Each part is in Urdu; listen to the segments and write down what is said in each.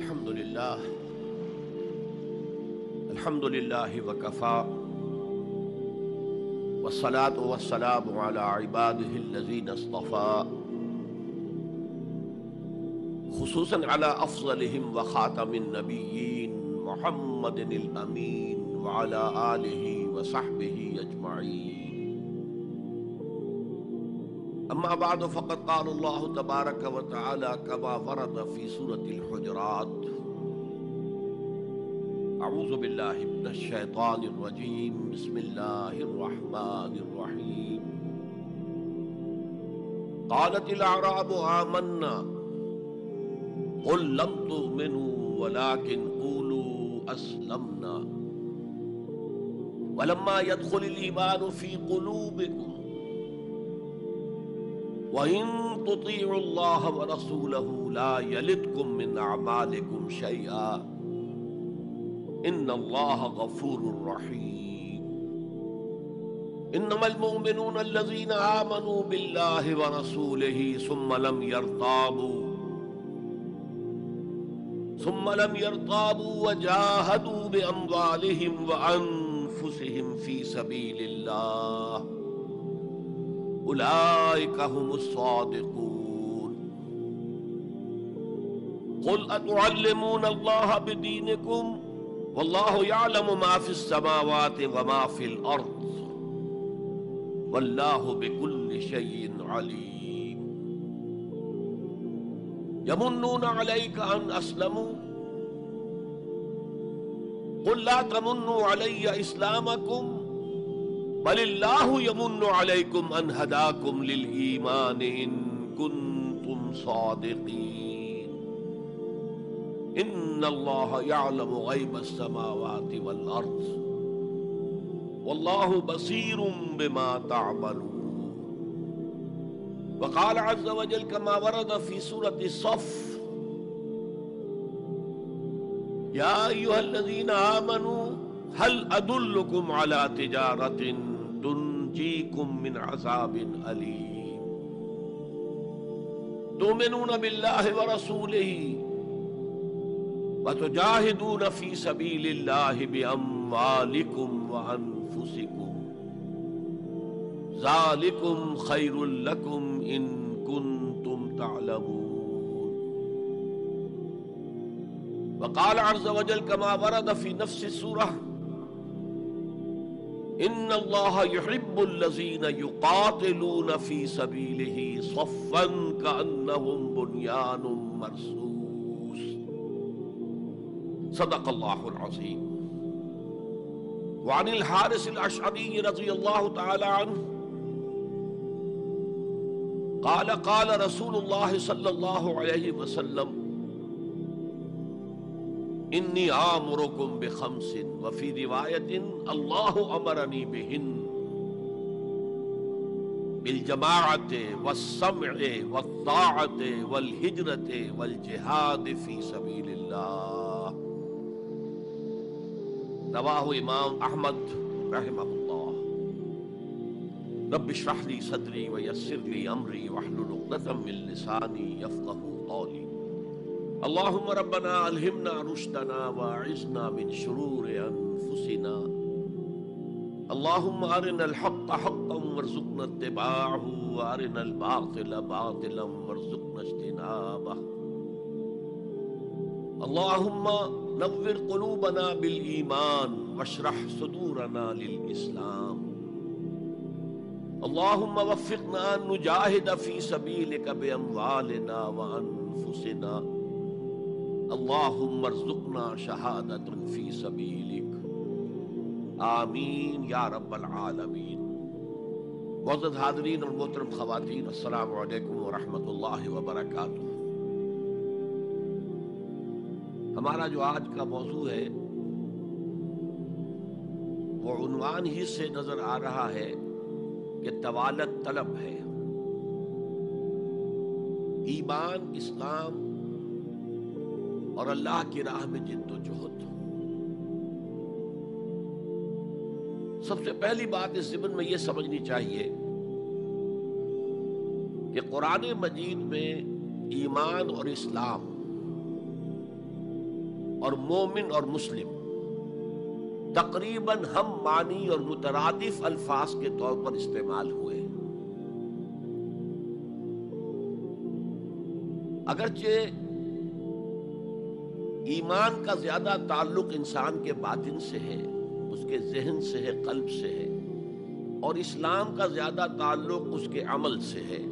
الحمد لله وكفى والصلاة والسلام على عباده الذين اصطفى خصوصا على أفضلهم وخاتم النبيين محمد الأمين وعلى آله وصحبه أجمعين. أما بعد فقد قال الله تبارك وتعالى كما ورد في سورة الحجرات: اعوذ باللہ من الشیطان الرجیم بسم اللہ الرحمن الرحیم. قالت الاعراب آمنا قل لم تؤمنوا ولكن قولوا اسلمنا ولما يدخل الایمان في قلوبكم وإن تطيعوا الله ورسوله لا يلدكم من أعمالكم شيئا ان اللہ غفور رحیم. انما المؤمنون الذين آمنوا بالله ورسوله ثم لم يرتابوا وجاهدوا بأموالهم وأنفسهم في سبيل الله أولئك هم الصادقون. قل أتعلمون الله بدينكم واللہ یعلم ما فی السماوات وما فی الارض واللہ بکل شیء علیم. یمنون علیک ان اسلموا قل لا تمنوا علی اسلامکم بل اللہ یمن علیکم ان ہداکم للایمان ان کنتم صادقین. ان اللہ یعلم غیب السماوات والارض واللہ بصیر بما تعملون. وقال عز وجل كما ورد في سورة الصف: یا ایھا الذین آمنوا هل ادلکم علی تجارۃ تنجیکم من عذاب علیم تؤمنون باللہ ورسولہ وَتُجَاهِدُونَ فِي سَبِيلِ اللَّهِ بِأَمْوَالِكُمْ وَأَنفُسِكُمْ ذَلِكُمْ خَيْرٌ لَكُمْ إِن كُنتُمْ تَعْلَمُونَ. وقال عز وجل كما ورد في نفس السورة: إِنَّ اللَّهَ يُحِبُّ الَّذِينَ يُقَاتِلُونَ فِي سَبِيلِهِ صَفًّا كَأَنَّهُمْ بُنْيَانٌ مَّرْصُوصٌ. صدق اللہ العظیم. وعن الحارث الاشعری رضی اللہ تعالی عنہ قال قال رسول اللہ صلی اللہ علیہ وسلم: انی آمرکم بخمس وفی روایت اللہ امرنی بہن بالجماعت والسمع والطاعت والہجرت والجہاد فی سبیل اللہ. رواہ امام احمد رحمہ اللہ. رب اشرح لی صدری ویسر لی امری واحلل عقدۃ من لسانی یفقہوا قولی. اللہم ربنا الہمنا رشدنا واعذنا من شرور انفسنا. اللہم ارنا الحق حقا وارزقنا اتباعہ وارنا الباطل باطلا وارزقنا اجتنابہ. اللہم نور قلوبنا بالایمان واشرح صدورنا للاسلام. اللہم وفقنا ان نجاہد فی سبیلک باموالنا وانفسنا. اللہم ارزقنا شہادۃ فی سبیلک. آمین یا رب العالمین. معزز حاضرین اور محترم خواتین، السلام علیکم ورحمۃ اللہ وبرکاتہ. ہمارا جو آج کا موضوع ہے وہ عنوان ہی سے نظر آ رہا ہے کہ طوالت طلب ہے. ایمان، اسلام اور اللہ کی راہ میں جد و جہد. سب سے پہلی بات اس ضمن میں یہ سمجھنی چاہیے کہ قرآن مجید میں ایمان اور اسلام اور مومن اور مسلم تقریباً ہم معنی اور مترادف الفاظ کے طور پر استعمال ہوئے. اگرچہ ایمان کا زیادہ تعلق انسان کے باطن سے ہے، اس کے ذہن سے ہے، قلب سے ہے، اور اسلام کا زیادہ تعلق اس کے عمل سے ہے،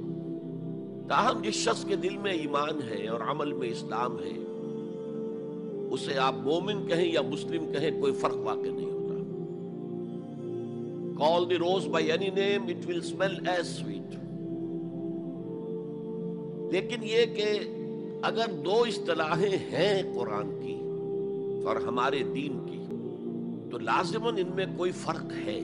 تاہم جس شخص کے دل میں ایمان ہے اور عمل میں اسلام ہے، اسے آپ مومن کہیں یا مسلم کہیں، کوئی فرق واقع نہیں ہوتا. Call the rose by any name, it will smell as sweet. لیکن یہ کہ اگر دو اصطلاحیں ہیں قرآن کی اور ہمارے دین کی، تو لازماً ان میں کوئی فرق ہے.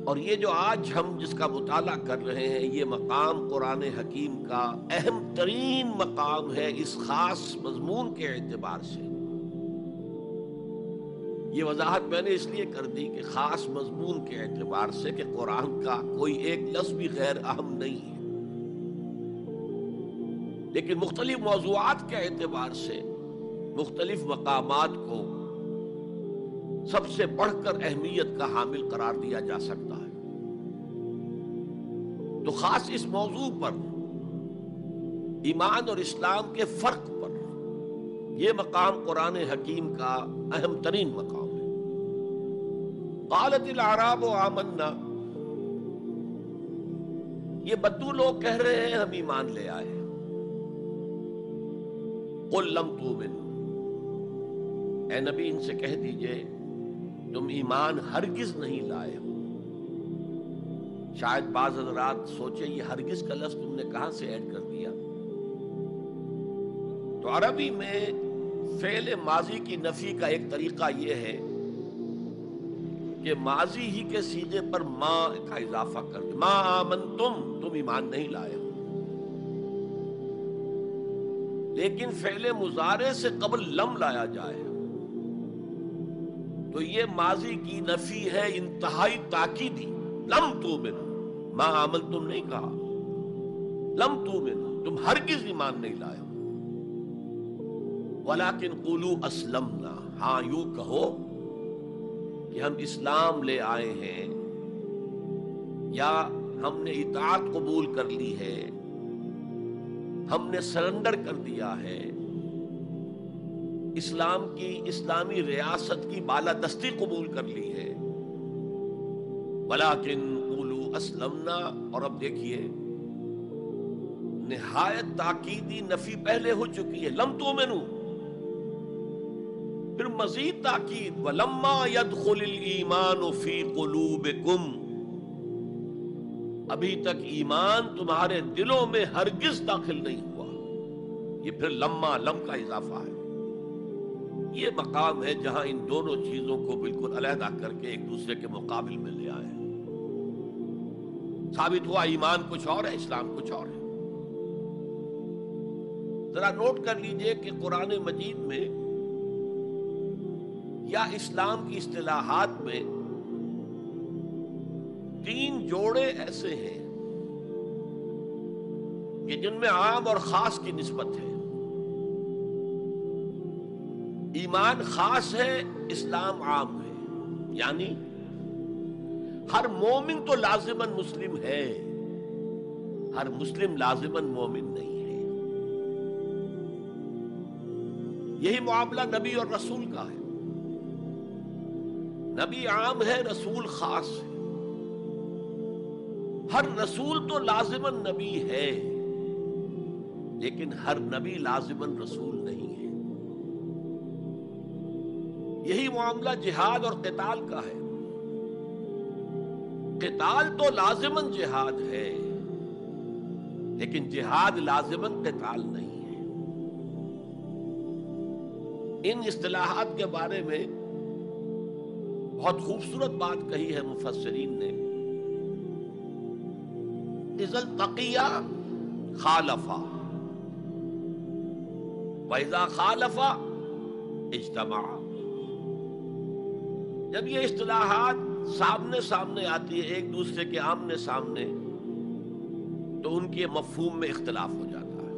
اور یہ جو آج ہم جس کا مطالعہ کر رہے ہیں، یہ مقام قرآن حکیم کا اہم ترین مقام ہے اس خاص مضمون کے اعتبار سے. یہ وضاحت میں نے اس لیے کر دی کہ خاص مضمون کے اعتبار سے کہ قرآن کا کوئی ایک لفظ بھی غیر اہم نہیں ہے، لیکن مختلف موضوعات کے اعتبار سے مختلف مقامات کو سب سے بڑھ کر اہمیت کا حامل قرار دیا جا سکتا ہے. تو خاص اس موضوع پر، ایمان اور اسلام کے فرق پر، یہ مقام قرآن حکیم کا اہم ترین مقام ہے. قالت الاعراب آمنا، یہ بدو لوگ کہہ رہے ہیں ہم ایمان لے آئے. قل لم تؤمنوا، اے نبی ان سے کہہ دیجئے تم ایمان ہرگز نہیں لائے ہو. شاید بعض حضرات سوچے یہ ہرگز کا لفظ تم نے کہاں سے ایڈ کر دیا. تو عربی میں فعل ماضی کی نفی کا ایک طریقہ یہ ہے کہ ماضی ہی کے صیغے پر ما کا اضافہ کر دیں. ما آمنتم، تم ایمان نہیں لائے ہو. لیکن فعل مضارع سے قبل لم لایا جائے تو یہ ماضی کی نفی ہے انتہائی تاکیدی. لم تؤمنوا، ما عملتم نہیں کہا، لم تؤمنوا، تم ہرگز ایمان نہیں لائے ہو. ولیکن قولوا اسلمنا، ہاں یوں کہو کہ ہم اسلام لے آئے ہیں، یا ہم نے اطاعت قبول کر لی ہے، ہم نے سرنڈر کر دیا ہے، اسلام کی اسلامی ریاست کی بالادستی قبول کر لی ہے. ولیکن قولوا اسلمنا، اور اب دیکھیے نہایت تاکیدی نفی پہلے ہو چکی ہے، لم تؤمنوا، پھر مزید تاکید ولما يدخل الایمان فی قلوبکم، ابھی تک ایمان تمہارے دلوں میں ہرگز داخل نہیں ہوا. یہ پھر لما، لم کا اضافہ ہے. یہ مقام ہے جہاں ان دونوں چیزوں کو بالکل علیحدہ کر کے ایک دوسرے کے مقابل میں لے آئے. ثابت ہوا ایمان کچھ اور ہے، اسلام کچھ اور ہے. ذرا نوٹ کر لیجئے کہ قرآن مجید میں یا اسلام کی اصطلاحات میں 3 جوڑے ایسے ہیں کہ جن میں عام اور خاص کی نسبت ہے. ایمان خاص ہے، اسلام عام ہے. یعنی ہر مومن تو لازماً مسلم ہے، ہر مسلم لازماً مومن نہیں ہے. یہی معاملہ نبی اور رسول کا ہے. نبی عام ہے، رسول خاص ہے. ہر رسول تو لازماً نبی ہے، لیکن ہر نبی لازماً رسول نہیں ہے. یہی معاملہ جہاد اور قتال کا ہے. قتال تو لازماً جہاد ہے، لیکن جہاد لازماً قتال نہیں ہے. ان اصطلاحات کے بارے میں بہت خوبصورت بات کہی ہے مفسرین نے. اذا التقیا خالفا واذا خالفا اجتمعا. جب یہ اصطلاحات سامنے سامنے آتی ہے، ایک دوسرے کے آمنے سامنے، تو ان کے مفہوم میں اختلاف ہو جاتا ہے.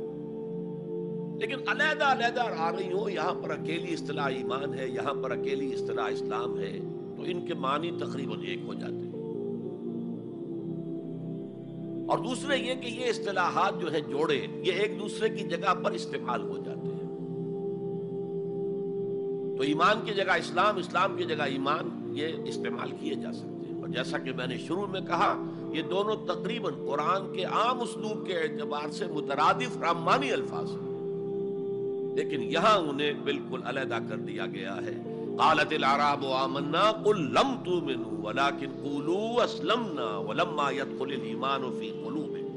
لیکن علیحدہ علیحدہ آ رہی ہوں، یہاں پر اکیلی اصطلاح ایمان ہے، یہاں پر اکیلی اصطلاح اسلام ہے، تو ان کے معنی تقریباً ایک ہو جاتے ہیں۔ اور دوسرے یہ کہ یہ اصطلاحات جو ہے جوڑے، یہ ایک دوسرے کی جگہ پر استعمال ہو جاتے ہیں۔ تو ایمان کی جگہ اسلام، اسلام کی جگہ ایمان، یہ استعمال کیے جا سکتے ہیں۔ اور جیسا کہ میں نے شروع میں کہا، یہ دونوں تقریباً قرآن کے عام اسلوب کے اعتبار سے مترادف رحمانی الفاظ ہیں، لیکن یہاں انہیں بالکل علیحدہ کر دیا گیا ہے۔ قالت الاعراب آمنا قل لم تؤمنوا ولكن قولوا اسلمنا ولما يدخل الايمان في قلوبكم۔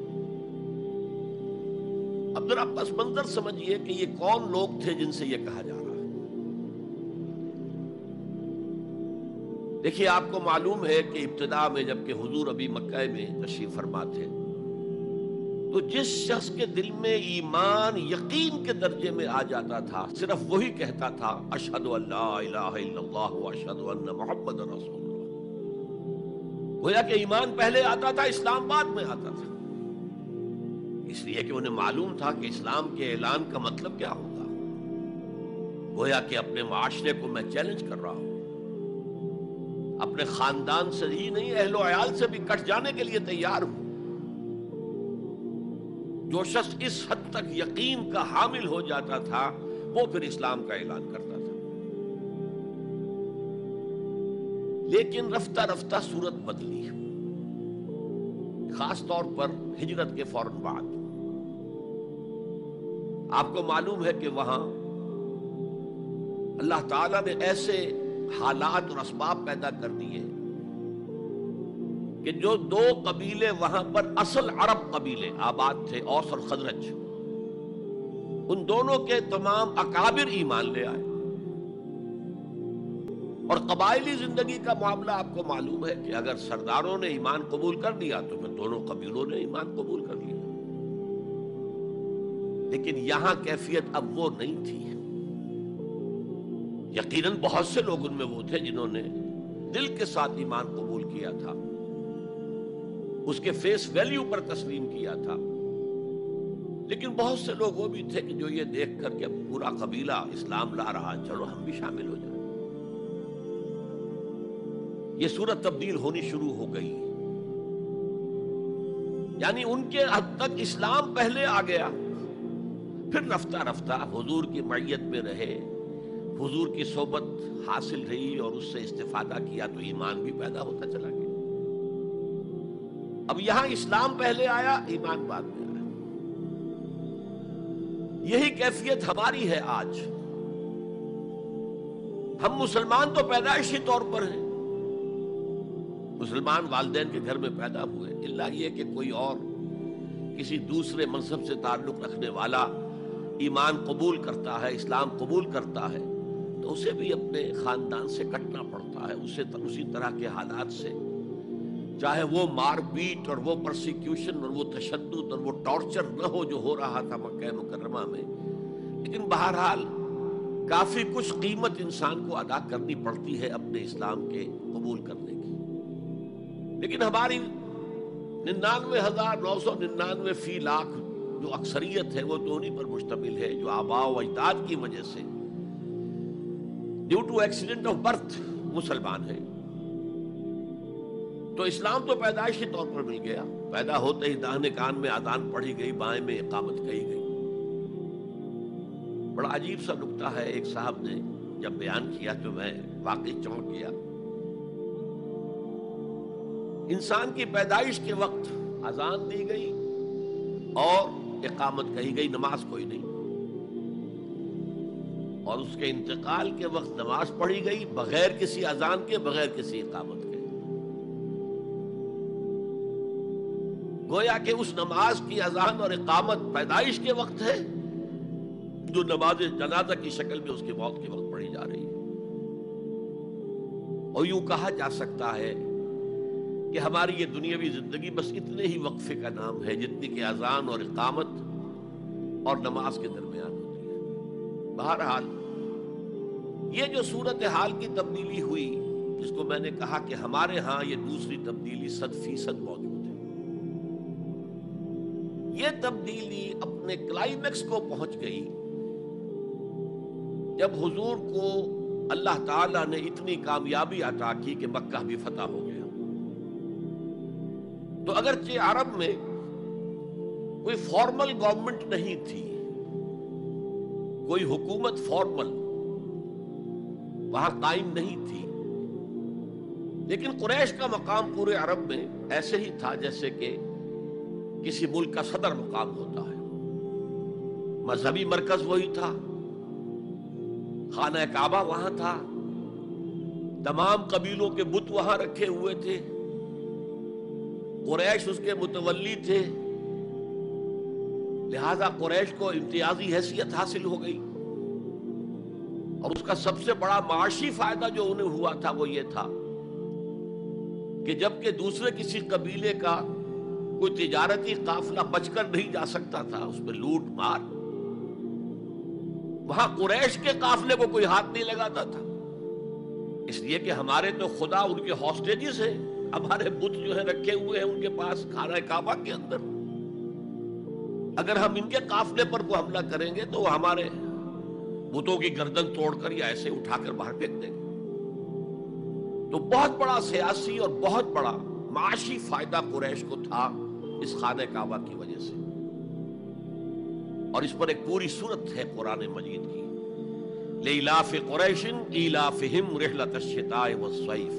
اب ذرا پس منظر سمجھیے کہ یہ کون لوگ تھے جن سے یہ کہا جا رہا ہے۔ دیکھیے، آپ کو معلوم ہے کہ ابتدا میں جب کہ حضور ابھی مکہ میں تشریف فرما تھے، تو جس شخص کے دل میں ایمان یقین کے درجے میں آ جاتا تھا، صرف وہی کہتا تھا اشہد ان لا الہ الا اللہ واشہد ان محمد رسول اللہ۔ گویا کہ ایمان پہلے آتا تھا، اسلام بعد میں آتا تھا، اس لیے کہ انہیں معلوم تھا کہ اسلام کے اعلان کا مطلب کیا ہوگا۔ گویا کہ اپنے معاشرے کو میں چیلنج کر رہا ہوں، اپنے خاندان سے ہی نہیں، اہل و عیال سے بھی کٹ جانے کے لیے تیار ہوں۔ جو شخص اس حد تک یقین کا حامل ہو جاتا تھا، وہ پھر اسلام کا اعلان کرتا تھا۔ لیکن رفتہ رفتہ صورت بدلی، خاص طور پر ہجرت کے فوراً بعد۔ آپ کو معلوم ہے کہ وہاں اللہ تعالیٰ نے ایسے حالات اور اسباب پیدا کر دیے کہ جو دو قبیلے وہاں پر اصل عرب قبیلے آباد تھے، اوس اور خزرج، ان دونوں کے تمام اکابر ایمان لے آئے۔ اور قبائلی زندگی کا معاملہ آپ کو معلوم ہے کہ اگر سرداروں نے ایمان قبول کر لیا تو پھر دونوں قبیلوں نے ایمان قبول کر لیا۔ لیکن یہاں کیفیت اب وہ نہیں تھی۔ یقیناً بہت سے لوگ ان میں وہ تھے جنہوں نے دل کے ساتھ ایمان قبول کیا تھا، اس کے فیس ویلیو پر تسلیم کیا تھا، لیکن بہت سے لوگ وہ بھی تھے کہ جو یہ دیکھ کر کہ پورا قبیلہ اسلام لا رہا، چلو ہم بھی شامل ہو جائیں۔ یہ صورت تبدیل ہونی شروع ہو گئی، یعنی ان کے حد تک اسلام پہلے آ گیا، پھر رفتہ رفتہ حضور کی معیت میں رہے، حضور کی صحبت حاصل رہی اور اس سے استفادہ کیا، تو ایمان بھی پیدا ہوتا چلا گیا۔ اب یہاں اسلام پہلے آیا، ایمان بعد میں آیا۔ یہی کیفیت ہماری ہے آج۔ ہم مسلمان تو پیدائشی طور پر ہیں، مسلمان والدین کے گھر میں پیدا ہوئے، الا یہ کہ کوئی اور کسی دوسرے مذہب سے تعلق رکھنے والا ایمان قبول کرتا ہے، اسلام قبول کرتا ہے، تو اسے بھی اپنے خاندان سے کٹنا پڑتا ہے، اسے اسی طرح کے حالات سے، چاہے وہ مار پیٹ اور وہ پرسیکیوشن اور وہ تشدد اور وہ ٹارچر نہ ہو جو ہو رہا تھا مکہ مکرمہ میں، لیکن بہرحال کافی کچھ قیمت انسان کو ادا کرنی پڑتی ہے اپنے اسلام کے قبول کرنے کی۔ لیکن ہماری 99,999 فی لاکھ جو اکثریت ہے، وہ تو انہی پر مشتمل ہے جو آباء و اجداد کی وجہ سے due to accident of birth مسلمان ہے۔ تو اسلام تو پیدائشی طور پر مل گیا، پیدا ہوتے ہی داہنے کان میں اذان پڑھی گئی، بائیں میں اقامت کہی گئی۔ بڑا عجیب سا نکتہ ہے، ایک صاحب نے جب بیان کیا تو میں واقعی چونک گیا۔ انسان کی پیدائش کے وقت اذان دی گئی اور اقامت کہی گئی، نماز کوئی نہیں، اور اس کے انتقال کے وقت نماز پڑھی گئی بغیر کسی اذان کے، بغیر کسی اقامت کے۔ گویا کہ اس نماز کی اذان اور اقامت پیدائش کے وقت ہے، جو نماز جنازہ کی شکل میں اس کی موت کے وقت پڑھی جا رہی ہے۔ اور یوں کہا جا سکتا ہے کہ ہماری یہ دنیاوی زندگی بس اتنے ہی وقفے کا نام ہے جتنی کہ اذان اور اقامت اور نماز کے درمیان ہوتی ہے۔ بہرحال یہ جو صورتحال کی تبدیلی ہوئی، جس کو میں نے کہا کہ ہمارے ہاں یہ دوسری تبدیلی 100% موجود ہے، یہ تبدیلی اپنے کلائمیکس کو پہنچ گئی جب حضور کو اللہ تعالیٰ نے اتنی کامیابی عطا کی کہ مکہ بھی فتح ہو گیا، تو اگرچہ عرب میں کوئی فارمل گورنمنٹ نہیں تھی، کوئی حکومت فارمل وہاں قائم نہیں تھی، لیکن قریش کا مقام پورے عرب میں ایسے ہی تھا جیسے کہ کسی ملک کا صدر مقام ہوتا ہے۔ مذہبی مرکز وہی تھا، خانہ کعبہ وہاں تھا، تمام قبیلوں کے بت وہاں رکھے ہوئے تھے، قریش اس کے متولی تھے، لہذا قریش کو امتیازی حیثیت حاصل ہو گئی، اور اس کا سب سے بڑا معاشی فائدہ جو انہیں ہوا تھا وہ یہ تھا کہ جبکہ دوسرے کسی قبیلے کا کوئی تجارتی قافلہ بچ کر نہیں جا سکتا تھا، اس میں لوٹ مار، وہاں قریش کے قافلے کو کوئی ہاتھ نہیں لگاتا تھا، اس لیے کہ ہمارے تو خدا ان کے ہاسٹیجز ہیں، ہمارے بت جو ہیں رکھے ہوئے ہیں ان کے پاس خانہ کعبہ کے اندر، اگر ہم ان کے قافلے پر کوئی حملہ کریں گے تو وہ ہمارے بتوں کی گردن توڑ کر یا ایسے اٹھا کر باہر پھینک دیں گے۔ تو بہت بڑا سیاسی اور بہت بڑا معاشی فائدہ قریش کو تھا اس خانہ کعبہ کی وجہ سے، اور اس پر ایک پوری سورت ہے قرآن مجید کی، لإلاف قریش إیلافہم رحلۃ الشتاء والصیف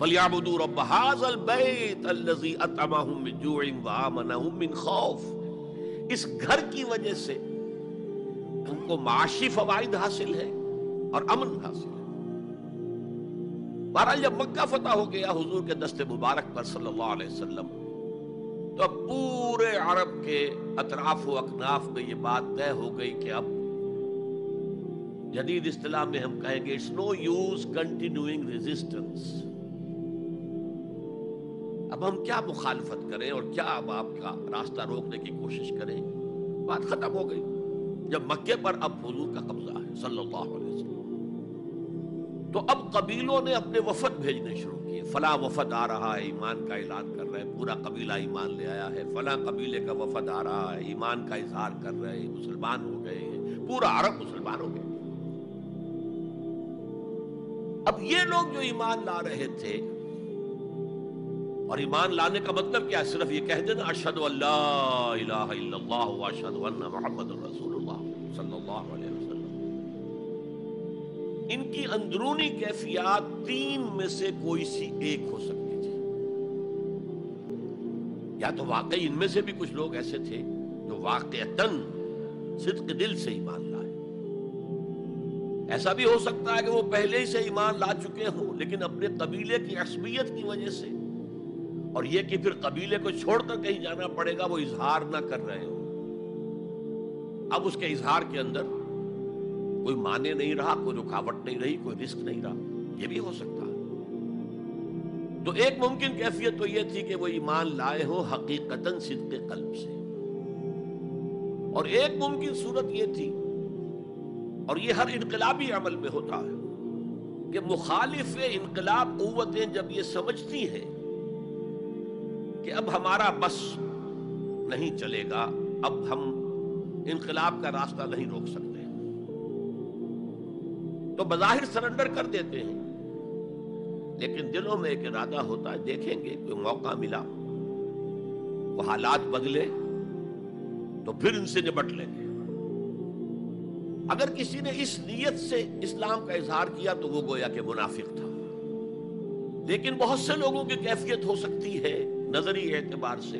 فلیعبدوا رب ھذا البیت الذی اطعمہم من جوع وآمنہم من خوف۔ اس گھر کی وجہ سے ان کو معاشی فوائد حاصل ہے اور امن حاصل ہے۔ بہرحال جب مکہ فتح ہو گیا حضور کے دست مبارک پر صلی اللہ علیہ وسلم، تو اب پورے عرب کے اطراف و اکناف میں یہ بات طے ہو گئی کہ اب جدید اصطلاح میں ہم کہیں گے it's no use continuing resistance, اب ہم کیا مخالفت کریں اور کیا اب آپ کا راستہ روکنے کی کوشش کریں، بات ختم ہو گئی جب مکے پر اب حضور کا قبضہ ہے صلی اللہ علیہ وسلم۔ تو اب قبیلوں نے اپنے وفد بھیجنے شروع کیے، فلاں وفد آ رہا ہے ایمان کا اعلان کر رہے ہیں، پورا قبیلہ ایمان لے آیا ہے، فلاں قبیلے کا وفد آ رہا ہے ایمان کا اظہار کر رہے ہیں، مسلمان ہو گئے ہیں، پورا عرب مسلمان ہو گئے۔ اب یہ لوگ جو ایمان لا رہے تھے، اور ایمان لانے کا مطلب کیا ہے؟ صرف یہ کہہ دینا اشہد ان لا الہ الا اللہ واشہد ان محمد رسول اللہ صلی اللہ علیہ وسلم۔ ان کی اندرونی کیفیات تین میں سے کوئی سی ایک ہو سکتی تھی، یا تو واقعی ان میں سے بھی کچھ لوگ ایسے تھے جو واقعتاً صدق دل سے ایمان لائے، ایسا بھی ہو سکتا ہے کہ وہ پہلے ہی سے ایمان لا چکے ہوں لیکن اپنے قبیلے کی عصبیت کی وجہ سے، اور یہ کہ پھر قبیلے کو چھوڑ کر کہیں جانا پڑے گا، وہ اظہار نہ کر رہے ہوں، اب اس کے اظہار کے اندر کوئی معنی نہیں رہا، کوئی رکاوٹ نہیں رہی، کوئی رسک نہیں رہا، یہ بھی ہو سکتا ہے۔ تو ایک ممکن کیفیت تو یہ تھی کہ وہ ایمان لائے ہو حقیقتاً صدق قلب سے، اور ایک ممکن صورت یہ تھی، اور یہ ہر انقلابی عمل میں ہوتا ہے، کہ مخالف انقلاب قوتیں جب یہ سمجھتی ہیں کہ اب ہمارا بس نہیں چلے گا، اب ہم انقلاب کا راستہ نہیں روک سکتے، تو بظاہر سرنڈر کر دیتے ہیں، لیکن دلوں میں ایک ارادہ ہوتا ہے دیکھیں گے کوئی موقع ملا، وہ حالات بدلے تو پھر ان سے نپٹ لیں گے۔ اگر کسی نے اس نیت سے اسلام کا اظہار کیا تو وہ گویا کہ منافق تھا، لیکن بہت سے لوگوں کی کیفیت ہو سکتی ہے نظری اعتبار سے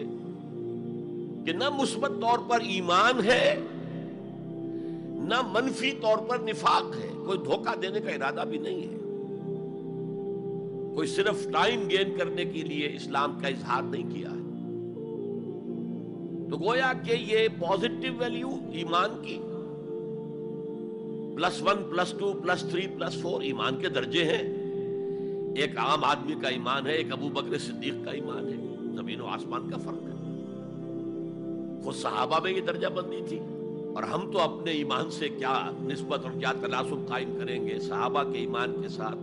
کہ نہ مثبت طور پر ایمان ہے نہ منفی طور پر نفاق ہے، کوئی دھوکہ دینے کا ارادہ بھی نہیں ہے، کوئی صرف ٹائم گین کرنے کے لیے اسلام کا اظہار نہیں کیا ہے، تو گویا کہ یہ پازیٹیو ویلیو ایمان کی +1 +2 +3 +4 ایمان کے درجے ہیں، ایک عام آدمی کا ایمان ہے، ایک ابو بکر صدیق کا ایمان ہے، زمین و آسمان کا فرق ہے۔ خود صحابہ میں یہ درجہ بندی تھی، اور ہم تو اپنے ایمان سے کیا نسبت اور کیا تناسب قائم کریں گے صحابہ کے ایمان کے ساتھ،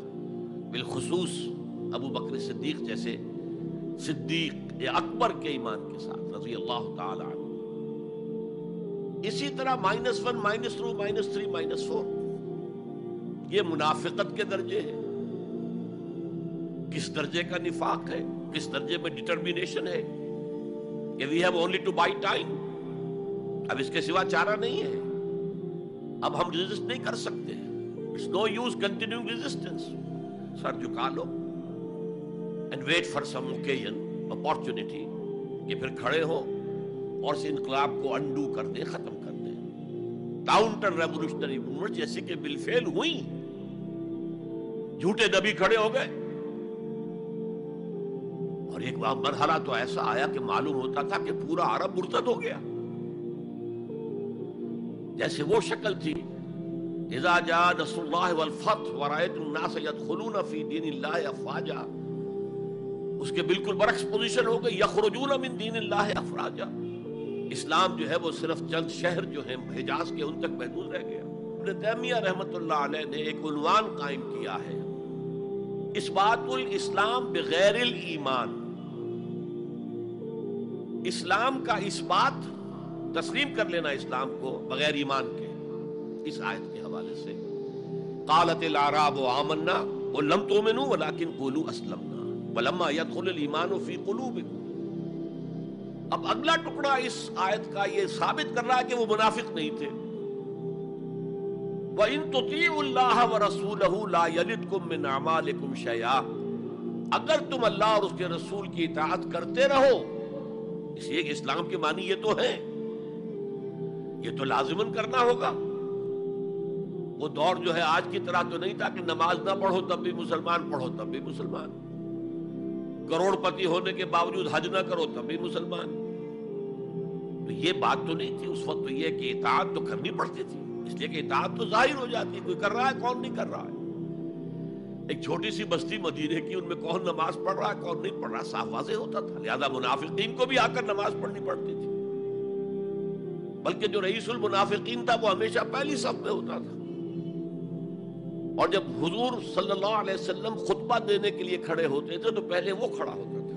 بالخصوص ابو بکر صدیق جیسے صدیق اکبر کے ایمان کے ساتھ رضی اللہ تعالی عنہ۔ اسی طرح -1 -2 -3 -4 یہ منافقت کے درجے ہیں. کس درجے کا نفاق ہے, کس درجے میں ڈٹرمینیشن ہے کہ we have only to buy time, اب اس کے سوا چارہ نہیں ہے, اب ہم ریزسٹ نہیں کر سکتے, it's no use continuing resistance, سر جھکا لو and wait for some occasion, opportunity کہ پھر کھڑے ہو اور اس انقلاب کو انڈو کر دیں, ختم کر دیں. کاؤنٹر ریولوشنری موومنٹ جیسے کہ بالفعل ہوئی, جھوٹے نبی کھڑے ہو گئے, اور ایک مرحلہ تو ایسا آیا کہ معلوم ہوتا تھا کہ پورا عرب مرتد ہو گیا. جیسے وہ شکل تھی اذا جاء نصر اللہ والفتح ورأيت الناس يدخلون في دین اللہ افواجا, اس کے بالکل برعکس پوزیشن ہو گئی, یخرجون من دین اللہ افواجا. اسلام جو ہے وہ صرف چند شہر جو ہیں حجاز کے ان تک محدود رہ گیا. ابن تیمیہ رحمۃ اللہ علیہ نے ایک عنوان قائم کیا ہے, اثبات الاسلام بغیر الایمان, اسلام کا اثبات, تسلیم کر لینا اسلام کو بغیر ایمان کے. اس آیت کے حوالے سے قالت الاعراب آمنا قل لم تؤمنوا ولكن قولوا اسلمنا ولما يدخل الايمان في قلوبكم. اب اگلا ٹکڑا اس آیت کا یہ ثابت کر رہا ہے کہ وہ منافق نہیں تھے. وَإِن تُطِيعُوا اللَّهَ وَرَسُولَهُ لَا يَلِدْكُم مِّنْ أَعْمَالِكُمْ شَيْئًا, اگر تم اللہ اور اس کے رسول کی اطاعت کرتے رہو, اس لیے کہ اسلام کے معنی یہ تو ہے, یہ تو لازماً کرنا ہوگا. وہ دور جو ہے آج کی طرح تو نہیں تھا کہ نماز نہ پڑھو تب بھی مسلمان, پڑھو تب بھی مسلمان, کروڑ پتی ہونے کے باوجود حج نہ کرو تب بھی مسلمان. تو یہ بات تو نہیں تھی اس وقت. تو یہ کہ اطاعت تو کرنی پڑتی تھی, اس لیے کہ اطاعت تو ظاہر ہو جاتی, کوئی کر رہا ہے کون نہیں کر رہا ہے. ایک چھوٹی سی بستی مدینے کی, ان میں کون نماز پڑھ رہا ہے کون نہیں پڑھ رہا صاف واضح ہوتا تھا. لہذا منافقین کو بھی آ کر نماز پڑھنی پڑتی تھی, بلکہ جو رئیس المنافقین تھا وہ ہمیشہ پہلی صف میں ہوتا تھا. اور جب حضور صلی اللہ علیہ وسلم خطبہ دینے کے لیے کھڑے ہوتے تھے تو پہلے وہ کھڑا ہوتا تھا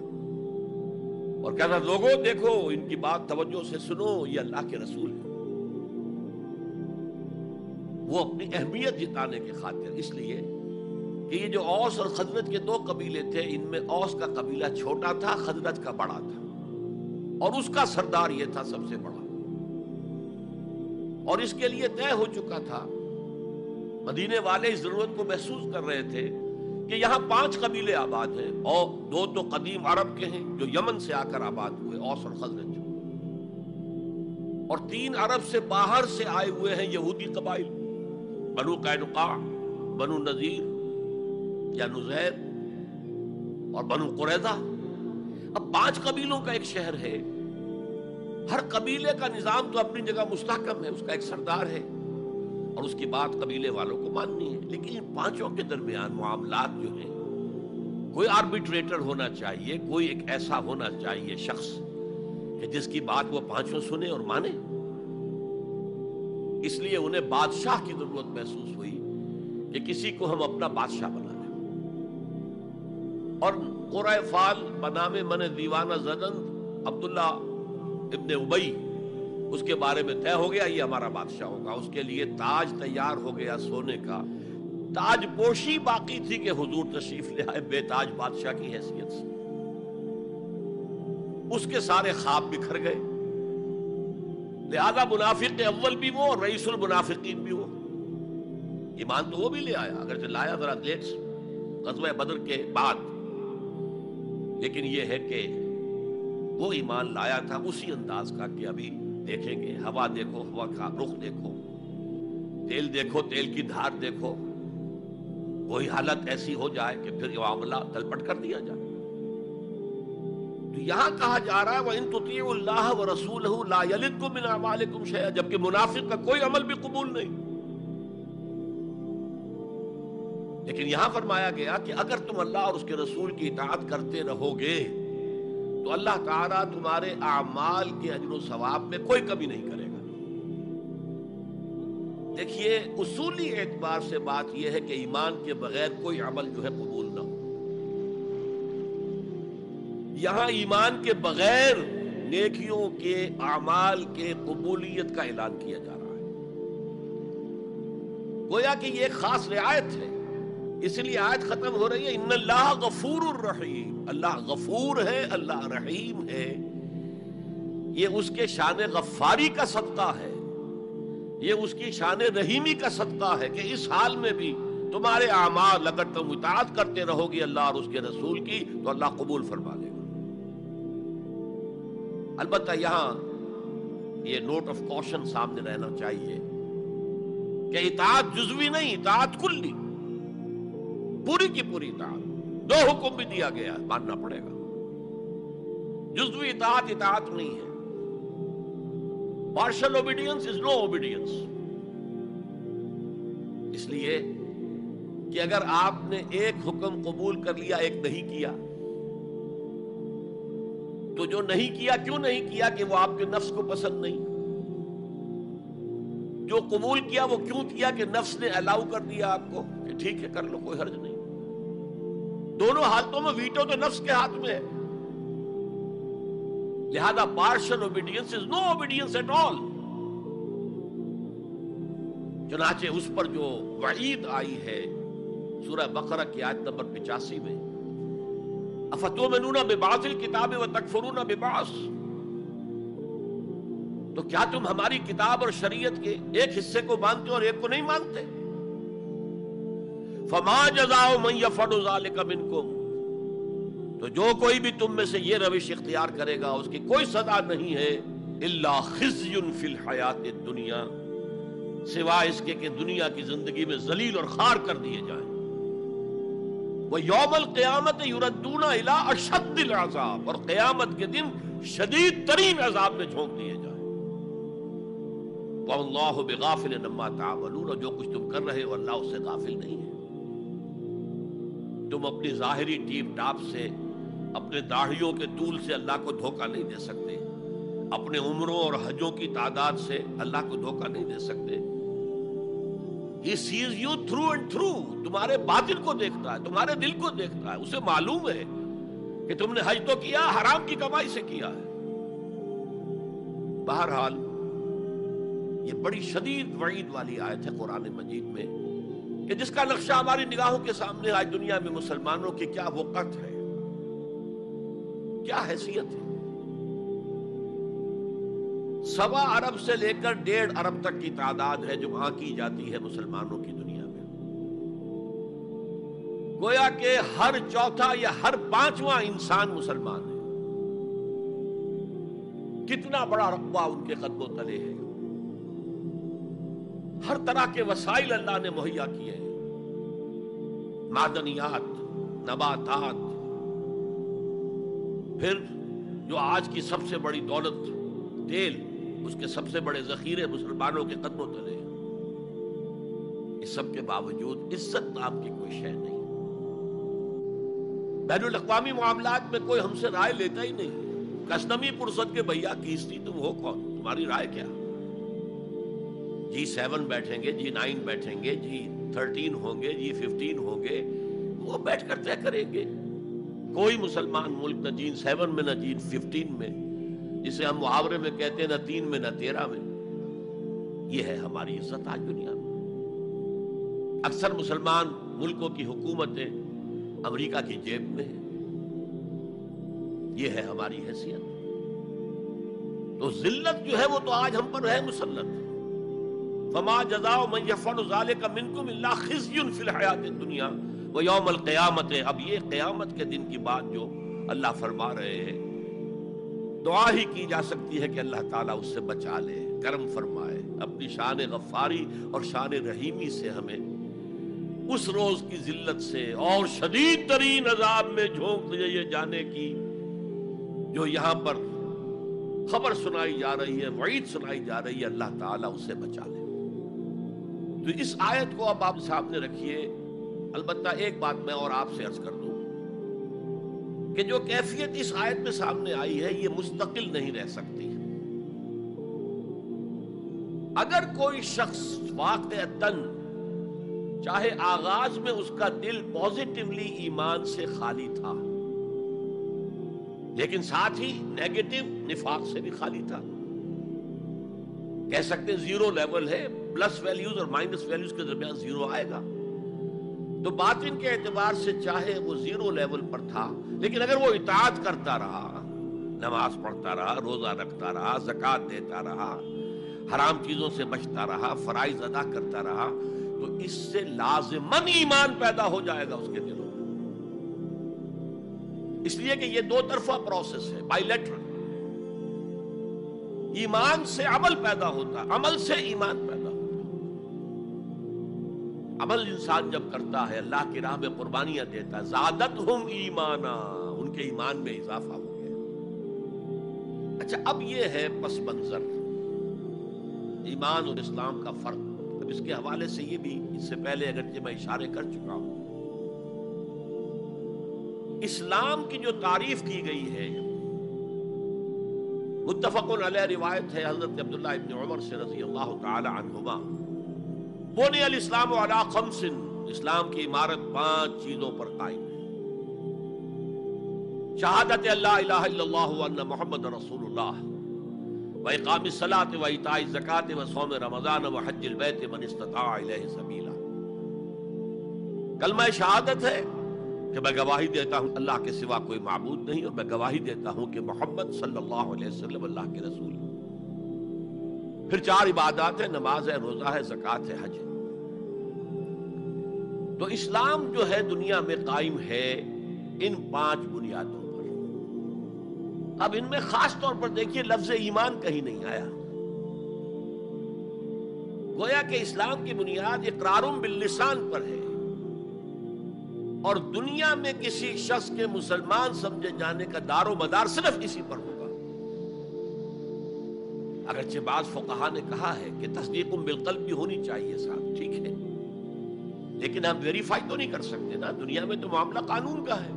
اور کہتا, لوگوں دیکھو ان کی بات توجہ سے سنو, یہ اللہ کے رسول ہیں. وہ اپنی اہمیت جتانے کی خاطر, اس لیے کہ یہ جو اوس اور خزرج کے دو قبیلے تھے, ان میں اوس کا قبیلہ چھوٹا تھا, خزرج کا بڑا تھا, اور اس کا سردار یہ تھا سب سے بڑا. اور اس کے لیے طے ہو چکا تھا, مدینے والے اس ضرورت کو محسوس کر رہے تھے کہ یہاں 5 قبیلے آباد ہیں, اور 2 تو قدیم عرب کے ہیں جو یمن سے آ کر آباد ہوئے, اوس اور خزرج, اور 3 عرب سے باہر سے آئے ہوئے ہیں یہودی قبائل, بنو قینقاع, بنو نذیر یا نذیر اور بنو قریظہ. اب 5 قبیلوں کا ایک شہر ہے, ہر قبیلے کا نظام تو اپنی جگہ مستحکم ہے, اس کا ایک سردار ہے اور اس کی بات قبیلے والوں کو ماننی ہے. لیکن ان 5 کے درمیان معاملات جو ہیں, کوئی آربیٹریٹر ہونا چاہیے, کوئی ایک ایسا ہونا چاہیے شخص کہ جس کی بات وہ 5 سنے اور مانے. اس لیے انہیں بادشاہ کی ضرورت محسوس ہوئی کہ کسی کو ہم اپنا بادشاہ بنا لیں. اور قرۂ فال بنام من دیوانہ زدن عبداللہ ابن ابی, اس کے بارے میں طے ہو گیا یہ ہمارا بادشاہ ہوگا. اس کے لیے تاج تیار ہو گیا سونے کا, تاج پوشی باقی تھی کہ حضور تشریف لے آئے بے تاج بادشاہ کی حیثیت سے. اس کے سارے خواب بکھر گئے. لہذا منافق اول بھی وہ اور رئیس المنافقین بھی وہ. ایمان تو وہ بھی لے آیا, اگر لایا ذرا لیٹ غزوہ بدر کے بعد, لیکن یہ ہے کہ وہ ایمان لایا تھا اسی انداز کا کہ ابھی دیکھیں گے, ہوا دیکھو, ہوا کا رخ دیکھو, تیل دیکھو, تیل کی دھار دیکھو, کوئی حالت ایسی ہو جائے کہ پھر یہ معاملہ تلپٹ کر دیا جائے. تو یہاں کہا جا رہا ہے وَإِن تُطِيعُوا اللَّهَ وَرَسُولَهُ لَا يَلِدْكُم مِّنْ أَعْمَالِكُمْ شَيْئًا, جبکہ منافق کا کوئی عمل بھی قبول نہیں. لیکن یہاں فرمایا گیا کہ اگر تم اللہ اور اس کے رسول کی اطاعت کرتے رہو گے تو اللہ تعالیٰ تمہارے اعمال کے اجر و ثواب میں کوئی کمی نہیں کرے گا. دیکھیے اصولی اعتبار سے بات یہ ہے کہ ایمان کے بغیر کوئی عمل جو ہے قبول نہ ہو. یہاں ایمان کے بغیر نیکیوں کے اعمال کے قبولیت کا اعلان کیا جا رہا ہے. گویا کہ یہ ایک خاص رعایت ہے، اس لیے آیت ختم ہو رہی ہے ان اللہ غفور الرحیم، اللہ غفور ہے، اللہ رحیم ہے۔ یہ اس کے شان غفاری کا صدقہ ہے، یہ اس کی شان رحیمی کا صدقہ ہے کہ اس حال میں بھی تمہارے اعمال اگر تم اطاعت کرتے رہو گے اللہ اور اس کے رسول کی تو اللہ قبول فرما لے گا۔ البتہ یہاں یہ نوٹ آف کوشن سامنے رہنا چاہیے کہ اطاعت جزوی نہیں، اطاعت کلی، پوری کی پوری اطاعت۔ دو حکم بھی دیا گیا ہے، ماننا پڑے گا۔ جزوی اطاعت اطاعت نہیں ہے۔ Partial obedience is no obedience. اس لیے کہ اگر آپ نے ایک حکم قبول کر لیا، ایک نہیں کیا، تو جو نہیں کیا کیوں نہیں کیا؟ کہ وہ آپ کے نفس کو پسند نہیں۔ جو قبول کیا وہ کیوں کیا؟ کہ نفس نے الاؤ کر دیا آپ کو کہ ٹھیک ہے کر لو، کوئی حرج نہیں۔ دونوں حالتوں میں ویٹو تو نفس کے ہاتھ میں ہے، لہذا partial obedience is no obedience at all. چنانچہ اس پر جو وعید آئی ہے سورہ بقرہ کی آیت نمبر 85 میں، افتؤمنون ببعض الکتاب وتکفرون ببعض، تو کیا تم ہماری کتاب اور شریعت کے ایک حصے کو مانتے ہو اور ایک کو نہیں مانتے؟ فما جزاء من یفعل ذلک منکم، تو جو کوئی بھی تم میں سے یہ روش اختیار کرے گا اس کی کوئی سزا نہیں ہے، الا خزی فی الحیات الدنیا، سوائے اس کے کہ دنیا کی زندگی میں ذلیل اور خوار کر دیے جائیں۔ وَيَوْمَ الْقِيَامَةِ يُرَدُّونَ إِلَىٰ أَشَدِّ الْعَذَابِ، اور قیامت کے دن شدید ترین عذاب میں جھونک دیے جائیں۔ وَاللَّهُ بِغَافِلٍ عَمَّا تَعْمَلُونَ، جو کچھ تم کر رہے ہو اللہ اس سے غافل نہیں ہے۔ تم اپنی ظاہری ٹیپ ٹاپ سے، اپنے داڑھیوں کے طول سے اللہ کو دھوکہ نہیں دے سکتے، اپنے عمروں اور حجوں کی تعداد سے اللہ کو دھوکہ نہیں دے سکتے۔ He sees you through and through، تمہارے باطن کو دیکھتا ہے، تمہارے دل کو دیکھتا ہے، اسے معلوم ہے کہ تم نے حج تو کیا، حرام کی کمائی سے کیا ہے۔ بہرحال یہ بڑی شدید وعید والی آیت ہے قرآن مجید میں کہ جس کا نقشہ ہماری نگاہوں کے سامنے آج دنیا میں مسلمانوں کی کیا وقت ہے، کیا حیثیت ہے۔ 1.25 ارب سے لے کر 1.5 ارب تک کی تعداد ہے جو آنکی جاتی ہے مسلمانوں کی دنیا میں۔ گویا کہ ہر چوتھا یا ہر 5واں انسان مسلمان ہے۔ کتنا بڑا رقبہ ان کے قدم و تلے ہے۔ ہر طرح کے وسائل اللہ نے مہیا کیے ہیں، معدنیات، نباتات، پھر جو آج کی سب سے بڑی دولت تیل، اس کے سب سے بڑے ذخیرے مسلمانوں کے قدموں تلے ہیں۔ اس سب کے باوجود عزت نام کی کوئی شے نہیں۔ بین الاقوامی معاملات میں کوئی ہم سے رائے لیتا ہی نہیں۔ کسنمی پرسد کے بھیا کیستی تم ہو کون، تمہاری رائے کیا؟ G7 بیٹھیں گے، G9 بیٹھیں گے، G13 ہوں گے، G15 ہوں گے، وہ بیٹھ کر طے کریں گے۔ کوئی مسلمان ملک نہ G7 میں نہ G15 میں، جسے ہم محاورے میں کہتے ہیں نہ 3 میں نہ 13 میں۔ یہ ہے ہماری عزت آج دنیا میں۔ اکثر مسلمان ملکوں کی حکومتیں امریکہ کی جیب میں ہیں۔ یہ ہے ہماری حیثیت۔ تو ذلت جو ہے وہ تو آج ہم پر ہے مسلط۔ فما جزاء من یفعل ذلک منکم الا خزی فی الحیات الدنیا ویوم القیامت۔ اب یہ قیامت کے دن کی بات جو اللہ فرما رہے ہیں، دعا ہی کی جا سکتی ہے کہ اللہ تعالیٰ اس سے بچا لے، کرم فرمائے، اپنی شان غفاری اور شان رحیمی سے ہمیں اس روز کی ذلت سے اور شدید ترین عذاب میں جھونک دیے جانے کی جو یہاں پر خبر سنائی جا رہی ہے، وعید سنائی جا رہی ہے، اللہ تعالیٰ اس سے بچا لے۔ تو اس آیت کو اب آپ سامنے رکھیے۔ البتہ ایک بات میں اور آپ سے عرض کر دوں کہ جو کیفیت اس آیت میں سامنے آئی ہے یہ مستقل نہیں رہ سکتی۔ اگر کوئی شخص واقعتاً چاہے آغاز میں اس کا دل پازیٹیولی ایمان سے خالی تھا، لیکن ساتھ ہی نیگیٹو نفاق سے بھی خالی تھا، کہہ سکتے ہیں زیرو لیول ہے، پلس ویلیوز اور مائنس ویلیوز کے درمیان زیرو آئے گا. تو باطن کے اعتبار سے چاہے وہ زیرو لیول پر تھا، لیکن اگر وہ اطاعت کرتا رہا، نماز پڑھتا رہا، روزہ رکھتا رہا، زکوٰۃ دیتا رہا، حرام چیزوں سے بچتا رہا، فرائض ادا کرتا رہا، تو اس سے لازماً ایمان پیدا ہو جائے گا اس کے دلوں میں. اس لیے کہ یہ دو طرفہ پروسیس ہے، بائی لیٹرل. ایمان سے عمل پیدا ہوتا، عمل سے ایمان پیدا ہوتا. عمل انسان جب کرتا ہے، اللہ کی راہ میں قربانیاں دیتا ہے، زادتہم ایمانا، ان کے ایمان میں اضافہ ہو گیا. اچھا، اب یہ ہے پس منظر ایمان اور اسلام کا فرق. اب اس کے حوالے سے یہ بھی، اس سے پہلے اگرچہ میں اشارے کر چکا ہوں، اسلام کی جو تعریف کی گئی ہے، متفق علیہ روایت ہے حضرت عبداللہ ابن عمر سے رضی اللہ تعالی عنہما، بنی الاسلام علی خمس، اسلام کی عمارت 5 چیزوں پر قائم ہے. شہادت اللہ الہ الا اللہ وان محمد رسول اللہ، وإقام الصلاۃ وإیتاء الزکاۃ وصوم رمضان وحج البیت من استطاع الیہ سبیلا. کلمہ شہادت ہے کہ میں گواہی دیتا ہوں اللہ کے سوا کوئی معبود نہیں، اور میں گواہی دیتا ہوں کہ محمد صلی اللہ علیہ وسلم اللہ کے رسول ہیں. پھر 4 عبادات ہیں، نماز ہے، روزہ ہے، زکوٰۃ ہے، حج ہے. تو اسلام جو ہے دنیا میں قائم ہے ان 5 بنیادوں پر. اب ان میں خاص طور پر دیکھیے لفظ ایمان کہیں نہیں آیا. گویا کہ اسلام کی بنیاد اقرار باللسان پر ہے، اور دنیا میں کسی شخص کے مسلمان سمجھے جانے کا دار و مدار صرف اسی پر ہوگا. اگرچہ بعض فقہا نے کہا ہے کہ تصدیق بالقلب بھی ہونی چاہیے صاحب، ٹھیک ہے، لیکن ہم ویریفائی تو نہیں کر سکتے نا. دنیا میں تو معاملہ قانون کا ہے،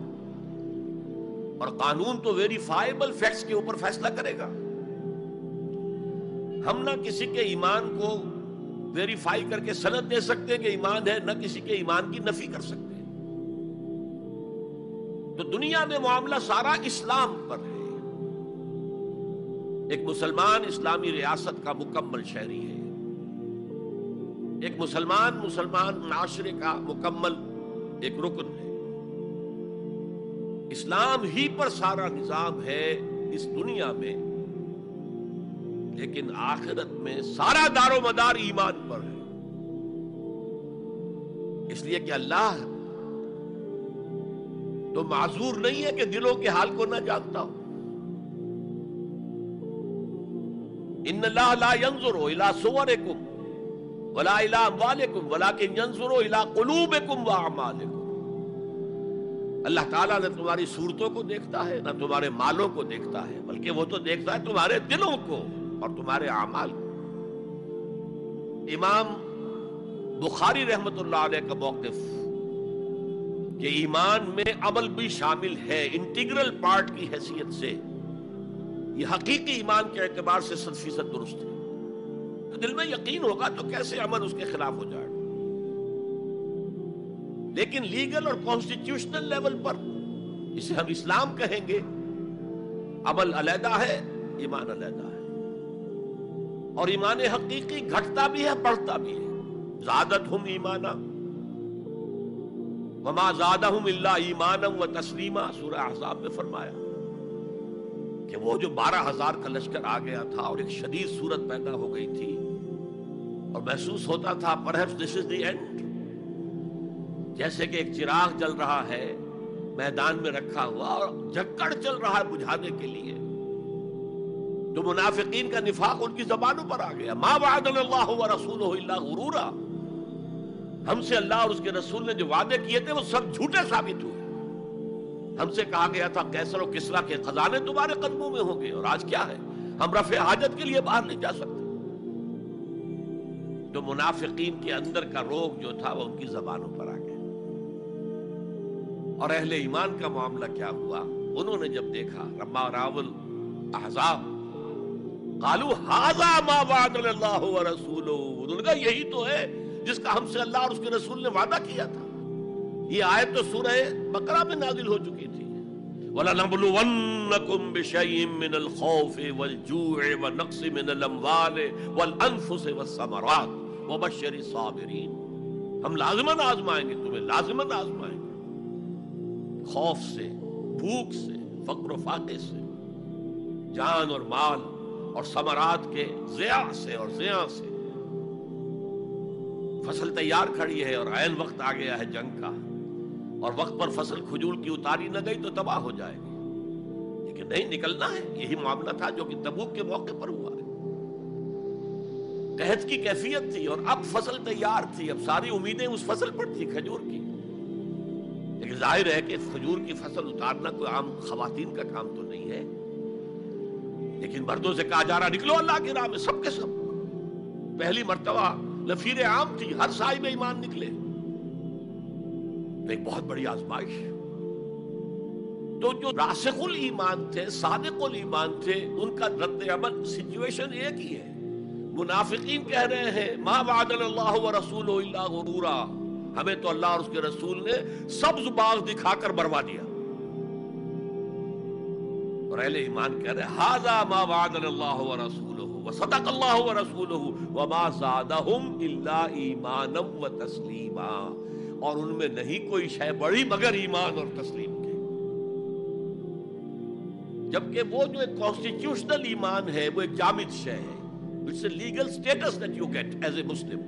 اور قانون تو ویریفائیبل فیکٹس کے اوپر فیصلہ کرے گا. ہم نہ کسی کے ایمان کو ویریفائی کر کے سند دے سکتے کہ ایمان ہے، نہ کسی کے ایمان کی نفی کر سکتے. تو دنیا میں معاملہ سارا اسلام پر ہے. ایک مسلمان اسلامی ریاست کا مکمل شہری ہے، ایک مسلمان معاشرے کا مکمل ایک رکن ہے. اسلام ہی پر سارا نظام ہے اس دنیا میں، لیکن آخرت میں سارا دار و مدار ایمان پر ہے. اس لیے کہ اللہ تو معذور نہیں ہے کہ دلوں کے حال کو نہ جانتا ہو. ان اللہ لا ينظر الى صورکم ولا الى اموالکم ولکن ينظر الى قلوبکم واعمالکم. اللہ تعالیٰ نہ تمہاری صورتوں کو دیکھتا ہے، نہ تمہارے مالوں کو دیکھتا ہے، بلکہ وہ تو دیکھتا ہے تمہارے دلوں کو اور تمہارے اعمال کو. امام بخاری رحمت اللہ علیہ کا موقف کہ ایمان میں عمل بھی شامل ہے انٹیگرل پارٹ کی حیثیت سے، یہ حقیقی ایمان کے اعتبار سے 100% درست ہے. تو دل میں یقین ہوگا تو کیسے عمل اس کے خلاف ہو جائے گا. لیکن لیگل اور کانسٹیٹیوشنل لیول پر اسے ہم اسلام کہیں گے. عمل علیحدہ ہے، ایمان علیحدہ ہے، اور ایمان حقیقی گھٹتا بھی ہے، بڑھتا بھی ہے. زادتہم ایمانا وما زادہم الا ایمانا وتسلیما، سورہ احزاب میں فرمایا کہ وہ جو 12,000 کا لشکر آ گیا تھا اور ایک شدید صورت پیدا ہو گئی تھی، اور محسوس ہوتا تھا perhaps this is the end، جیسے کہ ایک چراغ جل رہا ہے میدان میں رکھا ہوا اور جھکڑ چل رہا ہے بجھانے کے لیے. تو منافقین کا نفاق ان کی زبانوں پر آ گیا. ما وعدنا اللہ ورسولہ الا غرورا، ہم سے اللہ اور اس کے رسول نے جو وعدے کیے تھے وہ سب جھوٹے ثابت ہوئے. ہم سے کہا گیا تھا کیسر و کسریٰ کے خزانے تمہارے قدموں میں ہوں گے، اور آج کیا ہے، ہم رفع حاجت کے لیے باہر نہیں جا سکتے. تو منافقین کے اندر کا روگ جو تھا وہ ان کی زبانوں پر آ گیا. اور اہل ایمان کا معاملہ کیا ہوا؟ انہوں نے جب دیکھا لما راوا الاحزاب قالوا ھذا ما وعدنا اللہ ورسولہ، انہوں نے کہا یہی تو ہے جس کا ہم سے اللہ اور اس کے رسول نے وعدہ کیا تھا. یہ آیت تو سورہ بقرہ میں نازل ہو چکی تھی. وَلَنَبْلُوَنَّكُمْ بِشَيْءٍ مِّنَ الْخَوْفِ وَالْجُوعِ وَنَقْصٍ مِّنَ الْأَمْوَالِ وَالْأَنفُسِ وَالثَّمَرَاتِ وَبَشِّرِ الصَّابِرِينَ، ہم لازماً آزمائیں گے تمہیں، لازماً آزمائیں گے، خوف سے، بھوک سے، فقر و فاقے سے، جان اور مال اور ثمرات کے ضیاع سے اور زیاں سے۔ فصل تیار کھڑی ہے اور عین وقت آ گیا ہے جنگ کا، اور وقت پر فصل کھجور کی اتاری نہ گئی تو تباہ ہو جائے گی، لیکن نہیں، نکلنا ہے۔ یہی معاملہ تھا جو کہ تبوک کے موقع پر ہوا ہے۔ قحط کی کیفیت تھی اور اب فصل تیار تھی، اب ساری امیدیں اس فصل پر تھی، کھجور کی، لیکن ظاہر ہے کہ کھجور کی فصل اتارنا کوئی عام خواتین کا کام تو نہیں ہے، لیکن مردوں سے کہا جا رہا نکلو اللہ کی راہ میں، سب کے سب۔ پہلی مرتبہ لفیر عام تھی، ہر صاحب ایمان نکلے، تو ایک بہت بڑی آزمائش۔ تو جو راسخ الایمان تھے، صادق الایمان تھے، ان کا رد عمل سچویشن ایک ہی ہے۔ منافقین کہہ رہے ہیں ما وعدنا اللہ ورسولہ الا غرورا، ہمیں تو اللہ اور اس کے رسول نے سبز باغ دکھا کر بروا دیا، اور اہل ایمان کہہ رہے ہیں ھذا ما وعدنا اللہ ورسولہ وصدق اللہ ورسولہ وما زادہم الا ایمانا وتسلیما، اور ان میں نہیں کوئی شے بڑی مگر ایمان اور تسلیم کے۔ جبکہ وہ جو ایک کانسٹیٹیوشنل ایمان ہے وہ ایک جامد شے ہے، it's a legal status that you get as a Muslim,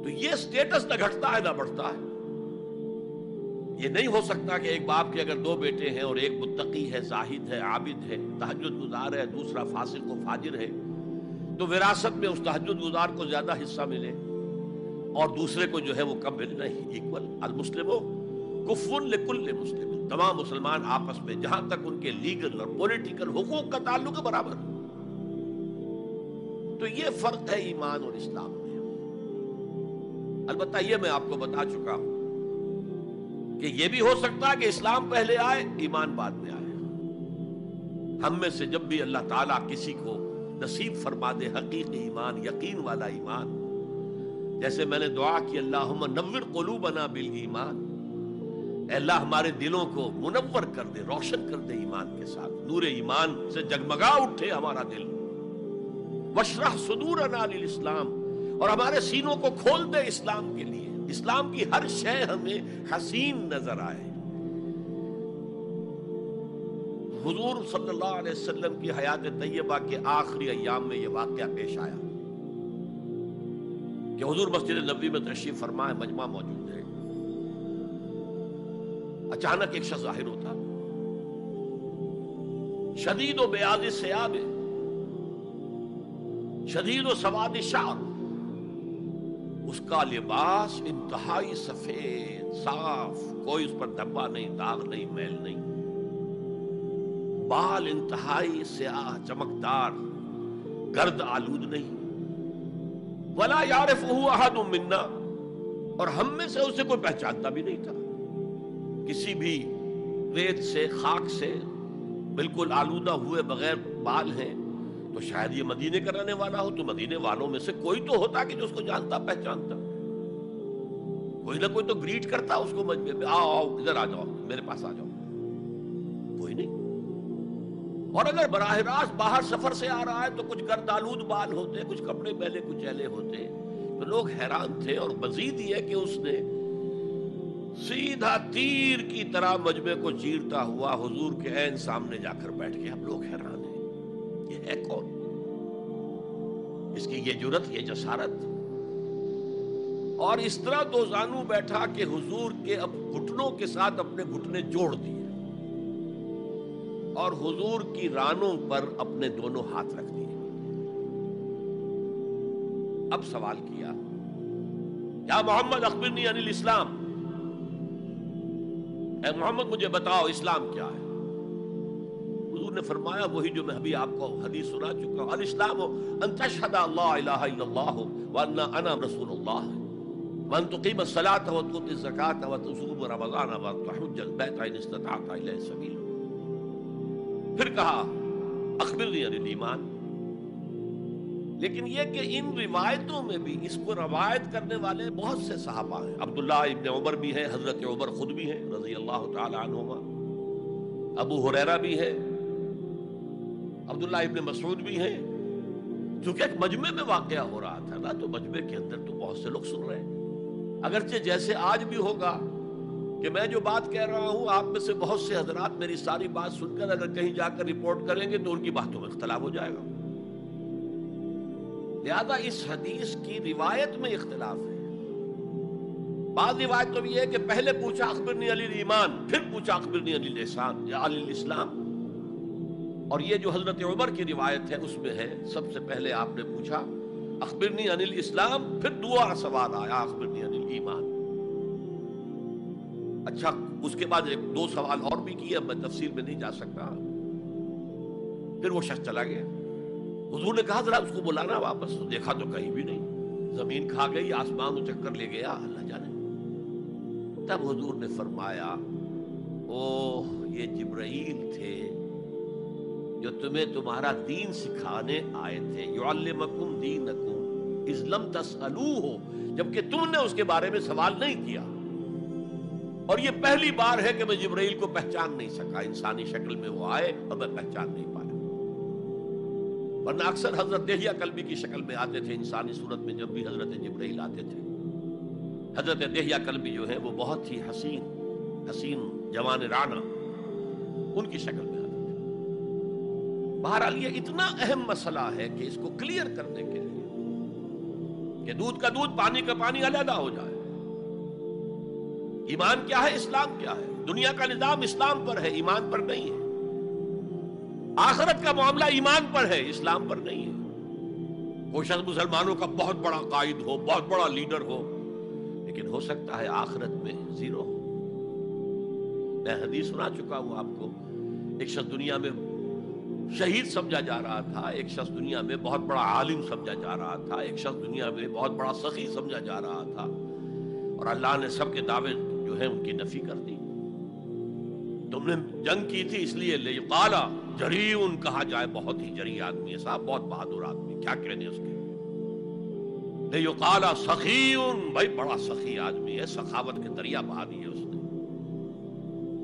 تو یہ اسٹیٹس نہ گھٹتا ہے نہ بڑھتا ہے۔ یہ نہیں ہو سکتا کہ ایک باپ کے اگر دو بیٹے ہیں اور ایک متقی ہے، زاہد ہے، عابد ہے، تہجد گزار ہے، دوسرا فاسق و فاجر ہے، تو وراثت میں اس تہجد گزار کو زیادہ حصہ ملے اور دوسرے کو جو ہے وہ کم ملے، نہیں، ایکول۔ المسلم کفٌ لکل مسلم، تمام مسلمان آپس میں جہاں تک ان کے لیگل اور پولیٹیکل حقوق کا تعلق ہے برابر۔ تو یہ فرق ہے ایمان اور اسلام میں۔ البتہ یہ میں آپ کو بتا چکا ہوں کہ یہ بھی ہو سکتا ہے کہ اسلام پہلے آئے، ایمان بعد میں آئے۔ ہم میں سے جب بھی اللہ تعالیٰ کسی کو نصیب فرما دے حقیقی ایمان، یقین والا ایمان، جیسے میں نے دعا کی اللہم نور قلوبنا بالایمان، اے اللہ ہمارے دلوں کو منور کر دے، روشن کر دے ایمان کے ساتھ، نور ایمان سے جگمگا اٹھے ہمارا دل، واشرح صدورنا للاسلام، اور ہمارے سینوں کو کھول دے اسلام کے لیے، اسلام کی ہر شے ہمیں حسین نظر آئے۔ حضور صلی اللہ علیہ وسلم کی حیات طیبہ کے آخری ایام میں یہ واقعہ پیش آیا کہ حضور مسجد نبوی میں تشریف فرما ہے، مجمع موجود ہے، اچانک ایک شخص ظاہر ہوتا، شدید و بیاض ثیاب، شدید و سواد شعر، اس کا لباس انتہائی سفید صاف، کوئی اس پر دھبا نہیں، داغ نہیں، میل نہیں، بال انتہائی سیاہ چمکدار، گرد آلود نہیں، ولا یعرفہ احد منا، اور ہم میں سے اسے کوئی پہچانتا بھی نہیں تھا، کسی بھی ریت سے، خاک سے بالکل آلودہ ہوئے بغیر بال ہیں، تو شاید یہ مدینے کا رہنے والا ہو، تو مدینے والوں میں سے کوئی تو ہوتا کہ جو اس کو جانتا پہچانتا، کوئی نہ کوئی تو گریٹ کرتا اس کو مجمع میں، آؤ آؤ ادھر آ جاؤ، میرے پاس آ جاؤ، کوئی نہیں۔ اور اگر براہ راست باہر سفر سے آ رہا ہے تو کچھ گرد آلود بال ہوتے، کچھ کپڑے میلے کچھ ایلے ہوتے، تو لوگ حیران تھے، اور مزید یہ کہ اس نے سیدھا تیر کی طرح مجمع کو چیرتا ہوا حضور کے عین سامنے جا کر بیٹھ گیا۔ اب لوگ حیران ہیں، یہ ہے کون؟ اس کی یہ جرت، یہ جسارت، اور اس طرح دو زانو بیٹھا کہ حضور کے اب گھٹنوں کے ساتھ اپنے گھٹنے جوڑ دیے اور حضور کی رانوں پر اپنے دونوں ہاتھ رکھ دیے۔ اب سوال کیا، یا محمد اخبرنی عن الاسلام، اے محمد مجھے بتاؤ اسلام کیا ہے؟ حضور نے فرمایا وہی جو میں ابھی آپ کو حدیث سنا چکا ہوں، الاسلام ان تشہد اللہ الہ الا اللہ وان انا رسول اللہ وان تقیم الصلاۃ وتؤتی الزکاۃ وتصوم رمضان وتحج البیت ان استطعت الیہ سبیلا۔ پھر کہا اخبرنی عن الایمان، لیکن یہ کہ ان روایتوں میں بھی اس کو روایت کرنے والے بہت سے صحابہ ہیں، عبداللہ ابن عمر بھی ہیں، حضرت عمر خود بھی ہیں رضی اللہ تعالی عنہما، ابو ہریرہ بھی ہے، عبداللہ ابن مسعود بھی ہیں. چونکہ ایک مجمع میں واقعہ ہو رہا تھا نا، تو مجمع کے اندر تو بہت سے لوگ سن رہے ہیں. اگرچہ جیسے آج بھی ہوگا کہ میں جو بات کہہ رہا ہوں، آپ میں سے بہت سے حضرات میری ساری بات سن کر اگر کہیں جا کر رپورٹ کریں گے تو ان کی باتوں میں اختلاف ہو جائے گا. لہذا اس حدیث کی روایت میں اختلاف ہے. بعض روایت تو یہ ہے کہ پہلے پوچھا اخبرنی علی الایمان، پھر پوچھا اخبرنی علی الاحسان یا علی الاسلام. اور یہ جو حضرت عمر کی روایت ہے اس میں ہے سب سے پہلے آپ نے پوچھا اخبرنی عن الاسلام، پھر دوسرا سوال آیا اخبرنی عن الایمان. اچھا، اس کے بعد ایک دو سوال اور بھی کیے، اب میں تفصیل میں نہیں جا سکتا. پھر وہ شخص چلا گیا. حضور نے کہا ذرا اس کو بلانا واپس. تو دیکھا تو کہیں بھی نہیں، زمین کھا گئی، آسمان و چکر لے گیا، اللہ جانے. تب حضور نے فرمایا اوہ یہ جبرائیل تھے جو تمہیں تمہارا دین سکھانے آئے تھے. یعلمکم دینکم اذ لم تسألوہ، جبکہ تم نے اس کے بارے میں سوال نہیں کیا. اور یہ پہلی بار ہے کہ میں جبرائیل کو پہچان نہیں سکا. انسانی شکل میں وہ آئے اور میں پہچان نہیں پایا. ورنہ اکثر حضرت دہیہ کلبی کی شکل میں آتے تھے انسانی صورت میں. جب بھی حضرت جبرائیل آتے تھے، حضرت دہیہ کلبی جو ہے وہ بہت ہی حسین جوان رانا ان کی شکل میں آتے تھے. بہرحال یہ اتنا اہم مسئلہ ہے کہ اس کو کلیئر کرنے کے لیے کہ دودھ کا دودھ پانی کا پانی علیحدہ ہو جائے. ایمان کیا ہے، اسلام کیا ہے. دنیا کا نظام اسلام پر ہے، ایمان پر نہیں ہے. آخرت کا معاملہ ایمان پر ہے، اسلام پر نہیں ہے. کوئی شخص مسلمانوں کا بہت بڑا قائد ہو، بہت بڑا لیڈر ہو، لیکن ہو سکتا ہے آخرت میں زیرو ہو. میں حدیث سنا چکا ہوں آپ کو. ایک شخص دنیا میں شہید سمجھا جا رہا تھا، ایک شخص دنیا میں بہت بڑا عالم سمجھا جا رہا تھا، ایک شخص دنیا میں بہت بڑا سخی سمجھا جا رہا تھا، اور اللہ نے سب کے دعوے جو ہے ان کی نفی کر دی. تم نے جنگ کی تھی اس لیے لیقال جریء کہا جائے، بہت ہی جری آدمی ہے صاحب، بہت بہادر آدمی، کیا کہنے اس کے. لیقال سخی، بھائی بڑا سخی آدمی ہے، سخاوت کے دریا بہا دیے اس نے.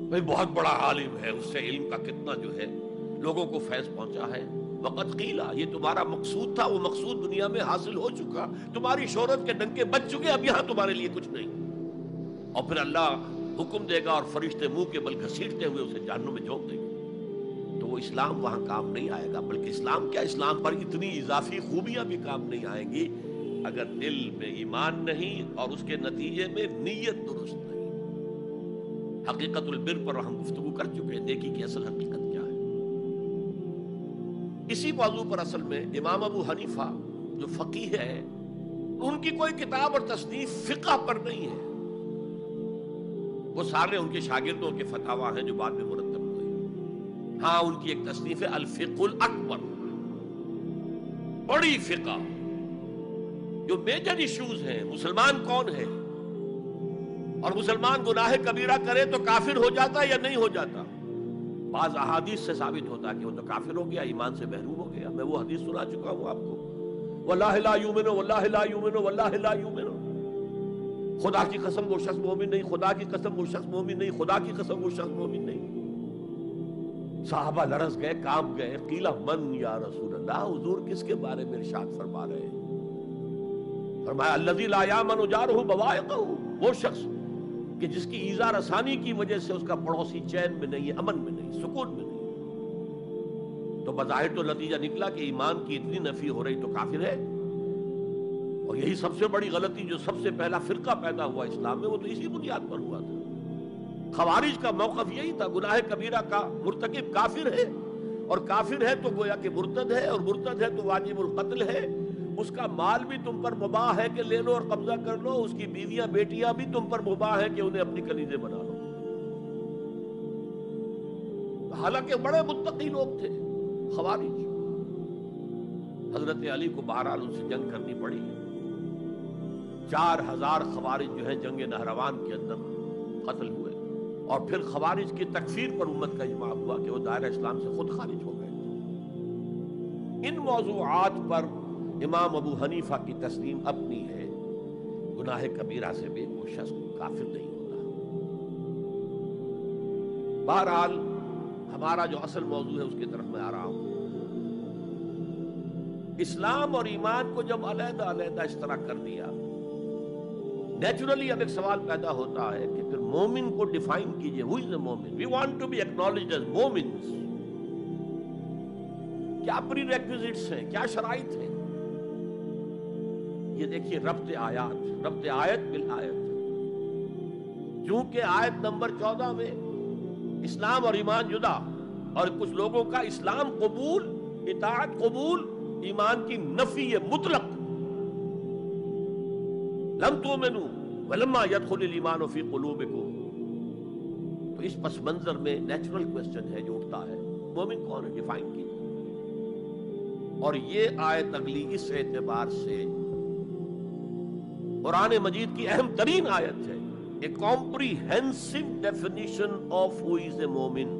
بھائی بہت بڑا عالم ہے، اس سے علم کا کتنا جو ہے لوگوں کو فیض پہنچا ہے. وقت قیلا، یہ تمہارا مقصود تھا، وہ مقصود دنیا میں حاصل ہو چکا. تمہاری شہرت کے ڈنکے بج چکے، اب یہاں تمہارے لیے کچھ نہیں. اور پھر اللہ حکم دے گا اور فرشتے منہ کے بل گھسیٹتے ہوئے اسے جہنم میں جھونک دیں گے. تو وہ اسلام وہاں کام نہیں آئے گا. بلکہ اسلام کیا، اسلام پر اتنی اضافی خوبیاں بھی کام نہیں آئیں گی اگر دل میں ایمان نہیں اور اس کے نتیجے میں نیت درست نہیں. حقیقت البر پر ہم گفتگو کر چکے ہیں، نیکی کی اصل حقیقت کیا ہے. اسی موضوع پر اصل میں امام ابو حنیفہ جو فقیہ ہے، ان کی کوئی کتاب اور تصنیف فقہ پر نہیں ہے. وہ سارے ان کے شاگردوں کے فتاوی ہیں جو بعد میں مرتب ہوئے. ہاں ان کی ایک تصنیف ہے الفقہ الاکبر، بڑی فقہ جو میجر ایشوز ہیں. مسلمان کون ہے، اور مسلمان گناہ کبیرہ کرے تو کافر ہو جاتا یا نہیں ہو جاتا. بعض احادیث سے ثابت ہوتا کہ وہ تو کافر ہو گیا، ایمان سے محروم ہو گیا. میں وہ حدیث سنا چکا ہوں آپ کو، واللہ لا یؤمن واللہ لا یؤمن واللہ لا یؤمن. خدا کی قسم وہ شخص مومن نہیں، خدا کی قسم وہ شخص مومن نہیں، خدا کی قسم وہ شخص مومن نہیں. صحابہ لرز گئے، کانپ گئے. قیل من یا رسول اللہ، حضور کس کے بارے میں ارشاد فرما رہے ہیں؟ فرمایا الذی لا یامن جارہ بوائقہ، وہ شخص کہ جس کی ایذا رسانی کی وجہ سے اس کا پڑوسی چین میں نہیں ہے، امن میں نہیں، سکون میں نہیں. تو بظاہر تو نتیجہ نکلا کہ ایمان کی اتنی نفی ہو رہی تو کافر ہے. اور یہی سب سے بڑی غلطی جو سب سے پہلا فرقہ پیدا ہوا اسلام میں، وہ تو اسی بنیاد پر ہوا تھا. خوارج کا موقف یہی تھا، گناہ کبیرہ کا مرتکب کافر ہے، اور کافر ہے تو گویا کہ مرتد ہے، اور مرتد ہے تو واجب القتل ہے. اس کا مال بھی تم پر مباح ہے کہ لے لو اور قبضہ کر لو، اس کی بیویاں بیٹیاں بھی تم پر مباح ہے کہ انہیں اپنی کنیزیں بنا لو. حالانکہ بڑے متقی لوگ تھے خوارج. حضرت علی کو بہرحال ان سے جنگ کرنی پڑی. 4000 خوارج جو ہیں جنگ نہروان کے اندر قتل ہوئے. اور پھر خوارج کی تکفیر پر امت کا اجماع ہوا کہ وہ دائرہ اسلام سے خود خارج ہو گئے. ان موضوعات پر امام ابو حنیفہ کی تسلیم اپنی ہے، گناہ کبیرہ سے بھی وہ شخص کافر نہیں ہوتا. بہرحال ہمارا جو اصل موضوع ہے اس کی طرف میں آ رہا ہوں۔ اسلام اور ایمان کو جب علیحدہ علیحدہ اس طرح کر دیا، نیچرلی اب ایک سوال پیدا ہوتا ہے کہ پھر مومن کو ڈیفائن کیجئے، who is a مومن؟ we want to be acknowledged as مومنز۔ کیا پری ریکویزٹس ہیں، کیا شرائط ہیں؟ یہ دیکھیے ربط آیات، ربط آیت بالآیت۔ چونکہ آیت نمبر 14 میں اسلام اور ایمان جدا، اور کچھ لوگوں کا اسلام قبول، اطاعت قبول، ایمان کی نفی مطلق، لم تؤمنوا ولما يدخل الایمان فی قلوبکم۔ تو اس پس منظر میں نیچرل کوسچن ہے جو اٹھتا ہے، مومن کون ہے؟ ڈیفائن کیجیے۔ اور یہ آیت اگلی اس اعتبار سے قرآن مجید کی اہم ترین آیت ہے، a comprehensive definition of who is a مومن،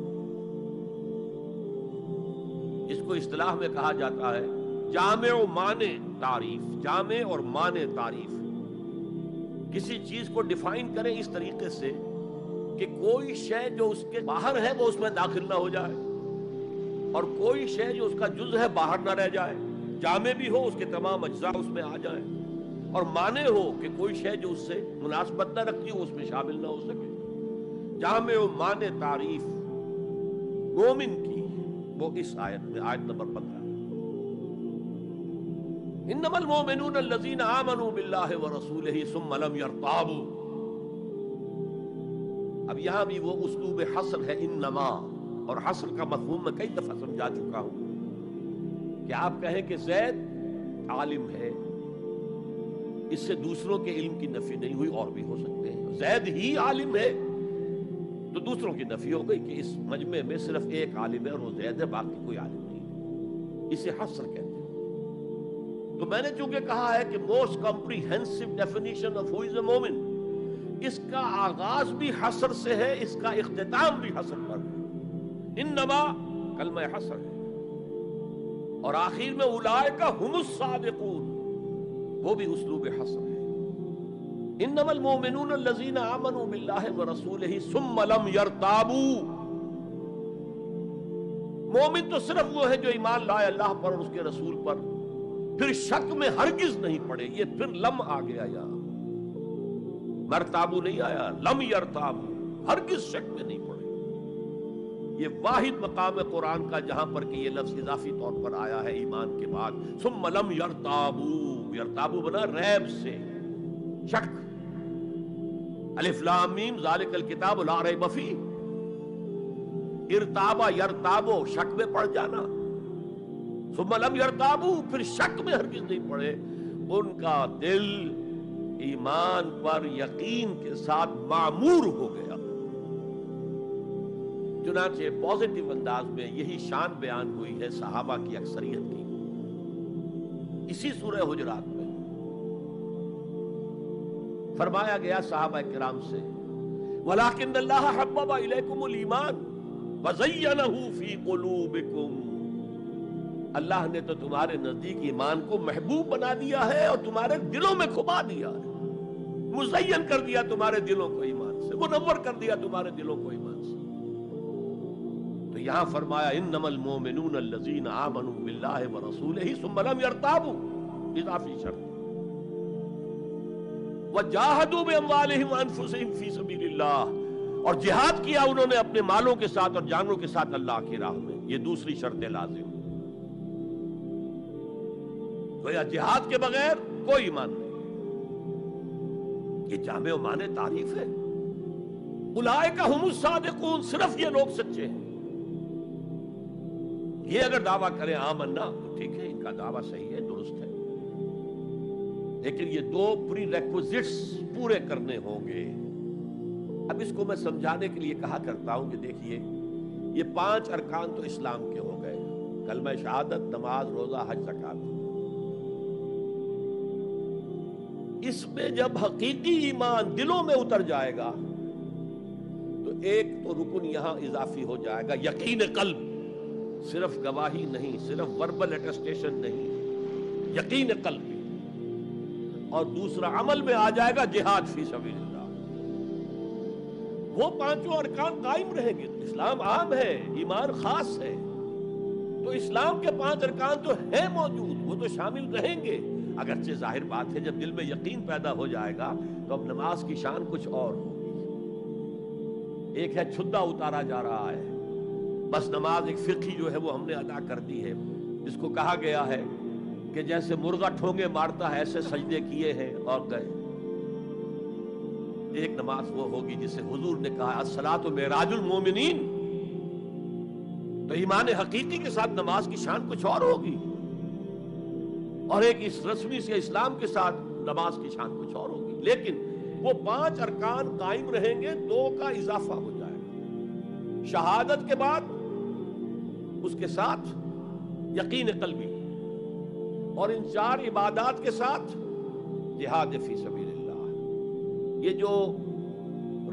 جس کو اصطلاح میں کہا جاتا ہے جامع و معنی تعریف۔ جامع اور معنی تعریف، کسی چیز کو ڈیفائن کریں اس طریقے سے کہ کوئی شے جو اس کے باہر ہے وہ اس میں داخل نہ ہو جائے، اور کوئی شے جو اس کا جز ہے باہر نہ رہ جائے، جامع بھی ہو، اس کے تمام اجزاء اس میں آ جائیں، اور معنی ہو کہ کوئی شے جو اس سے مناسبت نہ رکھتی ہو اس میں شامل نہ ہو سکے۔ جامع و معنی تعریف مومن کی وہ اس آیت میں، آیت نمبر 15۔ انما المؤمنون الذين آمنوا بالله ورسوله ثم لم يرتابوا۔ اب یہاں بھی وہ اسلوب حصر ہے، انما، اور حصر کا مفہوم میں کئی دفعہ سمجھا چکا ہوں کہ آپ کہیں کہ زید عالم ہے، اس سے دوسروں کے علم کی نفی نہیں ہوئی، اور بھی ہو سکتے ہیں۔ زید ہی عالم ہے تو دوسروں کی نفی ہو گئی کہ اس مجمع میں صرف ایک عالم ہے اور وہ زید ہے، باقی کوئی عالم نہیں۔ اسے حصر کہتے ہیں۔ تو میں نے چونکہ کہا ہے کہ موسٹ کمپریہنسو ڈیفینیشن آف ہو از اے مومن، اس کا آغاز بھی حصر سے ہے، اس کا اختتام بھی حصر پر ہے۔ انما کلمہ حصر ہے، اور آخر میں اولئک ھم الصادقون، وہ بھی اسلوب حصر ہے۔ انما المؤمنون الذين آمنوا بالله ورسوله ثم لم يرتابوا۔ مومن تو صرف وہ ہے جو ایمان لائے اللہ پر اور اس کے رسول پر، پھر شک میں ہرگز نہیں پڑے۔ یہ پھر لم آ گیا، یہاں مرتابو نہیں آیا، لم یرتابو، ہرگز شک میں نہیں پڑے۔ یہ واحد مقام قرآن کا جہاں پر کہ یہ لفظ اضافی طور پر آیا ہے ایمان کے بعد، ثم لم یرتابو، یرتابو بنا ریب سے، شک۔ الف لام میم ذالک الکتاب لا ریب فیہ، ارتابا یرتابو، شک میں پڑ جانا، ثم لم یرتابو، پھر شک میں ہرگز نہیں پڑے۔ ان کا دل ایمان پر یقین کے ساتھ معمور ہو گیا۔ چنانچہ پازیٹیو انداز میں یہی شان بیان ہوئی ہے صحابہ کی اکثریت کی، اسی سورہ حجرات میں فرمایا گیا صحابہ کرام سے، وَلَٰكِنَّ اللَّهَ حَبَّبَ إِلَيْكُمُ الْإِيمَانَ وَزَيَّنَهُ فِي قُلُوبِكُمْ، اللہ نے تو تمہارے نزدیک ایمان کو محبوب بنا دیا ہے اور تمہارے دلوں میں کھبا دیا ہے، مزین کر دیا تمہارے دلوں کو ایمان سے، منور کر دیا تمہارے دلوں کو ایمان سے۔ تو یہاں فرمایا انما المؤمنون الذین آمنوا باللہ ورسولہ ثم لم یرتابوا، اضافی شرط، وجاہدوا باموالہم وانفسہم فی سبیل اللہ، اور جہاد کیا انہوں نے اپنے مالوں کے ساتھ اور جانوں کے ساتھ اللہ کی راہ میں، یہ دوسری شرط لازم۔ تو یا جہاد کے بغیر کوئی ایمان نہیں، یہ جامع و معنی تعریف ہے۔ اولئک ھم الصادقون، صرف یہ لوگ سچے ہیں۔ یہ اگر دعویٰ کریں آمنا تو ٹھیک ہے، ان کا دعویٰ صحیح ہے، درست ہے، لیکن یہ دو پری ریکوزٹس پورے کرنے ہوں گے۔ اب اس کو میں سمجھانے کے لیے کہا کرتا ہوں کہ دیکھیے یہ 5 ارکان تو اسلام کے ہو گئے، کلمہ شہادت، نماز، روزہ، حج، زکوٰۃ۔ اس میں جب حقیقی ایمان دلوں میں اتر جائے گا تو ایک تو رکن یہاں اضافی ہو جائے گا، یقین قلب، صرف گواہی نہیں، صرف وربل اٹیسٹیشن نہیں، یقین قلب بھی، اور دوسرا عمل میں آ جائے گا جہاد فی سبیل اللہ۔ وہ پانچوں ارکان قائم رہیں گے. اسلام عام ہے، ایمان خاص ہے، تو اسلام کے 5 ارکان تو ہیں موجود، وہ تو شامل رہیں گے. اگرچہ ظاہر بات ہے جب دل میں یقین پیدا ہو جائے گا تو اب نماز کی شان کچھ اور ہوگی. ایک ہے چھدا اتارا جا رہا ہے، بس نماز ایک فقہی جو ہے وہ ہم نے ادا کر دی ہے، جس کو کہا گیا ہے کہ جیسے مرغا ٹھونگے مارتا ہے ایسے سجدے کیے ہیں اور گئے. ایک نماز وہ ہوگی جسے حضور نے کہا الصلاۃ معراج المومنین. تو ایمان حقیقی کے ساتھ نماز کی شان کچھ اور ہوگی، اور ایک اس رسمی سے اسلام کے ساتھ نماز کی شان کچھ اور ہوگی. لیکن وہ 5 ارکان قائم رہیں گے، 2 کا اضافہ ہو جائے گا. شہادت کے بعد اس کے ساتھ یقین قلبی، اور ان 4 عبادات کے ساتھ جہاد فی سبیل اللہ. یہ جو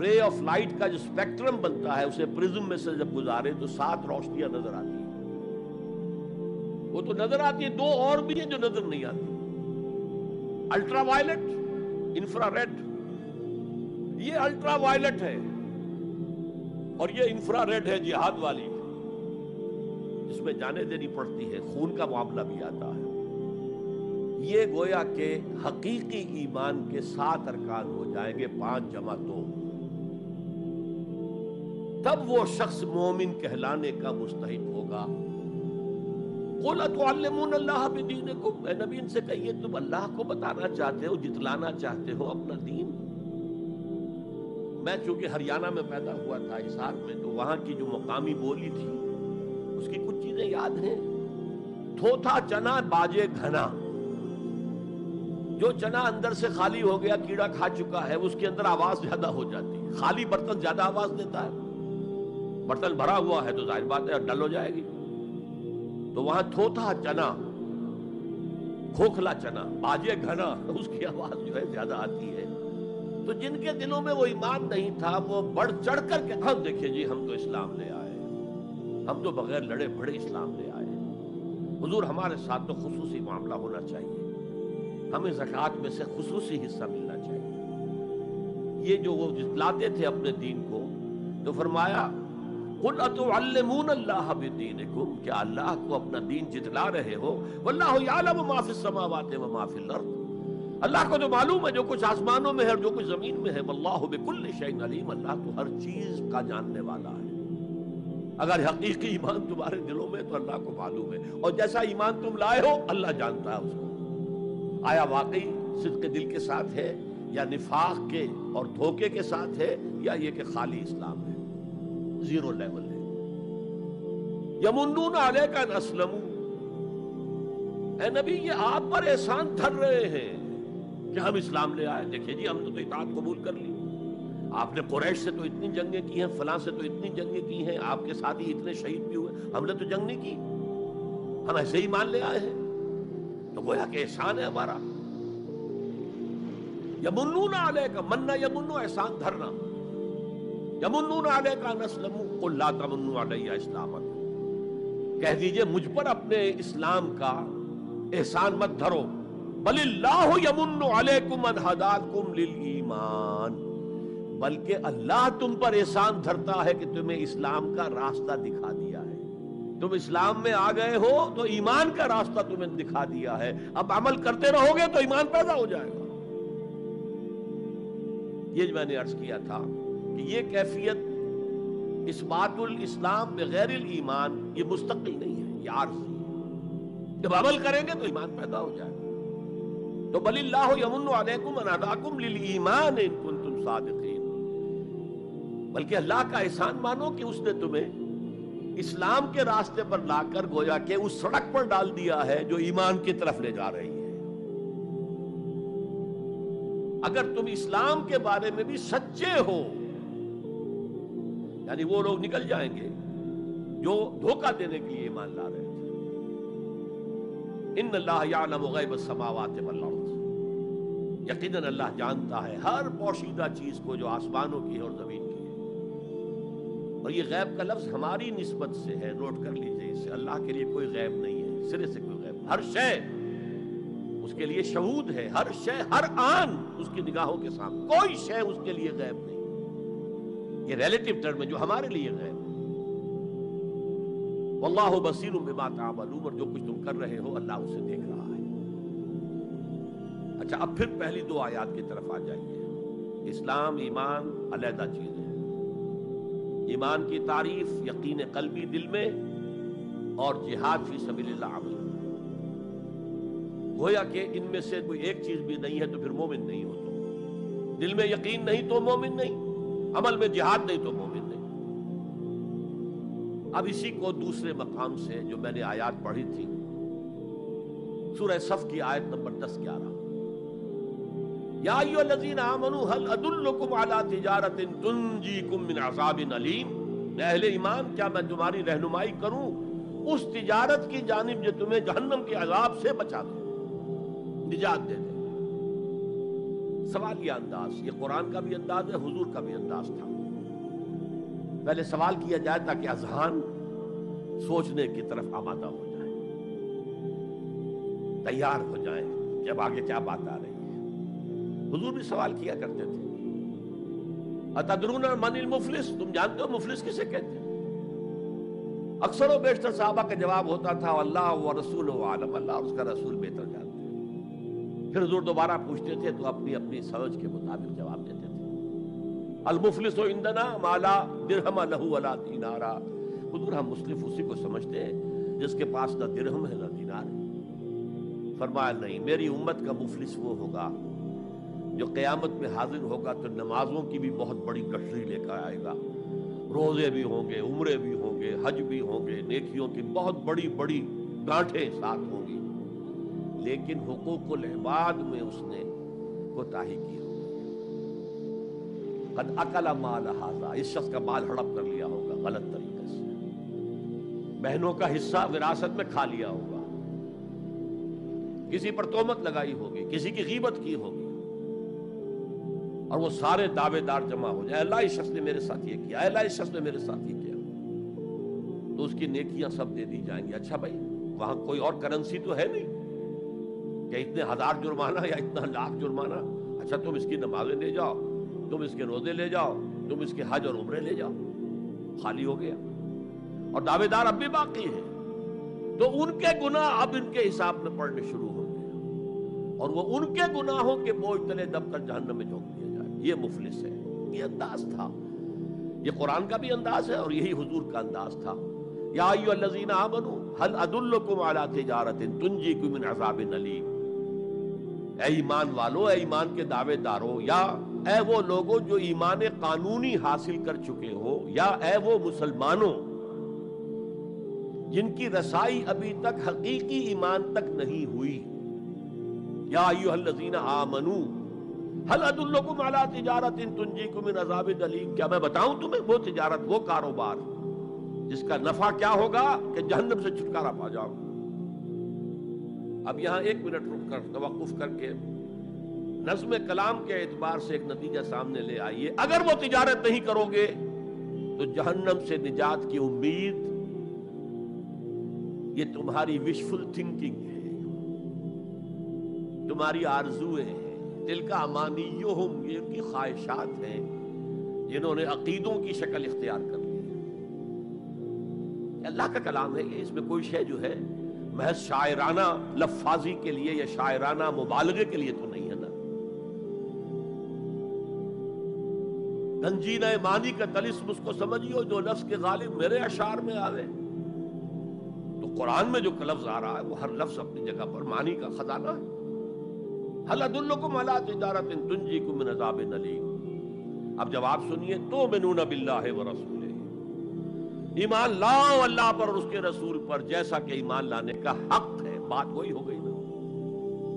رے آف لائٹ کا جو اسپیکٹرم بنتا ہے اسے پرزم میں سے جب گزارے تو 7 روشنیاں نظر آتی ہیں. وہ تو نظر آتی ہے، 2 اور بھی ہیں جو نظر نہیں آتی. Ultraviolet, infrared. یہ الٹرا وائلٹ ہے اور یہ انفرا ریڈ ہے جہاد والی، جس میں جانیں دینی پڑتی ہے، خون کا معاملہ بھی آتا ہے. یہ گویا کہ حقیقی ایمان کے 7 ارکان ہو جائیں گے، 5 جمع 2. تب وہ شخص مومن کہلانے کا مستحق ہوگا. قُلْ أَتُعَلِّمُونَ اللَّهَ بِدِينِكُمْ. اے نبی ان سے کہیے تم اللہ کو بتانا چاہتے ہو، جتلانا چاہتے ہو اپنا دین. میں چونکہ ہریانہ میں پیدا ہوا تھا، حصار میں، تو وہاں کی جو مقامی بولی تھی اس کی کچھ چیزیں یاد ہیں. تھوتھا چنا باجے گھنا. جو چنا اندر سے خالی ہو گیا، کیڑا کھا چکا ہے، اس کے اندر آواز زیادہ ہو جاتی ہے. خالی برتن زیادہ آواز دیتا ہے، برتن بھرا ہوا ہے تو ظاہر بات ہے ڈل ہو جائے گی. تو وہاں تھوتھا چنا، کھوکھلا چنا، باجے گھنا، اس کی آواز جو ہے زیادہ آتی ہے. تو جن کے دلوں میں وہ ایمان نہیں تھا وہ بڑھ چڑھ کر کے ہم دیکھیں جی ہم تو اسلام لے آئے، ہم تو بغیر لڑے بڑے اسلام لے آئے. حضور ہمارے ساتھ تو خصوصی معاملہ ہونا چاہیے، ہمیں زکوٰۃ میں سے خصوصی حصہ ملنا چاہیے. یہ جو وہ جتلاتے تھے اپنے دین کو، تو فرمایا قُلْ أَتُعَلِّمُونَ اللَّهَ بِدِينِكُمْ. کیا اللہ کو اپنا دین جتلا رہے ہو؟ وَاللَّهُ يَعْلَمُ مَا فِي السَّمَاوَاتِ وَمَا فِي الْأَرْضِ. اللہ کو تو معلوم ہے جو کچھ آسمانوں میں ہے اور جو کچھ زمین میں ہے. وَاللَّهُ بِكُلِّ شَيْءٍ عَلِيمٌ. اللہ تو ہر چیز کا جاننے والا ہے. اگر حقیقی ایمان تمہارے دلوں میں تو اللہ کو معلوم ہے، اور جیسا ایمان تم لائے ہو اللہ جانتا ہے اس کو. آیا واقعی صدق دل کے ساتھ ہے، یا نفاق کے اور دھوکے کے ساتھ ہے، یا یہ کہ خالی اسلام ہے، زیرو لیول ہے. یمنون علیک ان اسلموا. اے نبی یہ آپ پر احسان دھر رہے ہیں کہ ہم اسلام لے آئے. دیکھیے جی ہم نے تو اطاعت قبول کر لی، آپ نے قریش سے تو اتنی جنگیں کی ہیں، فلاں سے تو اتنی جنگیں کی ہیں، آپ کے ساتھی اتنے شہید بھی ہوئے، ہم نے تو جنگ نہیں کی، ہم ایسے ہی مان لے آئے ہیں. تو گویا کہ احسان ہے ہمارا. یمنون علیک، مننا یمنو احسان دھرنا. یمنون علیک ان اسلموا قل لا تمنوا علی اسلامکم. کہہ دیجئے مجھ پر اپنے اسلام کا احسان مت دھرو. بل اللہ یمن علیکم ان ہداکم للایمان. بلکہ اللہ تم پر احسان دھرتا ہے کہ تمہیں اسلام کا راستہ دکھا دیا ہے. تم اسلام میں آ گئے ہو تو ایمان کا راستہ تمہیں دکھا دیا ہے. اب عمل کرتے رہو گے تو ایمان پیدا ہو جائے گا. یہ میں نے عرض کیا تھا کہ یہ کیفیت اثبات الاسلام بغیر الایمان یہ مستقل نہیں ہے، یہ عارضی ہے. جب عمل کریں گے تو ایمان پیدا ہو جائے گا. تو بل اللہ یمن علیکم ان ہداکم للایمان ان کنتم صادقین. بلکہ اللہ کا احسان مانو کہ اس نے تمہیں اسلام کے راستے پر لا کر گویا کہ اس سڑک پر ڈال دیا ہے جو ایمان کی طرف لے جا رہی ہے. اگر تم اسلام کے بارے میں بھی سچے ہو، یعنی وہ لوگ نکل جائیں گے جو دھوکہ دینے کے لیے ایمان لا رہے تھے. ان اللہ یعلم غیب السماوات والارض. یقیناً اللہ جانتا ہے ہر پوشیدہ چیز کو جو آسمانوں کی ہے اور زمین کی ہے. اور یہ غیب کا لفظ ہماری نسبت سے ہے، نوٹ کر لیجئے اسے. اللہ کے لیے کوئی غیب نہیں ہے، سرے سے کوئی غیب. ہر شے اس کے لیے شہود ہے، ہر شے ہر آن اس کی نگاہوں کے سامنے. کوئی شے اس کے لیے غیب نہیں. یہ ریلیٹو ٹرم ہے جو ہمارے لیے غیب ہے. واللہ بصیر بما تعملون، اور جو کچھ تم کر رہے ہو اللہ اسے دیکھ رہا ہے. اچھا، اب پھر پہلی دو آیات کی طرف آ جائیے. اسلام ایمان علیحدہ چیز ہے. ایمان کی تعریف یقین قلبی دل میں اور جہاد فی سبیل اللہ عمل میں. گویا کہ ان میں سے کوئی ایک چیز بھی نہیں ہے تو پھر مومن نہیں ہو. تم دل میں یقین نہیں تو مومن نہیں، عمل میں جہاد نہیں تو مومن نہیں. اب اسی کو دوسرے مقام سے جو میں نے آیات پڑھی تھی، سورہ صف کی آیت نمبر 10-11، یا ایھا الذین آمنوا هل ادلکم علی تجارۃ تنجیکم من عذاب علیم. اہل ایمان، کیا میں تمہاری رہنمائی کروں اس تجارت کی جانب جو تمہیں جہنم کے عذاب سے بچا دے، نجات دے دے. سوال یہ انداز، یہ قرآن کا بھی انداز ہے، حضور کا بھی انداز تھا. پہلے سوال کیا جائے تاکہ اذہان سوچنے کی طرف آمادہ ہو جائے، تیار ہو جائیں کہ اب آگے کیا بات آ رہی ہے. حضور بھی سوال کیا کرتے تھے، اتدرون من المفلس، تم جانتے ہو مفلس کسے کہتے ہیں؟ اکثر و بیشتر صحابہ کا جواب ہوتا تھا اللہ و رسول عالم، اللہ اور اس کا رسول بہتر جانتے ہیں. پھر حضور دوبارہ پوچھتے تھے تو اپنی اپنی سمجھ کے مطابق جواب دیتے تھے. المفلس عندنا ما لا درہم لہ ولا دینارا. حضور ہم مصلف اسی کو سمجھتے ہیں جس کے پاس نہ درہم ہے نہ دینار ہے. فرمایا نہیں، میری امت کا مفلس وہ ہوگا جو قیامت میں حاضر ہوگا تو نمازوں کی بھی بہت بڑی گٹھری لے کر آئے گا، روزے بھی ہوں گے، عمرے بھی ہوں گے، حج بھی ہوں گے، نیکیوں کی بہت بڑی بڑی گانٹھیں ساتھ ہوں گی، لیکن حقوق العباد میں اس نے کوتاہی کی ہوگی. قد اکل مال ھذا، اس شخص کا مال ہڑپ کر لیا ہوگا غلط طریقے سے، بہنوں کا حصہ وراثت میں کھا لیا ہوگا، کسی پر تہمت لگائی ہوگی، کسی کی غیبت کی ہوگی، اور وہ سارے دعوے دار جمع ہو جائے، اللہ اس شخص نے میرے ساتھ یہ کیا، اللہ اس شخص نے میرے ساتھ یہ کیا، تو اس کی نیکیاں سب دے دی جائیں گی. اچھا بھائی، وہاں کوئی اور کرنسی تو ہے نہیں کہ اتنے ہزار جرمانہ یا اتنا لاکھ جرمانہ. اچھا تم اس کی نمازیں لے جاؤ، تم اس کے روزے لے جاؤ، تم اس کے حج اور عمرے لے جاؤ، خالی ہو گیا. اور دعوے دار اب بھی باقی ہیں، تو ان کے گناہ اب ان کے حساب میں پڑنے شروع ہوں گے، اور وہ ان کے گناہوں کے بوجھ تلے دب کر جہنم میں جھونک دیا جائے. یہ مفلس ہے. یہ انداز تھا، یہ قرآن کا بھی انداز ہے اور یہی حضور کا انداز تھا. یا ایھا الذین آمنوا هل ادلکم علی تجارۃ تنجیکم من عذاب علیم. اے ایمان والو، اے ایمان کے دعوے دارو، یا اے وہ لوگوں جو ایمان قانونی حاصل کر چکے ہو، یا اے وہ مسلمانوں جن کی رسائی ابھی تک حقیقی ایمان تک نہیں ہوئی. یا ایھا الذین آمنوا هل ادلکم علی تجارۃ تنجیکم من عذاب علیم. کیا میں بتاؤں تمہیں وہ تجارت، وہ کاروبار جس کا نفع کیا ہوگا کہ جہنم سے چھٹکارا پا جاؤ. اب یہاں ایک منٹ رک کر توقف کر کے نظم کلام کے اعتبار سے ایک نتیجہ سامنے لے آئیے. اگر وہ تجارت نہیں کرو گے تو جہنم سے نجات کی امید یہ تمہاری وشفل تھنکنگ ہے، تمہاری آرزویں ہیں، تلک امانیہم، یہ ان کی خواہشات ہیں جنہوں نے عقیدوں کی شکل اختیار کر لی ہے. اللہ کا کلام ہے یہ، اس میں کوئی شے جو ہے محض شاعرانہ لفاظی کے لیے یا شاعرانہ مبالغے کے لیے تو نہیں ہے نا. گنجینہ مانی کا طلسم اس کو سمجھیو جو لفظ کے غالب میرے اشعار میں آوے. تو قرآن میں جو لفظ آ رہا ہے وہ ہر لفظ اپنی جگہ پر معنی کا خزانہ ہے. هل ادلکم علی تجارۃ تنجیکم من عذاب علیم. اب جواب سنیے، تؤمنون باللہ ورسولہ، ایمان لاؤ اللہ پر اور اس کے رسول پر جیسا کہ ایمان لانے کا حق ہے. بات وہی ہو گئی نا،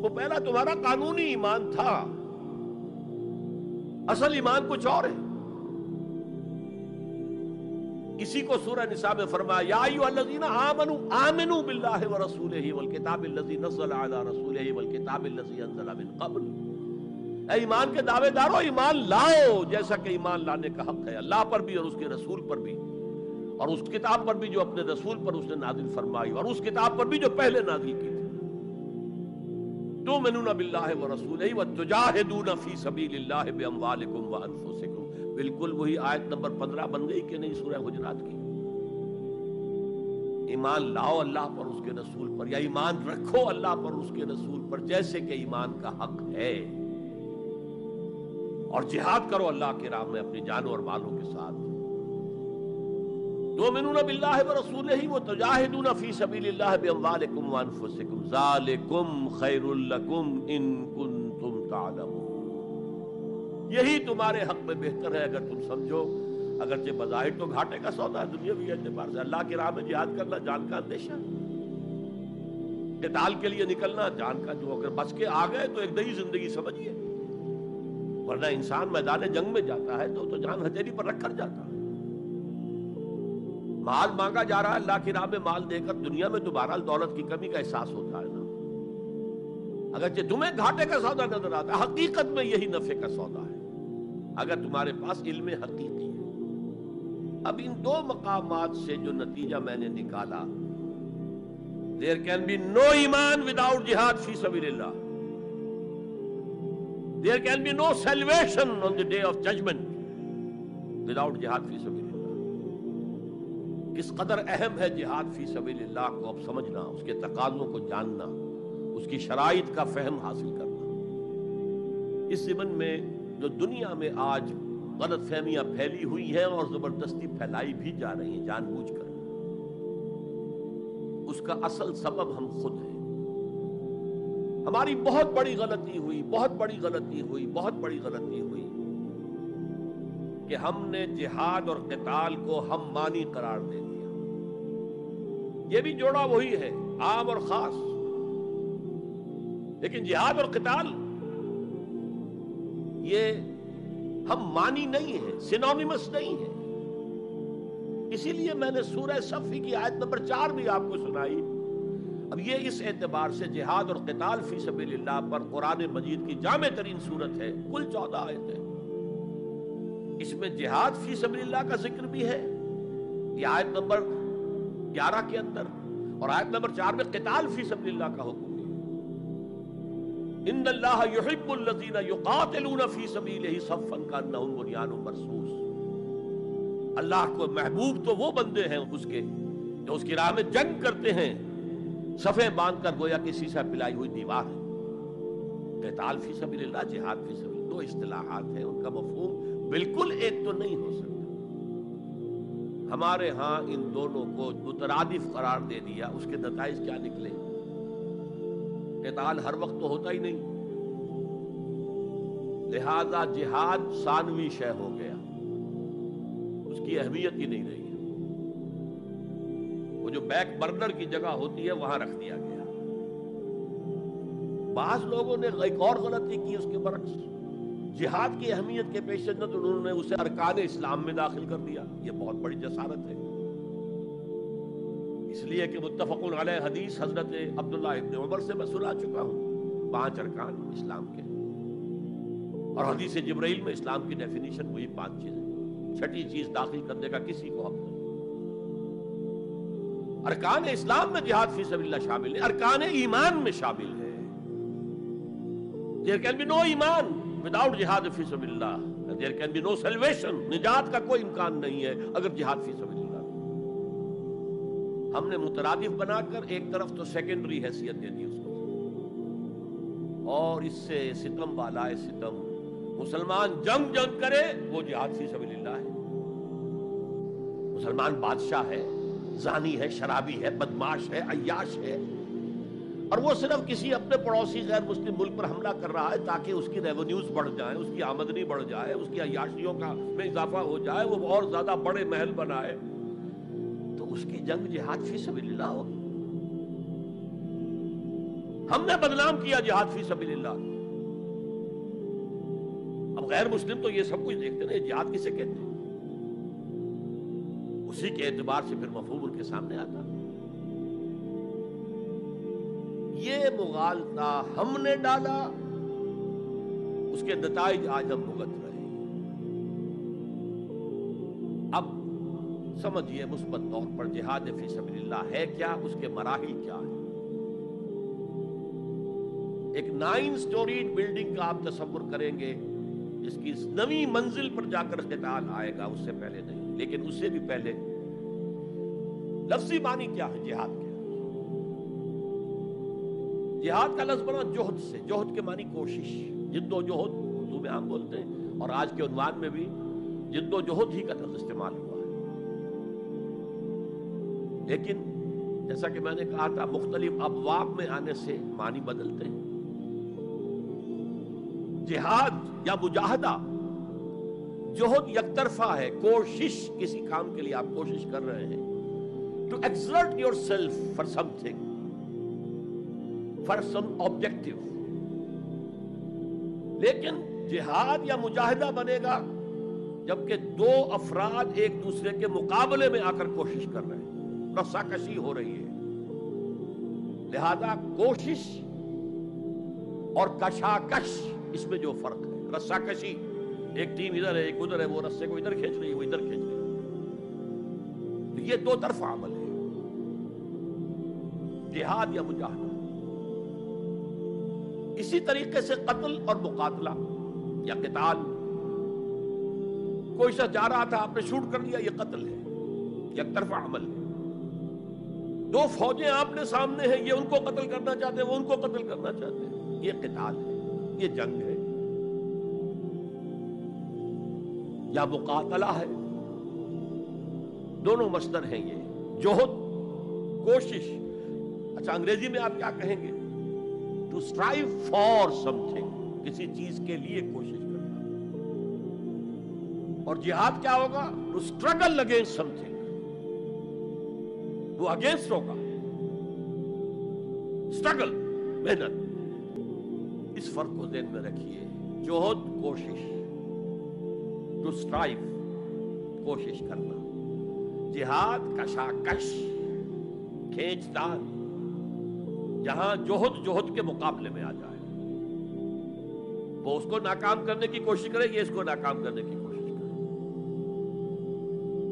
وہ پہلا تمہارا قانونی ایمان تھا، اصل ایمان کچھ اور ہے. اسی کو سورہ نساء میں فرمایا یا ایھا الذین آمنوا آمنوا باللہ ورسولہ والکتاب الذی نزل علی رسولہ والکتاب الذی انزل من قبل. اے ایمان کے دعوے دارو، ایمان لاؤ جیسا کہ ایمان لانے کا حق ہے، اللہ پر بھی اور اس کے رسول پر بھی، اور اس کتاب پر بھی جو اپنے رسول پر اس نے نازل فرمائی، اور اس کتاب پر بھی جو پہلے نازل کی تھی. تؤمنون باللہ ورسولہ وتجاہدون فی سبیل اللہ باموالکم وانفسکم. بالکل وہی آیت نمبر 15 بن گئی کہ نہیں سورہ حجرات کی؟ ایمان لاؤ اللہ پر، اس کے رسول پر، یا ایمان رکھو اللہ پر اس کے رسول پر جیسے کہ ایمان کا حق ہے، اور جہاد کرو اللہ کے راہ میں اپنی جانوں اور مالوں کے ساتھ۔ تؤمنون باللہ ورسولہ وتجاہدون فی سبیل اللہ باموالکم وانفسکم ذالکم خیر لکم ان کنتم تعلمون، یہی تمہارے حق میں بہتر ہے اگر تم سمجھو، اگرچہ بظاہر تو گھاٹے کا سودا ہے دنیاوی اعتبار سے، اللہ کی راہ میں جہاد کرنا جان کا اندیشہ، قتال کے لیے نکلنا جان کا، جو اگر بچ کے آ گئے تو ایک نئی زندگی سمجھیے، ورنہ انسان میدان جنگ میں جاتا ہے تو جان ہتھیلی پر رکھ کر جاتا ہے۔ مال مانگا جا رہا ہے اللہ کی راہ میں، مال دے کر دنیا میں تو بہرحال دولت کی کمی کا احساس ہوتا ہے نا، اگرچہ تمہیں گھاٹے کا سودا نظر آتا ہے، حقیقت میں یہی نفع کا سودا ہے اگر تمہارے پاس علم حقیقی ہے۔ اب ان دو مقامات سے جو نتیجہ میں نے نکالا، there can be no ایمان without jihad فی سبیل اللہ، there can be no salvation on the day of judgment without jihad فی سبیل اللہ۔ کس قدر اہم ہے جہاد فی سبیل اللہ کو اب سمجھنا، اس کے تقاضوں کو جاننا، اس کی شرائط کا فہم حاصل کرنا۔ اس ضمن میں جو دنیا میں آج غلط فہمیاں پھیلی ہوئی ہیں اور زبردستی پھیلائی بھی جا رہی ہیں جان بوجھ کر، اس کا اصل سبب ہم خود ہیں۔ ہماری بہت بڑی غلطی ہوئی کہ ہم نے جہاد اور قتال کو ہم مانی قرار دے دیا۔ یہ بھی جوڑا وہی ہے، عام اور خاص، لیکن جہاد اور قتال یہ ہم مانی نہیں ہیں، سینونیمس نہیں ہیں۔ اسی لیے میں نے سورہ صف کی آیت نمبر 4 بھی آپ کو سنائی۔ اب یہ اس اعتبار سے جہاد اور قتال فی سبیل اللہ پر قرآن مجید کی جامع ترین صورت ہے، کل 14 آیت ہے، اس میں جہاد فی سبیل اللہ کا ذکر بھی ہے، یہ آیت نمبر 11 کے اندر، اور آیت نمبر 4 میں قتال فی سبیل اللہ کا حکم بھی ہے۔ ان اللہ یحب الذین یقاتلون فی صفا کانہم بنیان مرصوص، اللہ کو محبوب تو وہ بندے ہیں اس کے جو اس کی راہ میں جنگ کرتے ہیں صفیں باندھ کر گویا کہ سیسا پلائی ہوئی دیوار ہے۔ قتال فی سبیل اللہ، جہاد فی سبیل اللہ، دو اصطلاحات ہیں، ان کا مفہوم بالکل ایک تو نہیں ہو سکتا۔ ہمارے ہاں ان دونوں کو مترادف قرار دے دیا، اس کے نتائج کیا نکلے؟ قتال ہر وقت تو ہوتا ہی نہیں، لہذا جہاد ثانوی شے ہو گیا، اس کی اہمیت ہی نہیں رہی، وہ جو بیک برنر کی جگہ ہوتی ہے وہاں رکھ دیا گیا۔ بعض لوگوں نے ایک اور غلطی کی اس کے برعکس، جہاد کی اہمیت کے پیش نظر انہوں نے اسے ارکان اسلام میں داخل کر دیا۔ یہ بہت بڑی جسارت ہے، اس لیے کہ متفق علیہ حدیث حضرت عبداللہ ابن عمر سے میں سنا چکا ہوں، 5 ارکان اسلام کے، اور حدیث جبرائیل میں اسلام کی ڈیفینیشن وہی 5 چیزیں، چھٹی چیز داخل کرنے کا کسی کو حق نہیں۔ ارکان اسلام میں جہاد فی سبیل اللہ شامل ہے، ارکان ایمان میں شامل ہے۔ there can be no ایمان without جہاد فی سبیل اللہ، there can be no salvation، نجات کا کوئی امکان نہیں ہے اگر جہاد فی سبیل اللہ۔ ہم نے مترادف بنا کر ایک طرف تو سیکنڈری حیثیت دے دی اس کو، اور اس سے ستم بالائے ستم، مسلمان جنگ کرے وہ جہاد فی سبیل اللہ ہے۔ مسلمان بادشاہ ہے، زانی ہے، شرابی ہے، بدماش ہے، عیاش ہے، اور وہ صرف کسی اپنے پڑوسی غیر مسلم ملک پر حملہ کر رہا ہے تاکہ اس کی ریونیوز بڑھ جائیں، اس کی آمدنی بڑھ جائے، اس کی عیاشیوں کا میں اضافہ ہو جائے، وہ اور زیادہ بڑے محل بنائے، تو اس کی جنگ جہاد فی سبیل اللہ ہوگی۔ ہم نے بدنام کیا جہاد فی سبیل اللہ۔ اب غیر مسلم تو یہ سب کچھ دیکھتے ہیں، جہاد کسے کہتے ہیں، اسی کے اعتبار سے پھر مفہوم ان کے سامنے آتا۔ یہ مغالطہ ہم نے ڈالا، اس کے نتائج آج ہم بھگت رہے ہیں۔ اب سمجھیے مثبت طور پر جہاد فی سبیل اللہ ہے کیا، اس کے مراحل کیا ہیں۔ ایک 9 سٹوریڈ بلڈنگ کا آپ تصور کریں گے، جس کی نئی منزل پر جا کر قتال آئے گا، اس سے پہلے نہیں. لیکن اس سے بھی پہلے لفظی معنی کیا ہے جہاد کے؟ جہاد کا لفظ بنا جوہد سے. جوہد کے معنی کوشش، جد و جہد اردو میں ہم بولتے ہیں، اور آج کے عنوان میں بھی جد و جہد ہی کا لفظ استعمال ہوا ہے. لیکن جیسا کہ میں نے کہا تھا، مختلف ابواب میں آنے سے معنی بدلتے ہیں. جہاد یا مجاہدہ، جوہد یک طرفہ ہے، کوشش، کسی کام کے لیے آپ کوشش کر رہے ہیں. To exert yourself for something, for some objective. لیکن جہاد یا مجاہدہ بنے گا جبکہ دو افراد ایک دوسرے کے مقابلے میں آ کر کوشش کر رہے ہیں، رساکشی ہو رہی ہے. لہذا کوشش اور کشاکش، اس میں جو فرق ہے، رساکشی ایک ٹیم ادھر ہے ایک ادھر ہے، وہ رسے کو ادھر کھینچ رہی ہے وہ ادھر کھینچ رہی ہے، تو یہ دو طرفہ عمل ہے جہاد یا مجاہدہ. اسی طریقے سے قتل اور مقاتلہ یا قتال، کوئی شخص جا رہا تھا، آپ نے شوٹ کر لیا، یہ قتل ہے، یک طرفہ عمل ہے. دو فوجیں آپ نے سامنے ہیں، یہ ان کو قتل کرنا چاہتے ہیں، وہ ان کو قتل کرنا چاہتے ہیں، یہ قتال ہے، یہ جنگ ہے. یا مقاتلہ ہے، دونوں مصدر ہیں یہ، جوہد، کوشش. اچھا انگریزی میں آپ کیا کہیں گے؟ To strive for something, کسی چیز کے لیے کوشش کرنا. اور جہاد کیا ہوگا؟ To struggle against something, وہ اگینسٹ ہوگا، اسٹرگل، محنت. اس فرق کو ذہن میں رکھیے. جوہد کوشش، ٹو اسٹرائیو کوشش کرنا. جہاد کشاکش، کھینچ تان، جہاں جوہد کے مقابلے میں آ جائے. وہ اس کو ناکام کرنے کی کوشش کرے، یہ اس کو ناکام کرنے کی کوشش کرے.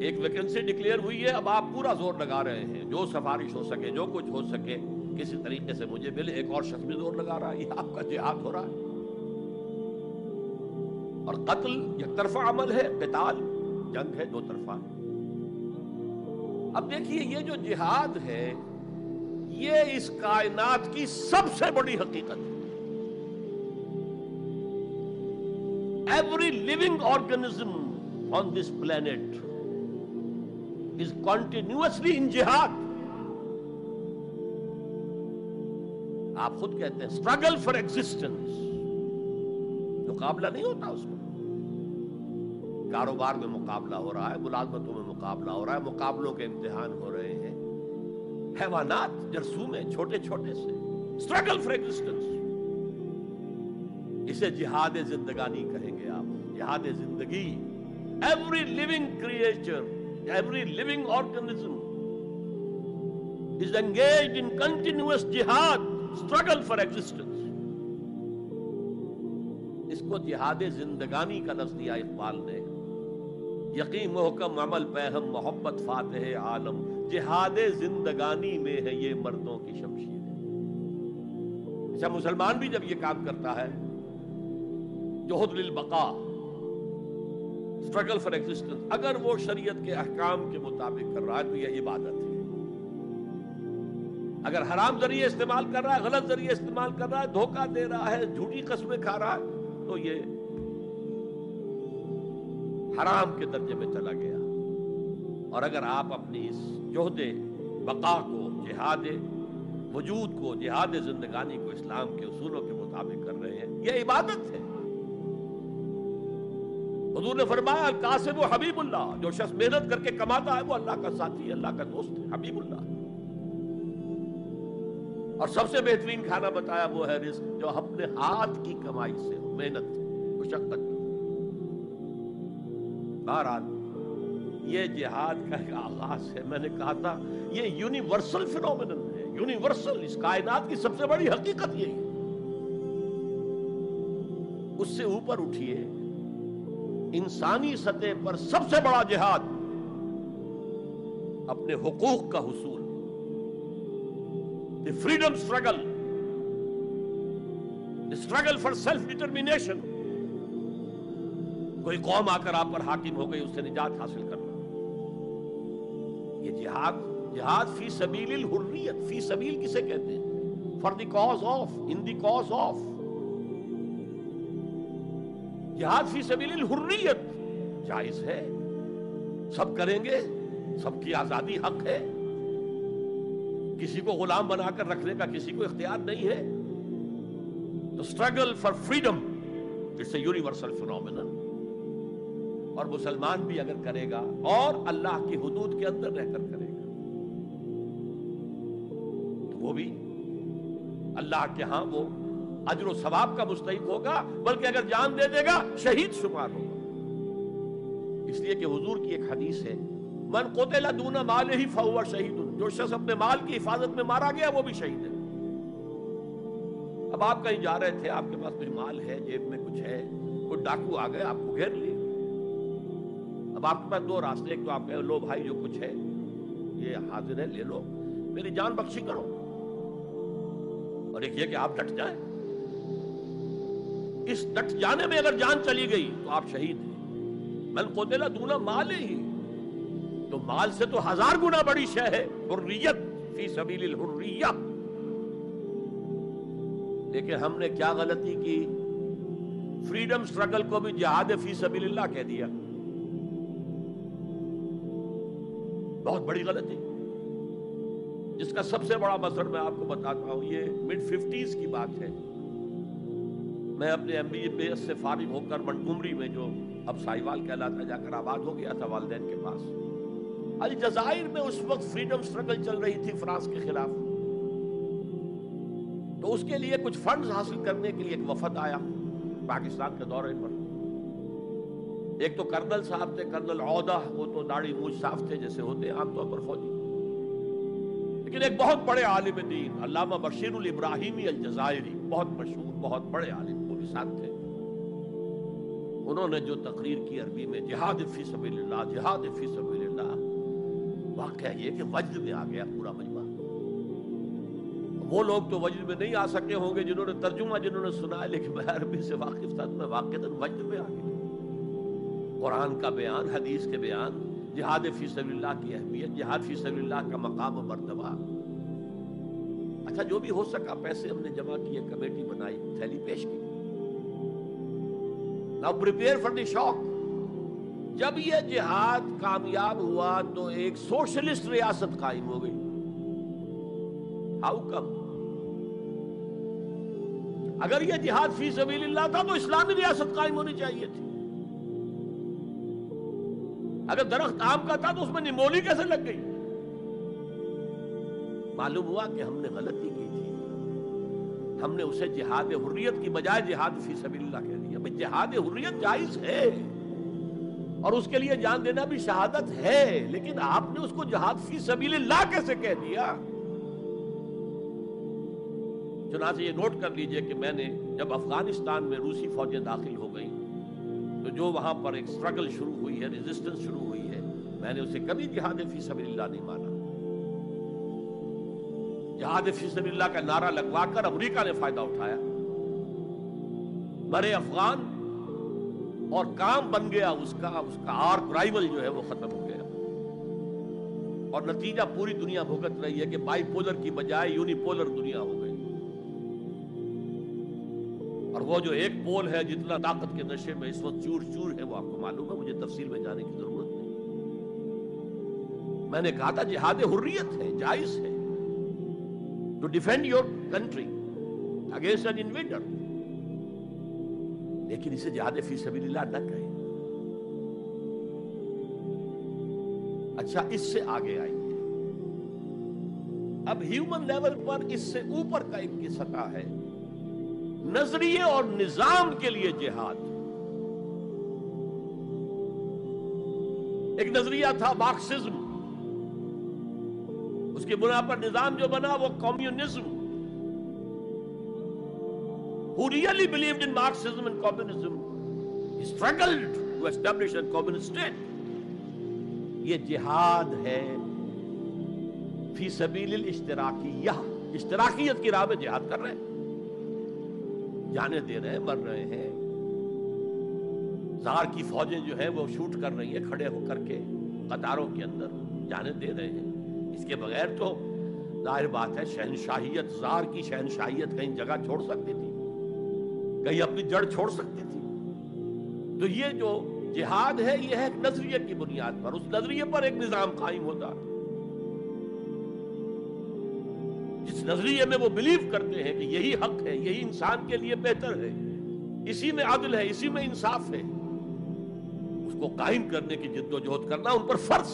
ایک ویکنسی ڈکلیئر ہوئی ہے، اب آپ پورا زور لگا رہے ہیں، جو سفارش ہو سکے، جو کچھ ہو سکے کسی طریقے سے مجھے ملے. ایک اور شخص بھی زور لگا رہا ہے، یہ آپ کا جہاد ہو رہا ہے. اور قتل یک طرفہ عمل ہے، قتال جنگ ہے، دو طرفہ ہے. اب دیکھیے یہ جو جہاد ہے یہ اس کائنات کی سب سے بڑی حقیقت ہے. Every living organism on this planet is continuously in jihad. آپ خود کہتے ہیں struggle for existence، مقابلہ نہیں ہوتا اس میں. کاروبار میں مقابلہ ہو رہا ہے، ملازمتوں میں مقابلہ ہو رہا ہے، مقابلوں کے امتحان ہو رہے ہیں. حیوانات جرثوم میں چھوٹے چھوٹے سے struggle for existence. اسے جہاد زندگانی کہیں گے آپ، جہاد زندگی. Every living creature, every living organism is engaged in continuous jihad, struggle for existence. اس کو جہاد زندگانی کا لفظ دیا اقبال نے. یقین محکم عمل پہم محبت فاتح عالم، جہاد زندگانی میں ہے یہ مردوں کی شمشیر. اچھا مسلمان بھی جب یہ کام کرتا ہے، جہد للبقاء، اسٹرگل فار ایگزسٹنس، اگر وہ شریعت کے احکام کے مطابق کر رہا ہے تو یہ عبادت ہے. اگر حرام ذریعے استعمال کر رہا ہے، غلط ذریعے استعمال کر رہا ہے، دھوکہ دے رہا ہے، جھوٹی قسمیں کھا رہا ہے، تو یہ حرام کے درجے میں چلا گیا. اور اگر آپ اپنی اس جہد بقا کو، جہاد وجود کو، جہاد زندگانی کو اسلام کے اصولوں کے مطابق کر رہے ہیں، یہ عبادت ہے. حضور نے فرمایا القاسم و حبیب اللہ، جو شخص محنت کر کے کماتا ہے وہ اللہ کا ساتھی ہے، اللہ کا دوست ہے، حبیب اللہ. اور سب سے بہترین کھانا بتایا وہ ہے رزق جو اپنے ہاتھ کی کمائی سے ہو، محنت مشقت. بہرحال یہ جہاد کا ایک آغاز ہے. میں نے کہا تھا یہ یونیورسل فینومینن ہے، یونیورسل، اس کائنات کی سب سے بڑی حقیقت یہی ہے. اس سے اوپر اٹھیے، انسانی سطح پر سب سے بڑا جہاد اپنے حقوق کا حصول، the freedom struggle, the struggle for self determination. کوئی قوم آ کر آپ پر حاکم ہو گئی، اس سے نجات حاصل کرنا. یہ جہاد فی سبیل الحریت. فی سبیل کسے کہتے ہیں؟ For the cause of, in the cause of. جہاد فی سبیل الحریت جائز ہے، سب کریں گے، سب کی آزادی حق ہے، کسی کو غلام بنا کر رکھنے کا کسی کو اختیار نہیں ہے. تو struggle for freedom it's a universal phenomena. اور مسلمان بھی اگر کرے گا اور اللہ کی حدود کے اندر رہ کر کرے گا تو وہ بھی اللہ کے ہاں وہ اجر و ثواب کا مستحق ہوگا، بلکہ اگر جان دے دے گا شہید شمار ہوگا. اس لیے کہ حضور کی ایک حدیث ہے، من قتل دون مالہ فہو شہید. جو شخص اپنے مال کی حفاظت میں مارا گیا وہ بھی شہید ہے. اب آپ کہیں جا رہے تھے، آپ کے پاس کچھ مال ہے، جیب میں کچھ ہے، کوئی ڈاکو آ گئے، آپ کو گھیر لیے. اب آپ کے پاس دو راستے، ایک تو آپ کہیں لو بھائی جو کچھ ہے یہ حاضر ہے، لے لو، میری جان بخشی کرو، اور ایک یہ کہ آپ ڈٹ جائیں. اس ڈٹ جانے میں اگر جان چلی گئی تو آپ شہید ہیں. من قتل دون مال ہی، تو مال سے تو 1000 گنا بڑی شے ہے حریت فی سبیل الحریہ. لیکن ہم نے کیا غلطی کی؟ فریڈم سٹرگل کو بھی جہاد فی سبیل اللہ کہہ دیا. بہت بڑی غلطی، جس کا سب سے بڑا مثل میں آپ کو بتاتا ہوں. یہ mid 50s کی بات ہے. میں اپنے MBA سے فارغ ہو کر منٹگمری میں، جو اب ساہیوال کہلاتا، جا کر آباد ہو گیا تھا والدین کے پاس. الجزائر میں اس وقت فریڈم سٹرگل چل رہی تھی فرانس کے خلاف. تو اس کے لیے کچھ فنڈز حاصل کرنے کے لیے ایک وفد آیا پاکستان کے دورے پر. ایک تو کرنل صاحب تھے، کرنل عودہ، وہ تو داڑھی مونچھ صاف تھے جیسے ہوتے ہیں عام طور پر فوجی. لیکن ایک بہت بڑے عالم دین علامہ بشیر الابراہیمی الجزائری، بہت مشہور، بہت بڑے عالم، وہ بھی ساتھ تھے. انہوں نے جو تقریر کی عربی میں، جہاد فی سبیل اللہ، جہاد فی سبیل اللہ، واقعہ یہ کہ وجد میں آ گیا پورا مجمع. وہ لوگ تو وجد میں نہیں آ سکے ہوں گے جنہوں نے ترجمہ جنہوں نے سنا ہے، لیکن میں عربی سے واقف تھا تو میں واقعتاً وجد میں آ گیا. قرآن کا بیان، حدیث کے بیان، جہاد فی سبیل اللہ کی اہمیت، جہاد فی سبیل اللہ کا مقام و مرتبہ. اچھا جو بھی ہو سکا، پیسے ہم نے جمع کیے، کمیٹی بنائی، تھیلی پیش کی. Now prepare for the shock. جب یہ جہاد کامیاب ہوا تو ایک سوشلسٹ ریاست قائم ہو گئی. How come؟ اگر یہ جہاد فی سبیل اللہ تھا تو اسلامی ریاست قائم ہونی چاہیے تھی. اگر درخت آم کا تھا تو اس میں نمولی کیسے لگ گئی؟ معلوم ہوا کہ ہم نے غلطی کی تھی. ہم نے اسے جہاد حریت کی بجائے جہاد فی سبیل اللہ کہہ دیا. بھئی جہاد حریت جائز ہے اور اس کے لیے جان دینا بھی شہادت ہے، لیکن آپ نے اس کو جہاد فی سبیل اللہ کیسے کہہ دیا؟ چنانچہ یہ نوٹ کر لیجئے کہ میں نے جب افغانستان میں روسی فوجیں داخل ہو گئیں تو جو وہاں پر ایک سٹرگل شروع ہوئی ہے، ریزسٹنس شروع ہوئی ہے، میں نے اسے کبھی جہاد فی سبیل اللہ نہیں مانا. جہاد فی سبیل اللہ کا نعرہ لگوا کر امریکہ نے فائدہ اٹھایا، مرے افغان، اور کام بن گیا اس کا آرک رائیول جو ہے وہ ختم ہو گیا. اور نتیجہ پوری دنیا بھگت رہی ہے کہ بائی پولر کی بجائے یونی پولر دنیا ہو گئی. اور وہ جو ایک پول ہے جتنا طاقت کے نشے میں اس وقت چور چور ہے، وہ آپ کو معلوم ہے، مجھے تفصیل میں جانے کی ضرورت نہیں. میں نے کہا تھا جہاد حریت ہے، جائز ہے، to defend your country against an invader, لیکن اسے جہاد فی سبیل اللہ نہ کہیں. اچھا اس سے آگے آئیے. اب ہیومن لیول پر اس سے اوپر کا ان کی سطح ہے، نظریے اور نظام کے لیے جہاد. ایک نظریہ تھا مارکسزم، اس کی بنا پر نظام جو بنا وہ communism. Who really believed in Marxism and communism, he struggled to establish a communist state. یہ جہاد ہے فی سبیل الاشتراکیہ، اشتراکیت کی راہ میں جہاد کر رہے ہیں، جانے دے رہے ہیں، مر رہے ہیں. زار کی فوجیں جو ہیں وہ شوٹ کر رہی ہیں کھڑے ہو کر کے قطاروں کے اندر جانے دے رہے ہیں. اس کے بغیر تو ظاہر بات ہے شہنشاہیت، زار کی شہنشاہیت کہیں جگہ چھوڑ سکتی تھی، کہیں اپنی جڑ چھوڑ سکتی تھی. تو یہ جو جہاد ہے یہ ہے ایک نظریے کی بنیاد پر، اس نظریے پر ایک نظام قائم ہوتا. جس نظریے میں وہ بلیو کرتے ہیں کہ یہی حق ہے، یہی انسان کے لیے بہتر ہے، اسی میں عدل ہے، اسی میں انصاف ہے، اس کو قائم کرنے کی جد و جہد کرنا ان پر فرض.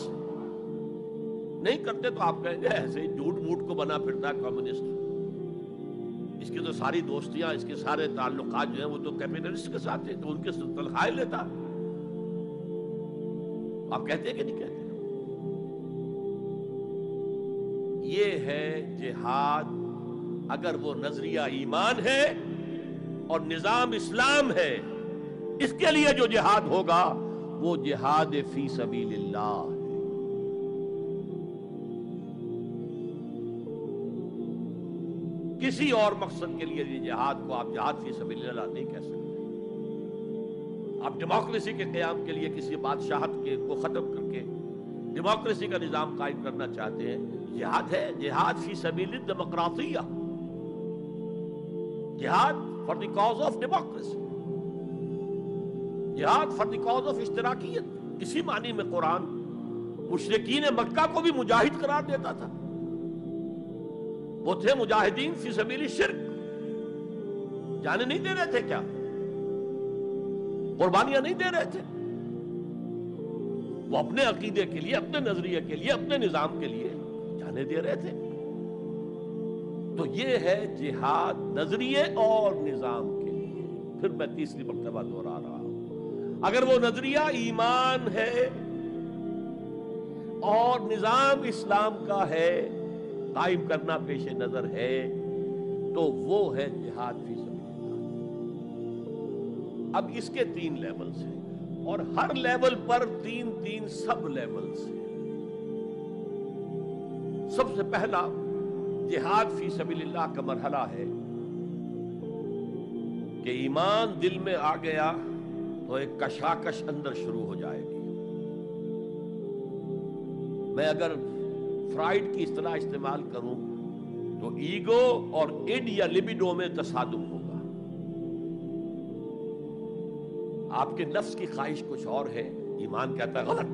نہیں کرتے تو آپ کہیں گے ایسے ہی جھوٹ موٹ کو بنا پھرتا ہے کمیونسٹ، اس کی تو ساری دوستیاں، اس کے سارے تعلقات جو ہیں وہ تو کیپیٹلسٹ کے ساتھ ہیں، تو ان کے تنخواہیں لیتا. آپ کہتے ہیں کہ نہیں کہتے؟ یہ ہے جہاد. اگر وہ نظریہ ایمان ہے اور نظام اسلام ہے، اس کے لیے جو جہاد ہوگا وہ جہاد فی سبیل اللہ ہے. کسی اور مقصد کے لیے جہاد کو آپ جہاد فی سبیل اللہ نہیں کہہ سکتے. آپ ڈیموکریسی کے قیام کے لیے کسی بادشاہت کو ختم کر کے ڈیموکریسی کا نظام قائم کرنا چاہتے ہیں، جہاد ہے. جہاد فی سبیل الدیمقراطیہ، جہاد for the cause of democracy, جہاد فار دی کاز آف اشتراکیت. اسی معنی میں قرآن مشرکین مکہ کو بھی مجاہد قرار دیتا تھا. وہ تھے مجاہدین فی سبیل الشرک، جانے نہیں دے رہے تھے، کیا قربانیاں نہیں دے رہے تھے، وہ اپنے عقیدے کے لیے، اپنے نظریے کے لیے، اپنے نظام کے لیے جانے دے رہے تھے. تو یہ ہے جہاد نظریے اور نظام کے لیے. پھر میں تیسری مرتبہ دوہرا رہا ہوں، اگر وہ نظریہ ایمان ہے اور نظام اسلام کا ہے، قائم کرنا پیش نظر ہے، تو وہ ہے جہاد فی سبیل اللہ. اب اس کے 3 لیولز ہیں اور ہر لیول پر 3 سب لیولز ہیں. سب سے پہلا جہاد فی سبیل اللہ کا مرحلہ ہے کہ ایمان دل میں آ گیا تو ایک کشاکش اندر شروع ہو جائے گی. میں اگر فرائیڈ کی اصطلاح استعمال کروں تو ایگو اور اڈ یا لبیڈو میں تصادم ہوگا. آپ کے نفس کی خواہش کچھ اور ہے، ایمان کہتا ہے غلط.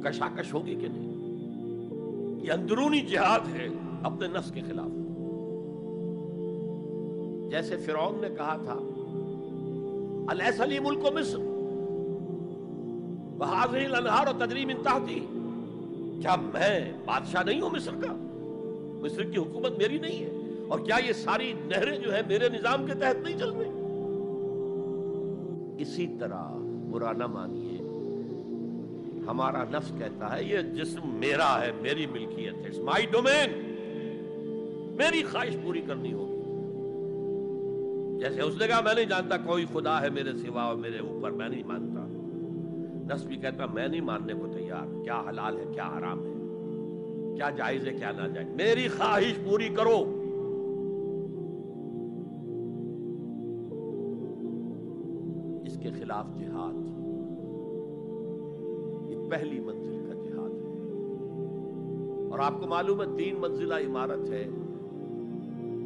کشاکش ہوگی کہ نہیں؟ یہ اندرونی جہاد ہے اپنے نفس کے خلاف. جیسے فرعون نے کہا تھا الیس لی ملک مصر وہذہ الانہار تجری من تحتی، کیا میں بادشاہ نہیں ہوں مصر کا؟ مصر کی حکومت میری نہیں ہے؟ اور کیا یہ ساری نہریں جو ہے میرے نظام کے تحت نہیں چل رہی؟ اسی طرح برا نہ مانیے، ہمارا نفس کہتا ہے یہ جسم میرا ہے، میری ملکیت ہے، اٹس مائی ڈومین، میری خواہش پوری کرنی ہوگی. جیسے اس نے کہا میں نہیں جانتا کوئی خدا ہے میرے سوا اور میرے اوپر، میں نہیں مانتا. نفس بھی کہتا میں نہیں ماننے کو تیار، کیا حلال ہے کیا حرام ہے، کیا جائز ہے کیا ناجائز، میری خواہش پوری کرو. اس کے خلاف جہاد، یہ پہلی منزل کا جہاد ہے. اور آپ کو معلوم ہے 3 منزلہ عمارت ہے،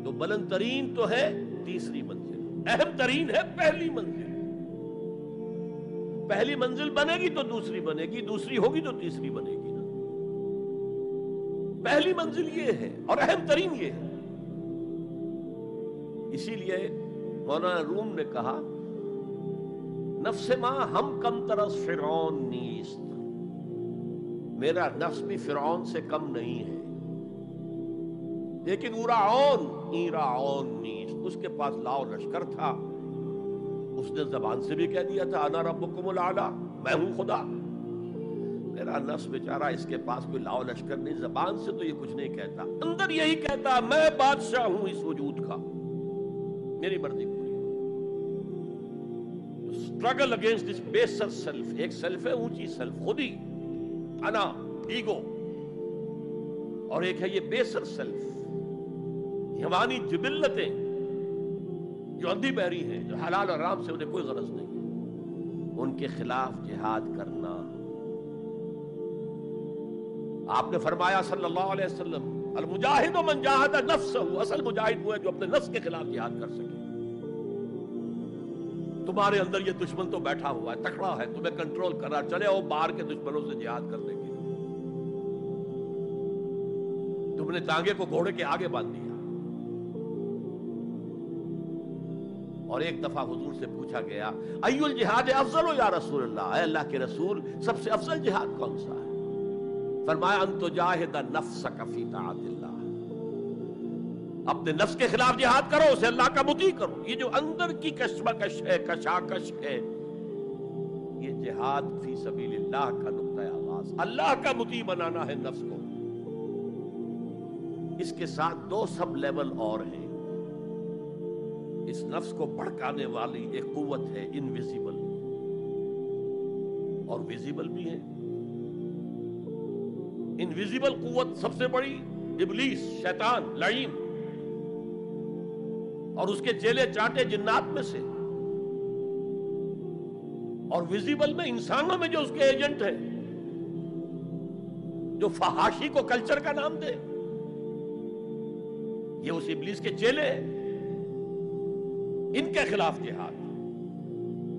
تو بلند ترین تو ہے تیسری منزل، اہم ترین ہے پہلی منزل. پہلی منزل بنے گی تو دوسری بنے گی، دوسری ہوگی تو تیسری بنے گی نا. پہلی منزل یہ ہے اور اہم ترین یہ ہے. اسی لیے مولانا روم نے کہا نفس ما ہم کم ترس فرعون نیست، میرا نفس بھی فرعون سے کم نہیں ہے، لیکن ایراعون نیست، اس کے پاس لاؤ لشکر تھا، اس نے زبان سے بھی کہہ دیا تھا انا ربکم الاعلی، میں ہوں خدا. میرا نفس بیچارہ اس کے پاس کوئی لاؤ لشکر نہیں، زبان سے تو یہ کچھ نہیں کہتا، اندر یہی کہتا میں بادشاہ ہوں اس وجود کا، میری مرضی پوری. اسٹرگل اگینسٹ دس بیسر سیلف، ایک سیلف ہے اونچی سیلف، خودی، انا، ایگو، اور ایک ہے یہ بیسر سیلف، حیوانی جبلتیں، جو اندھی بہری ہیں، جو حلال اور حرام سے انہیں کوئی غرض نہیں ہے، ان کے خلاف جہاد کرنا۔ آپ نے فرمایا صلی اللہ علیہ وسلم، المجاہد من جاہد نفسہ، اصل مجاہد وہ ہے جو اپنے نفس کے خلاف جہاد کر سکے۔ تمہارے اندر یہ دشمن تو بیٹھا ہوا ہے، تکڑا ہے، تمہیں کنٹرول کر رہا، چلے وہ باہر کے دشمنوں سے جہاد کرنے کے لیے۔ تم نے ٹانگے کو گھوڑے کے آگے باندھ دیا۔ اور ایک دفعہ حضور سے پوچھا گیا، ای الجہاد افضل یا رسول اللہ، اے اللہ کے رسول سب سے افضل جہاد کون سا ہے؟ فرمایا ان تجاہد نفسک فی طاعت اللہ، اپنے نفس کے خلاف جہاد کرو، اسے اللہ کا مطیع کرو۔ یہ جو اندر کی کشمکش ہے، کشاکش ہے، یہ جہاد فی سبیل اللہ کا نقطہ آغاز، اللہ کا مطیع بنانا ہے نفس کو۔ اس کے ساتھ دو سب لیول اور ہیں۔ اس نفس کو بھڑکانے والی ایک قوت ہے انویزیبل، اور ویزیبل بھی ہے۔ انویزیبل قوت سب سے بڑی ابلیس، شیطان، لعین، اور اس کے چیلے چاٹے جنات میں سے، اور ویزیبل میں انسانوں میں جو اس کے ایجنٹ ہیں، جو فحاشی کو کلچر کا نام دے، یہ اس ابلیس کے چیلے ہیں۔ ان کے خلاف جہاد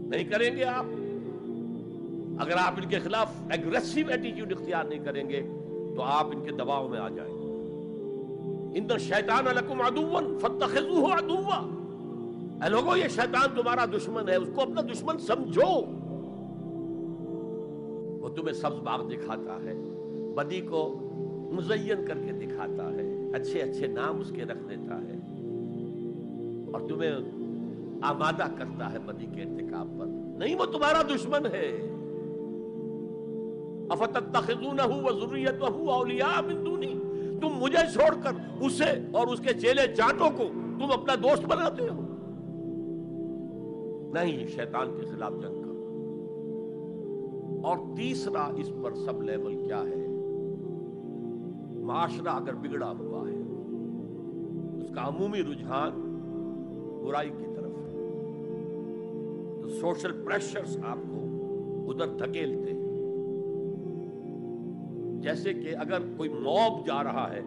نہیں کریں گے آپ، اگر آپ ان کے خلاف ایگریسو ایٹیٹیوڈ اختیار نہیں کریں گے تو آپ ان کے دباؤ میں آ جائیں گے۔ ان الشیطان لکم عدو فاتخذوہ عدوا، اے لوگوں یہ شیطان تمہارا دشمن ہے، اس کو اپنا دشمن سمجھو۔ وہ تمہیں سبز باغ دکھاتا ہے، بدی کو مزین کر کے دکھاتا ہے، اچھے اچھے نام اس کے رکھ دیتا ہے، اور تمہیں آمادہ کرتا ہے بدی کے ارتکاب پر۔ نہیں، وہ تمہارا دشمن ہے۔ افتتخذونہ وذریتہ اولیاء من دونی، تم مجھے چھوڑ کر اسے اور اس کے چیلے چاٹوں کو تم اپنا دوست بناتے ہو۔ نہیں، شیطان کے خلاف جنگ کرو۔ اور تیسرا اس پر سب لیول کیا ہے؟ معاشرہ اگر بگڑا ہوا ہے، اس کا عمومی رجحان برائی کی طرف ہے، تو سوشل پریشرز آپ کو ادھر دھکیلتے ہیں۔ جیسے کہ اگر کوئی موب جا رہا ہے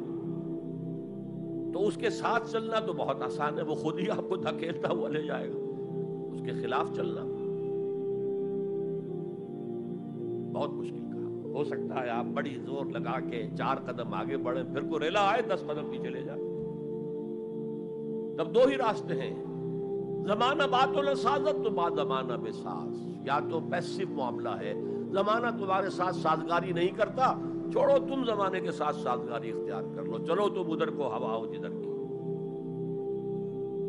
تو اس کے ساتھ چلنا تو بہت آسان ہے، وہ خود ہی آپ کو دھکیلتا ہوا لے جائے گا۔ اس کے خلاف چلنا بہت مشکل کام۔ ہو سکتا ہے آپ بڑی زور لگا کے 4 قدم آگے بڑھیں، پھر کو ریلا آئے 10 قدم پیچھے لے جائے۔ تب دو ہی راستے ہیں، زمانہ بات و سازت تو بعد زمانہ بے ساز۔ یا تو پیسو معاملہ ہے، زمانہ تمہارے ساتھ سازگاری نہیں کرتا، چھوڑو تم زمانے کے ساتھ سازگاری اختیار کر لو، چلو تم ادھر کو ہوا ہو جدھر کی۔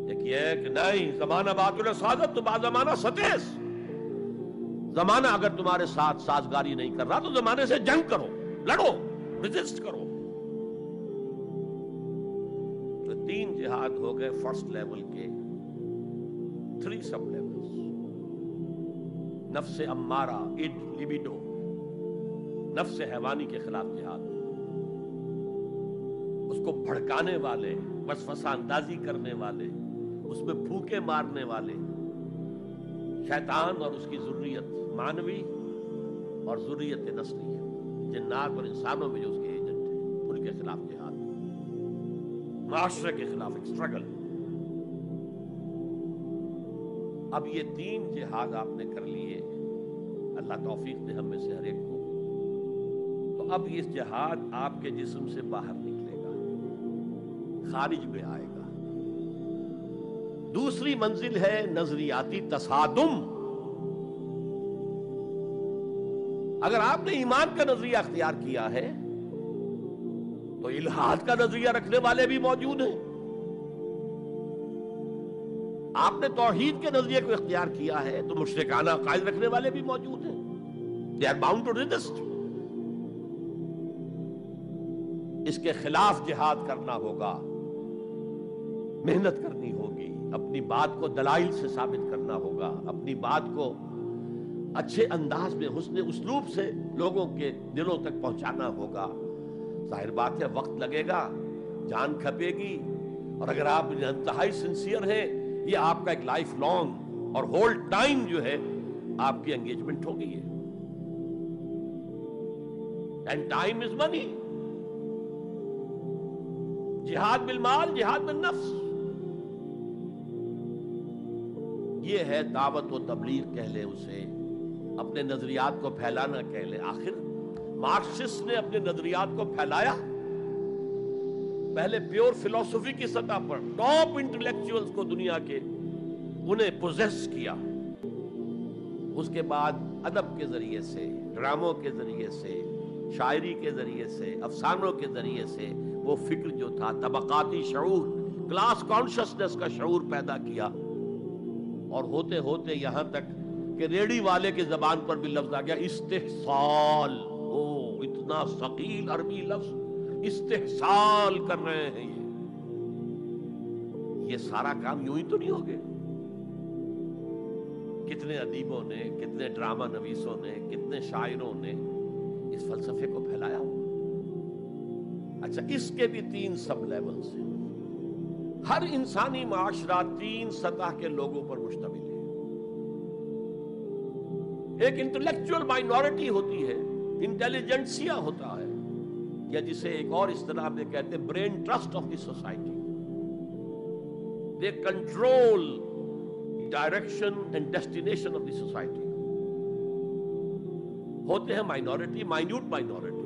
ایک یہ ہے کہ نہیں، زمانہ بات و سازت تو بعد زمانہ ستیس۔ زمانہ اگر تمہارے ساتھ سازگاری نہیں کر رہا تو زمانے سے جنگ کرو، لڑو، ریزسٹ کرو۔ تو 3 جہاد ہو گئے فرسٹ لیول کے، 3 سب لیولز۔ نفس امارہ، اڈ، لیبیڈو، نفس حیوانی کے خلاف جہاد، اس کو بھڑکانے والے، وسوسہ اندازی کرنے والے، اس میں پھوکے مارنے والے، شیطان اور اس کی ذریت مانوی اور ذریت نسلی، جنات اور انسانوں میں جو اس کے ایجنٹ ہیں، ان کے خلاف جہاد، معاشرے کے خلاف ایک سٹرگل۔ اب یہ 3 جہاد آپ نے کر لیے، اللہ توفیق دے ہم میں سے ہر ایک کو۔ تو اب یہ جہاد آپ کے جسم سے باہر نکلے گا، خارج میں آئے گا۔ دوسری منزل ہے نظریاتی تصادم۔ اگر آپ نے ایمان کا نظریہ اختیار کیا ہے تو الحاد کا نظریہ رکھنے والے بھی موجود ہیں۔ آپ نے توحید کے نظریے کو اختیار کیا ہے تو مشرکانہ عقائد رکھنے والے بھی موجود ہیں۔ They are bound to resist۔ اس کے خلاف جہاد کرنا ہوگا، محنت کرنی ہوگی، اپنی بات کو دلائل سے ثابت کرنا ہوگا، اپنی بات کو اچھے انداز میں، حسن اسلوب سے لوگوں کے دلوں تک پہنچانا ہوگا۔ ظاہر بات ہے وقت لگے گا، جان کھپے گی، اور اگر آپ انتہائی سنسیئر ہیں، یہ آپ کا ایک لائف لانگ اور ہول ٹائم جو ہے آپ کی انگیجمنٹ ہو گئی ہے. اینڈ ٹائم از منی. جہاد بالمال، جہاد بالنفس، یہ ہے دعوت و تبلیغ کہہ لیں اسے، اپنے نظریات کو پھیلانا کہہ لیں. آخر مارکسسٹ نے اپنے نظریات کو پھیلایا پہلے پیور فلسفی کی سطح پر، ٹاپ انٹلیکچوئلز کو دنیا کے انہیں پوزیس کیا. اس کے بعد ادب کے ذریعے سے، ڈراموں کے ذریعے سے، شاعری کے ذریعے سے، افسانوں کے ذریعے سے وہ فکر جو تھا طبقاتی شعور، کلاس کانشسنس کا شعور پیدا کیا. اور ہوتے ہوتے یہاں تک کہ ریڑی والے کی زبان پر بھی لفظ آ گیا استحصال. اتنا ثقیل عربی لفظ، استحصال کر رہے ہیں. یہ سارا کام یوں ہی تو نہیں ہو گیا. کتنے ادیبوں نے، کتنے ڈرامہ نویسوں نے، کتنے شاعروں نے اس فلسفے کو پھیلایا ہوا. اچھا، اس کے بھی 3 سب لیولز ہیں. ہر انسانی معاشرہ 3 سطح کے لوگوں پر مشتمل ہے. ایک انٹلیکچوئل مائنورٹی ہوتی ہے، انٹیلیجنسیا ہوتا ہے، یا جسے ایک اور اصطلاح میں کہتے ہیں brain trust of the society. They control direction and destination of the society. ہوتے ہیں مائنورٹی، مائنیوٹ مائنورٹی،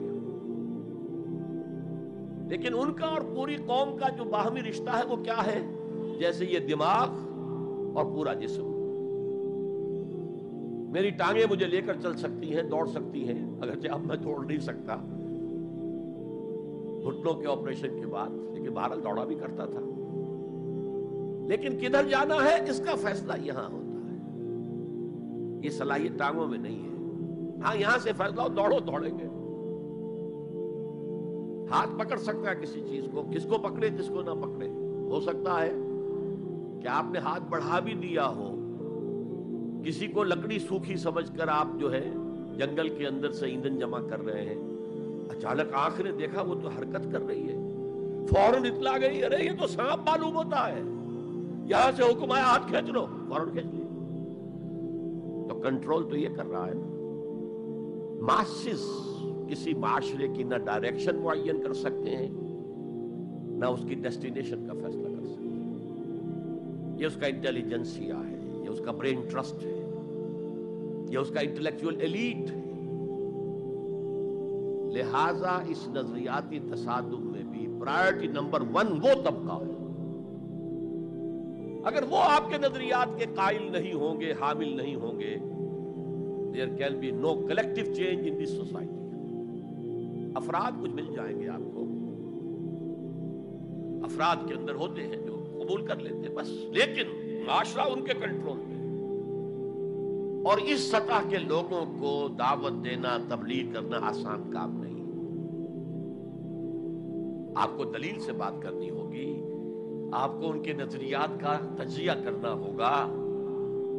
لیکن ان کا اور پوری قوم کا جو باہمی رشتہ ہے وہ کیا ہے؟ جیسے یہ دماغ اور پورا جسم. میری ٹانگیں مجھے لے کر چل سکتی ہیں، دوڑ سکتی ہیں، اگرچہ اب میں دوڑ نہیں سکتا گھٹنوں کے آپریشن کے بعد، لیکن بہرحال دوڑا بھی کرتا تھا. لیکن کدھر جانا ہے اس کا فیصلہ یہاں ہوتا ہے. یہ صلاحیت ٹانگوں میں نہیں ہے. ہاں، یہاں سے فیصلہ ہو دوڑو، دوڑیں گے. ہاتھ پکڑ سکتا ہے کسی چیز کو، کس کو پکڑے کس کو نہ پکڑے. ہو سکتا ہے کہ آپ نے ہاتھ بڑھا بھی دیا ہو، کسی کو لکڑی سوکھی سمجھ کر آپ جو ہے جنگل کے اندر سے ایندھن جمع کر رہے ہیں، اچانک آنکھ نے دیکھا وہ تو حرکت کر رہی ہے، فوراً اطلاع گئی ارے یہ تو سانپ معلوم ہوتا ہے، یہاں سے حکم آیا ہاتھ کھینچ لو، فوراً کھینچ لیا. تو کنٹرول تو یہ کر رہا ہے نا. ماسز کسی معاشرے کی نہ ڈائریکشن معین کر سکتے ہیں، نہ اس کی ڈیسٹینیشن کا فیصلہ کر سکتے ہیں. یہ اس کا انٹیلیجنسیا ہے، یہ اس کا برین ٹرسٹ ہے، یہ اس کا انٹلیکچوئل ایلیٹ ہے. لہذا اس نظریاتی تصادم میں بھی پرائرٹی نمبر 1 وہ طبقہ ہے. اگر وہ آپ کے نظریات کے قائل نہیں ہوں گے، حامل نہیں ہوں گے، there can be no collective change in this society. افراد کچھ مل جائیں گے آپ کو، افراد کے اندر ہوتے ہیں جو قبول کر لیتے بس، لیکن معاشرہ ان کے کنٹرول میں. اور اس سطح کے لوگوں کو دعوت دینا، تبلیغ کرنا آسان کام نہیں. آپ کو دلیل سے بات کرنی ہوگی، آپ کو ان کے نظریات کا تجزیہ کرنا ہوگا،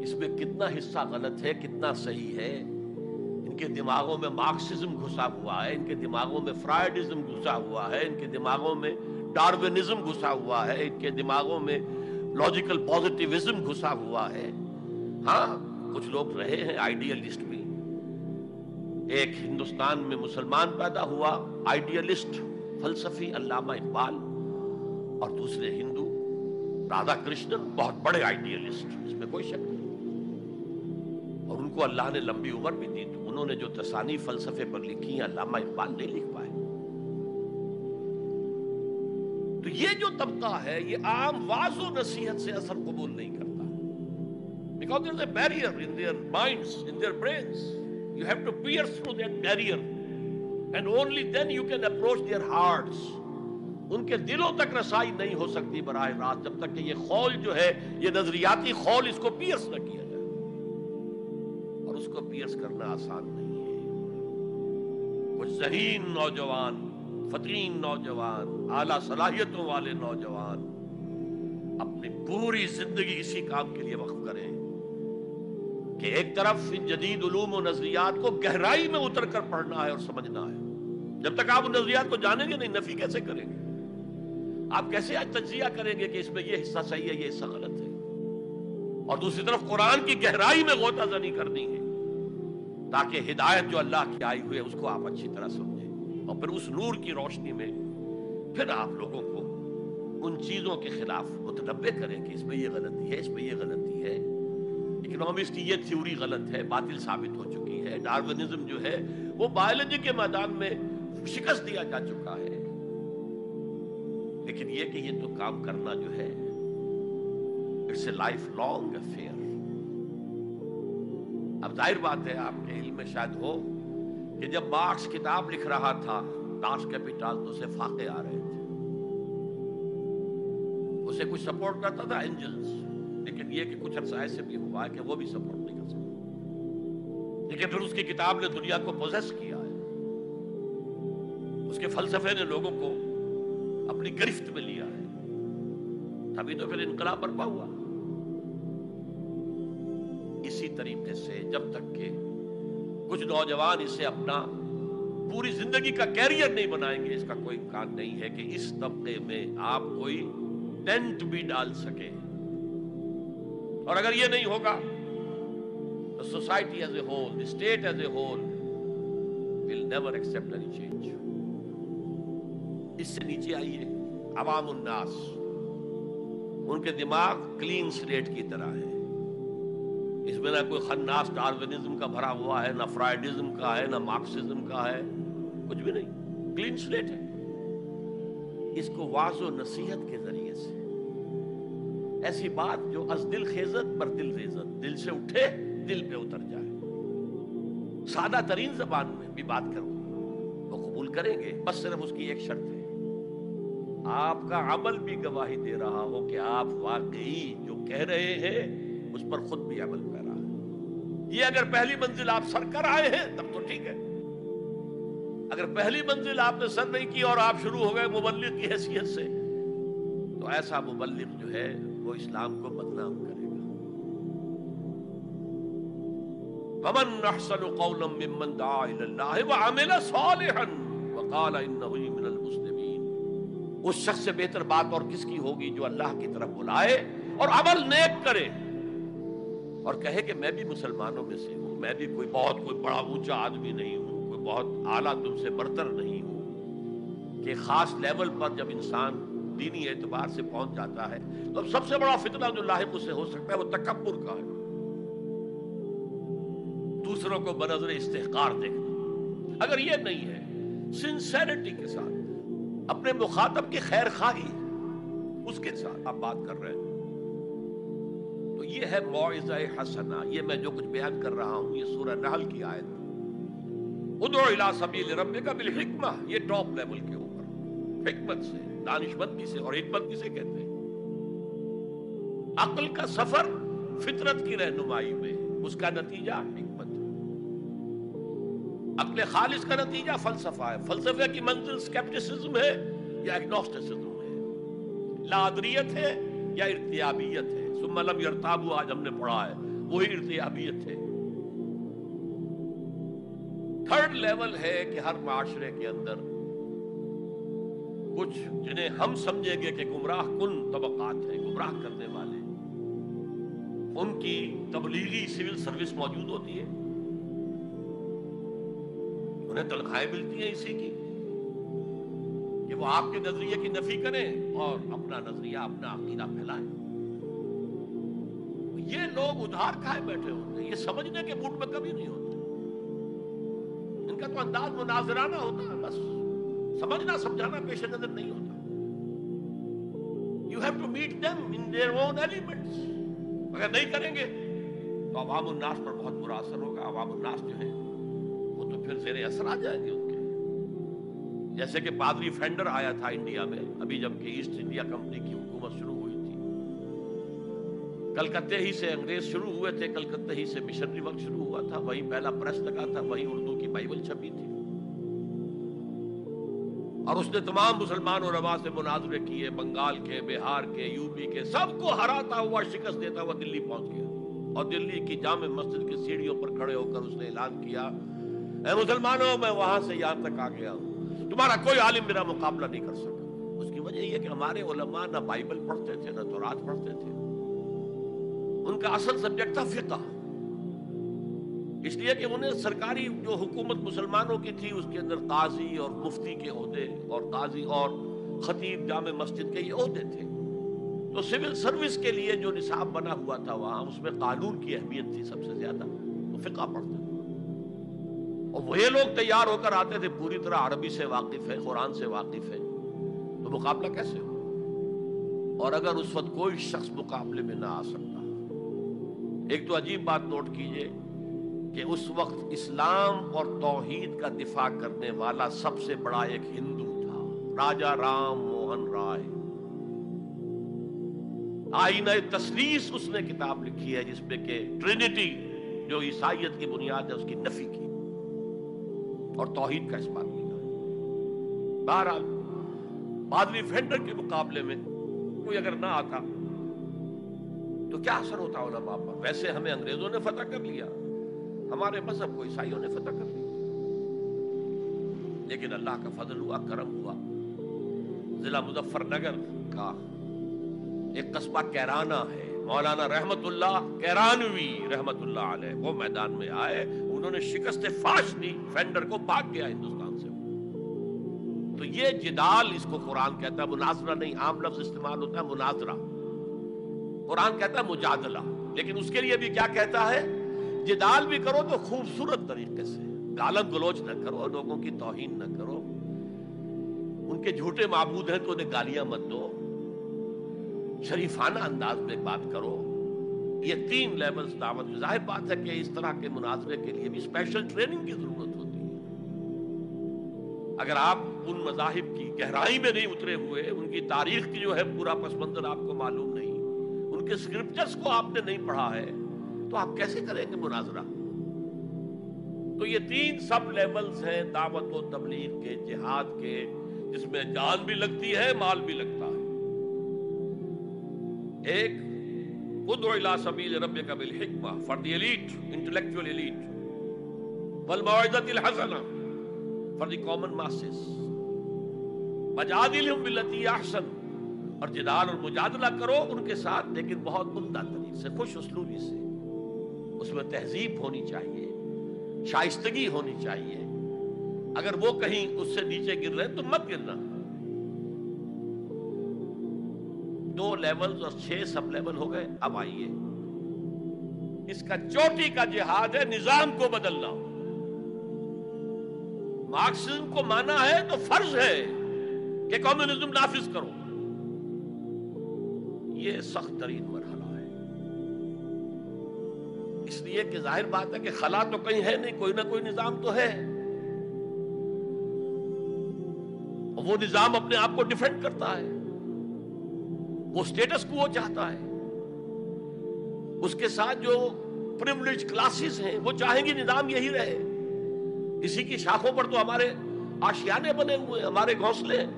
اس میں کتنا حصہ غلط ہے، کتنا صحیح ہے. ان کے دماغوں میں مارکسزم گھسا ہوا ہے، ان کے دماغوں میں فرائیڈزم گھسا ہوا ہے، ان کے دماغوں میں ڈارونزم گھسا ہوا ہے، ان کے دماغوں میں لاجیکل پازیٹیوزم گھسا ہوا ہے. ہاں، کچھ لوگ رہے ہیں آئیڈیلسٹ بھی. ایک ہندوستان میں مسلمان پیدا ہوا آئیڈیلسٹ فلسفی علامہ اقبال، اور دوسرے ہندو رادھا کرشنن، بہت بڑے آئیڈیلسٹ، اس میں کوئی شک نہیں. اور ان کو اللہ نے لمبی عمر بھی دی، تو انہوں نے جو تصانیف فلسفے پر لکھی ہیں علامہ اقبال نہیں لکھ پائے. تو یہ جو طبقہ ہے یہ عام واعظ و نصیحت سے اثر قبول نہیں کرتا. Because there is a barrier in their minds, in their brains. You have to pierce through that barrier, and only then you can approach their hearts. ان کے دلوں تک رسائی نہیں ہو سکتی براہ راست جب تک کہ یہ خول جو ہے، یہ نظریاتی خول، اس کو پیئرس نہ کیا جائے. اور اس کو پیئرس کرنا آسان نہیں ہے. کچھ ذہین نوجوان، فطین نوجوان، اعلیٰ صلاحیتوں والے نوجوان اپنی پوری زندگی اسی کام کے لیے وقف کریں کہ ایک طرف ان جدید علوم و نظریات کو گہرائی میں اتر کر پڑھنا ہے اور سمجھنا ہے. جب تک آپ ان نظریات کو جانیں گے نہیں، نفی کیسے کریں گے؟ آپ کیسے آج تجزیہ کریں گے کہ اس میں یہ حصہ صحیح ہے، یہ حصہ غلط ہے؟ اور دوسری طرف قرآن کی گہرائی میں غوطہ زنی کرنی ہے تاکہ ہدایت جو اللہ کی آئی ہوئی ہے اس کو آپ اچھی طرح سمجھیں، اور پھر اس نور کی روشنی میں پھر آپ لوگوں کو ان چیزوں کے خلاف متنبع کریں کہ اس میں یہ غلطی ہے، اس میں یہ غلطی ہے، اکنامکس کی یہ تھیوری غلط ہے، باطل ثابت ہو چکی ہے، ڈارونزم جو ہے وہ بایولوجی کے میدان میں شکست دیا جا چکا ہے۔ لیکن یہ کہ یہ تو کام کرنا جو ہے it's a lifelong affair. اب ظاہر بات ہے آپ کے علم میں شاید ہو کہ جب مارکس کتاب لکھ رہا تھا داس کیپیٹال تو اسے فاقے آ رہے تھے، اسے کچھ سپورٹ کرتا تھا اینجلز، لیکن یہ کہ کچھ عرصہ ایسے بھی ہوا ہے کہ وہ بھی سپورٹ نہیں کر سکتا، لیکن پھر اس کی کتاب نے دنیا کو پوزیس کیا ہے، اس کے فلسفے نے لوگوں کو اپنی گرفت میں لیا ہے، تبھی تو پھر انقلاب برپا ہوا۔ اسی طریقے سے جب تک کہ کچھ نوجوان اسے اپنا پوری زندگی کا کیریئر نہیں بنائیں گے، اس کا کوئی امکان نہیں ہے کہ اس طبقے میں آپ کوئی ٹینٹ بھی ڈال سکے۔ اور اگر یہ نہیں ہوگا تو society as a whole, the state as a whole will never accept any change. اس سے نیچے آئیے، عوام الناس، ان کے دماغ کلین سلیٹ کی طرح ہے، اس میں نہ کوئی خناس ڈارونزم کا بھرا ہوا ہے، نہ فرائیڈزم کا ہے، نہ مارکسزم کا ہے، کچھ بھی نہیں، کلین سلیٹ ہے۔ اس کو واعظ و نصیحت کے ذریعے سے ایسی بات جو از دل خیزت بر دل ریزت، دل سے اٹھے دل پہ اتر جائے، سادہ ترین زبان میں بھی بات کروں وہ قبول کریں گے، بس صرف اس کی ایک شرط ہے، آپ کا عمل بھی گواہی دے رہا ہو کہ آپ واقعی جو کہہ رہے ہیں اس پر خود بھی عمل کر رہا ہے۔ یہ اگر پہلی منزل آپ سر کر آئے ہیں تب تو ٹھیک ہے، اگر پہلی منزل آپ نے سر نہیں کی اور آپ شروع ہو گئے مبلغ کی حیثیت سے، تو ایسا مبلغ جو ہے وہ اسلام کو بدنام کرے گا۔ وَمَنْ أَحْسَنُ قَوْلًا مِّمَّنْ دَعَا إِلَى اللَّهِ وَعَمِلَ صَالِحًا وَقَالَ إِنَّهُ مِنَ الْمُسْلِمِينَ۔ اس شخص سے بہتر بات اور کس کی ہوگی جو اللہ کی طرف بلائے اور عمل نیک کرے اور کہے کہ میں بھی مسلمانوں میں سے ہوں، میں بھی کوئی بڑا اونچا آدمی نہیں ہوں، کوئی بہت اعلیٰ تم سے برتر نہیں ہوں، کہ خاص لیول پر جب انسان دینی اعتبار سے پہنچ جاتا ہے تو سب سے بڑا فتنہ جو لاحق اسے ہو سکتا ہے وہ تکبر کا ہے، دوسروں کو بنظر استحقار دیکھنا۔ اگر یہ نہیں ہے سنسیریٹی کے ساتھ اپنے مخاطب کی خیر خواہی اس کے ساتھ آپ بات کر رہے ہیں تو یہ ہے موعظہ حسنہ۔ یہ میں جو کچھ بیان کر رہا ہوں یہ سورہ نحل کی آیت، ادعو الی سبیل ربک بالحکمہ، یہ ٹاپ لیول کے اوپر حکمت سے، دانشمندی سے، اور حکمت کسے کہتے ہیں؟ عقل کا سفر فطرت کی رہنمائی میں، اس کا نتیجہ حکمت ہے۔ عقل خالص کا نتیجہ فلسفہ ہے، فلسفے کی منزل سکیپٹسزم ہے یا ایگنوسٹسزم ہے، لا ادریت ہے یا ارتیابیت ہے، ثم لم یرتابوا آج ہم نے پڑھا ہے، وہی ارتیابیت ہے۔ تھرڈ لیول ہے کہ ہر معاشرے کے اندر کچھ جنہیں ہم سمجھیں گے کہ گمراہ کن طبقات ہیں، گمراہ کرنے والے، ان کی تبلیغی سول سروس موجود ہوتی ہے، انہیں تنخواہیں ملتی ہیں اسی کی کہ وہ آپ کے نظریے کی نفی کریں اور اپنا نظریہ، اپنا عقیدہ پھیلائیں۔ یہ لوگ ادھار کھائے بیٹھے ہوتے ہیں، یہ سمجھنے کے موڈ میں کبھی نہیں ہوتے، ان کا تو انداز مناظرانہ ہوتا ہے، بس سمجھنا سمجھانا پیش نظر نہیں ہوتا۔ You have to meet them in their own elements۔ اگر نہیں کریں گے تو عوام الناس پر بہت برا اثر ہوگا، عوام الناس جو ہے وہ تو پھر زیر اثر آ جائیں گے ان کے، جیسے کہ پادری فینڈر آیا تھا انڈیا میں، ابھی جب کہ ایسٹ انڈیا کمپنی کی حکومت شروع ہوئی تھی، کلکتے ہی سے انگریز شروع ہوئے تھے، کلکتے ہی سے مشنری ورک شروع ہوا تھا، وہیں پہلا پریس لگا تھا، وہیں اردو کی بائبل چھپی تھی، اور اس نے تمام مسلمان علماء سے مناظرے کیے، بنگال کے، بہار کے، یو پی کے، سب کو ہراتا ہوا، شکست دیتا ہوا دلی پہنچ گیا، اور دلی کی جامع مسجد کی سیڑھیوں پر کھڑے ہو کر اس نے اعلان کیا، اے مسلمانوں، میں وہاں سے یہاں تک آ گیا ہوں، تمہارا کوئی عالم میرا مقابلہ نہیں کر سکا۔ اس کی وجہ یہ کہ ہمارے علماء نہ بائبل پڑھتے تھے، نہ تورات پڑھتے تھے، ان کا اصل سبجیکٹ تھا فقہ، اس لیے کہ انہیں سرکاری جو حکومت مسلمانوں کی تھی اس کے اندر قاضی اور مفتی کے عہدے اور قاضی اور خطیب جامع مسجد کے یہ عہدے تھے، تو سول سروس کے لیے جو نصاب بنا ہوا تھا وہاں اس میں قانون کی اہمیت تھی سب سے زیادہ، تو فقہ پڑھتے تھے، اور وہی لوگ تیار ہو کر آتے تھے پوری طرح عربی سے واقف ہے، قرآن سے واقف ہے، تو مقابلہ کیسے ہو؟ اور اگر اس وقت کوئی شخص مقابلے میں نہ آ سکتا، ایک تو عجیب بات نوٹ کیجئے کہ اس وقت اسلام اور توحید کا دفاع کرنے والا سب سے بڑا ایک ہندو تھا، راجا رام موہن رائے، آئینہ تثلیث اس نے کتاب لکھی ہے جس میں کہ ٹرینٹی جو عیسائیت کی بنیاد ہے اس کی نفی کی اور توحید کا اس بات لکھا ہے۔ بہرحال پادری فینڈر کے مقابلے میں کوئی اگر نہ آتا تو کیا اثر ہوتا علماء پر؟ ویسے ہمیں انگریزوں نے فتح کر لیا، ہمارے مذہب کو عیسائیوں نے فتح کر لیا، لیکن اللہ کا فضل ہوا، کرم ہوا، ضلع مظفر نگر کا ایک قصبہ کیرانہ ہے، مولانا رحمت اللہ کیرانوی رحمت اللہ علیہ وہ میدان میں آئے، انہوں نے شکست فاش دی، فینڈر کو بھاگ گیا ہندوستان سے۔ تو یہ جدال اس کو قرآن کہتا ہے، مناظرہ نہیں، عام لفظ استعمال ہوتا ہے مناظرہ، قرآن کہتا ہے مجادلہ، لیکن اس کے لیے بھی کیا کہتا ہے؟ جدال بھی کرو تو خوبصورت طریقے سے، گالم گلوچ نہ کرو، لوگوں کی توہین نہ کرو، ان کے جھوٹے معبود ہیں تو انہیں گالیاں مت دو، شریفانہ انداز میں بات کرو۔ یہ تین لیولز دعوت میں، ظاہر بات ہے کہ اس طرح کے مناظرے کے لیے بھی اسپیشل ٹریننگ کی ضرورت ہوتی ہے۔ اگر آپ ان مذاہب کی گہرائی میں نہیں اترے ہوئے، ان کی تاریخ کی جو ہے پورا پس منظر آپ کو معلوم نہیں، ان کے اسکرپچرز کو آپ نے نہیں پڑھا ہے، تو آپ کیسے کریں گے مناظرہ؟ تو یہ تین سب لیولز ہیں دعوت و تبلیغ کے، جہاد کے، جس میں جان بھی لگتی ہے، مال بھی لگتا ہے۔ ایک ادعو الی سبیل ربک بالحکمہ for the elite, intellectual elite, والموعظۃ الحسنہ فار دی کامن ماسز، وجادلہم باللتی احسن، اور جدال اور مجادلہ کرو ان کے ساتھ، لیکن بہت عمدہ طریقے سے، خوش اسلوبی سے، اس میں تہذیب ہونی چاہیے، شائستگی ہونی چاہیے، اگر وہ کہیں اس سے نیچے گر رہے تو مت گرنا۔ 2 لیولز اور 6 سب لیول ہو گئے۔ اب آئیے، اس کا چوٹی کا جہاد ہے نظام کو بدلنا۔ مارکسزم کو مانا ہے تو فرض ہے کہ کمیونزم نافذ کرو، یہ سخت ترین مرحلہ ہے، اس لیے کہ ظاہر بات ہے کہ خلا تو کہیں ہے نہیں، کوئی نہ کوئی نظام تو ہے، اور وہ نظام اپنے آپ کو ڈیفینڈ کرتا ہے، وہ سٹیٹس کو وہ چاہتا ہے، اس کے ساتھ جو پریولیج کلاسز ہیں وہ چاہیں گی نظام یہی رہے، اسی کی شاخوں پر تو ہمارے آشیانے بنے ہوئے ہیں، ہمارے گھونسلے ہیں،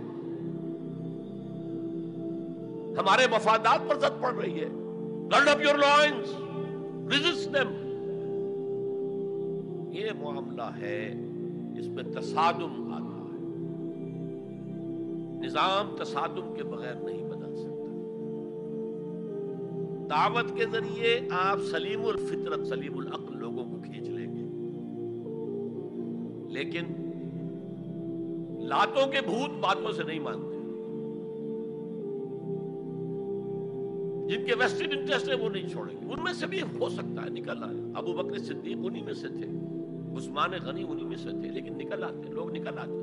ہمارے مفادات پر زد پڑ رہی ہے۔ Grid up your lines, resist them. یہ معاملہ ہے جس میں تصادم آتا ہے، نظام تصادم کے بغیر نہیں بدل سکتا۔ دعوت کے ذریعے آپ سلیم الفطرت سلیم العقل لوگوں کو کھینچ لیں گے، لیکن لاتوں کے بھوت باتوں سے نہیں مانتے، جن کے ویسٹڈ انٹرسٹ ہے وہ نہیں چھوڑیں گے۔ ان میں سے بھی ہو سکتا ہے نکل آئے، ابو بکر صدیق انہی میں سے تھے، عثمان غنی انہی میں سے تھے، لیکن نکل آتے، لوگ نکل آتے،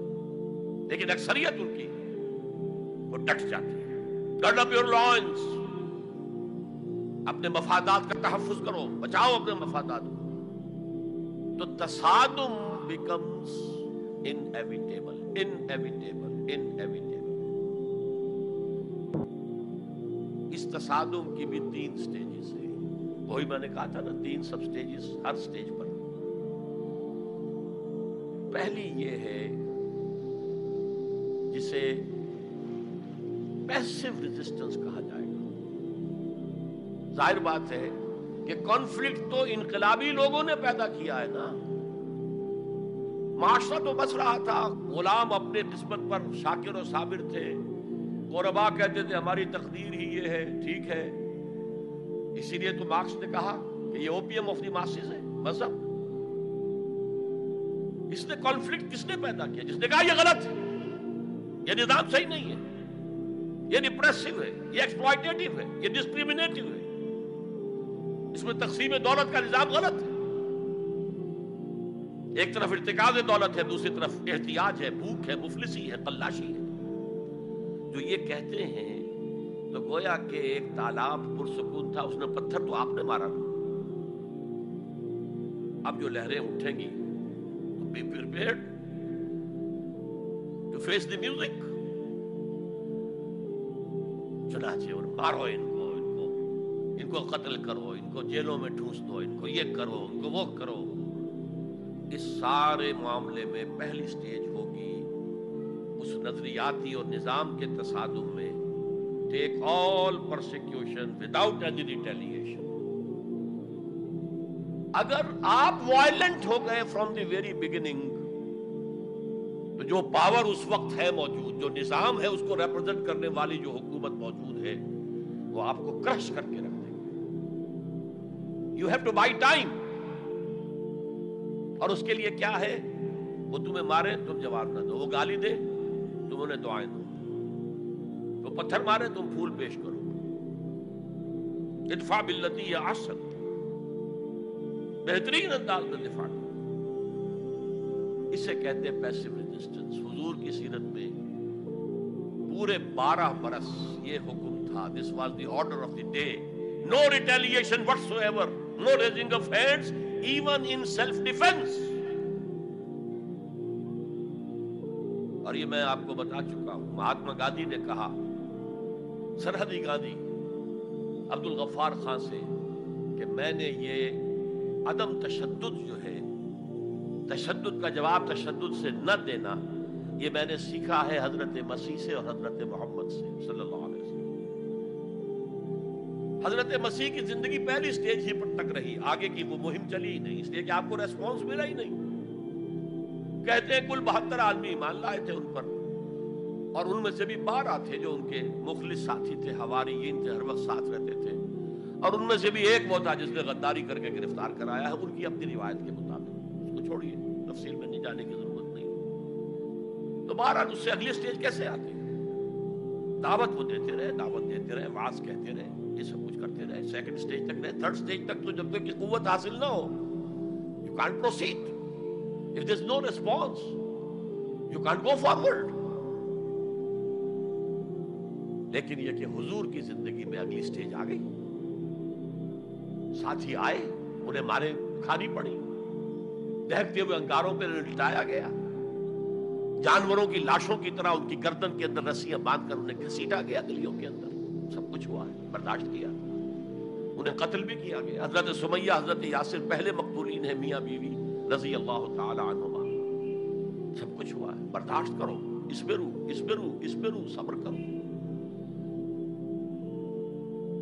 لیکن اکثریت ان کی وہ ڈٹ جاتی ہے۔ گرڈ اپ یور لائنز، اپنے مفادات کا تحفظ کرو، بچاؤ اپنے مفادات کو، تو تصادم بیکمز انیویٹیبل، انیویٹیبل، انیویٹیبل۔ اس تصادم کی بھی 3 سٹیجز ہیں، وہی میں نے کہا تھا نا، 3 سب سٹیجز ہر سٹیج پر۔ پہلی یہ ہے جسے پیسو ریزسٹنس کہا جائے گا۔ ظاہر بات ہے کہ کانفلکٹ تو انقلابی لوگوں نے پیدا کیا ہے نا، معاشرہ تو بس رہا تھا، غلام اپنے قسمت پر شاکر و صابر تھے، قربا کہتے تھے ہماری تقدیر ہی یہ ہے، ٹھیک ہے، اسی لیے تو مارکس نے کہا کہ یہ اوپیم آف دی ماسز ہے مذہب. اس نے کانفلکٹ کس نے پیدا کیا؟ جس نے کہا یہ غلط ہے، یہ نظام صحیح نہیں ہے، یہ ریپریسو ہے، یہ ایکسپلائٹیٹو ہے، یہ ڈسکریمنیٹو ہے، اس میں تقسیم دولت کا نظام غلط ہے. ایک طرف ارتکاز دولت ہے، دوسری طرف احتیاج ہے، بھوک ہے، مفلسی ہے، قلاشی ہے. جو یہ کہتے ہیں تو گویا کہ ایک تالاب پرسکون تھا، اس نے پتھر تو آپ نے مارا نا. اب جو لہریں اٹھیں گی تو be prepared to face the music. چنانچہ اور مارو ان کو قتل کرو، ان کو جیلوں میں ٹھونس دو، ان کو یہ کرو، ان کو وہ کرو. اس سارے معاملے میں پہلی سٹیج ہوگی اس نظریاتی اور نظام کے تصادم میں ٹیک آل پرسیکیوشن وداؤٹ اینی ریٹیلیشن. اگر آپ وائلنٹ ہو گئے فرام دی ویری بگننگ تو جو پاور اس وقت ہے موجود، جو نظام ہے اس کو ریپرزینٹ کرنے والی جو حکومت موجود ہے، وہ آپ کو کرش کر کے رکھ دیں گے. You have to buy time. اور اس کے لیے کیا ہے؟ وہ تمہیں مارے تم جواب نہ دو، وہ گالی دے تم انہیں دعائیں دو، وہ پتھر مارے تم پھول پیش کرو. ادفع باللتی ہی احسن، بہترین انداز میں دفاع کرو. اسے کہتے ہیں پیسو ریزسٹنس. حضور کی سیرت میں پورے 12 برس یہ حکم تھا. This was the order of the day. No retaliation whatsoever, no raising of hands even in self defence. اور یہ میں آپ کو بتا چکا ہوں، مہاتما گاندھی نے کہا، سرحدی گاندھی عبد الغفار خان سے، کہ میں نے یہ عدم تشدد جو ہے، تشدد کا جواب تشدد سے نہ دینا، یہ میں نے سیکھا ہے حضرت مسیح سے اور حضرت محمد سے صلی اللہ علیہ وسلم. حضرت مسیح کی زندگی پہلی سٹیج ہی پر تک رہی، آگے کی وہ مہم چلی ہی نہیں، اس لیے کہ آپ کو ریسپانس ملا ہی نہیں. کہتے ہیں کل 72 آدمی ایمان لائے تھے ان پر، اور ان میں سے بھی 12 تھے جو ان کے مخلص ساتھی تھے، حواریین تھے، ہر وقت ساتھ رہتے تھے. اور ان میں سے بھی ایک وہ تھا جس نے غداری کر کے گرفتار کرایا ہے، ان کی اپنی روایت کے مطابق. اس کو چھوڑیے، تفصیل میں نہیں جانے کی ضرورت نہیں. تو بہرحال اس سے اگلی سٹیج کیسے آتی؟ دعوت وہ دیتے رہے، دعوت دیتے رہے، وعظ کہتے رہے، یہ سب کچھ کرتے رہے. سیکنڈ سٹیج تک رہے، تھرڈ سٹیج تک تو جب تک کہ قوت حاصل نہ ہو you can't proceed. If there's no response you can't go forward. لیکن یہ کہ حضور کی زندگی میں اگلی سٹیج آ گئی. ساتھی آئے، انہیں مارے کھانی پڑی، دہکتے ہوئے انگاروں پہ لٹایا گیا، جانوروں کی لاشوں کی طرح ان کی گردن کے اندر رسیاں باندھ کر انہیں گھسیٹا گیا گلیوں کے اندر. سب کچھ ہوا ہے، برداشت کیا. انہیں قتل بھی کیا گیا. حضرت سمیہ، حضرت یاسر پہلے مقتولین ہیں، میاں بیوی رضی اللہ تعالی عنہما. سب کچھ ہوا ہے، برداشت کرو، اسبرو، صبر کرو.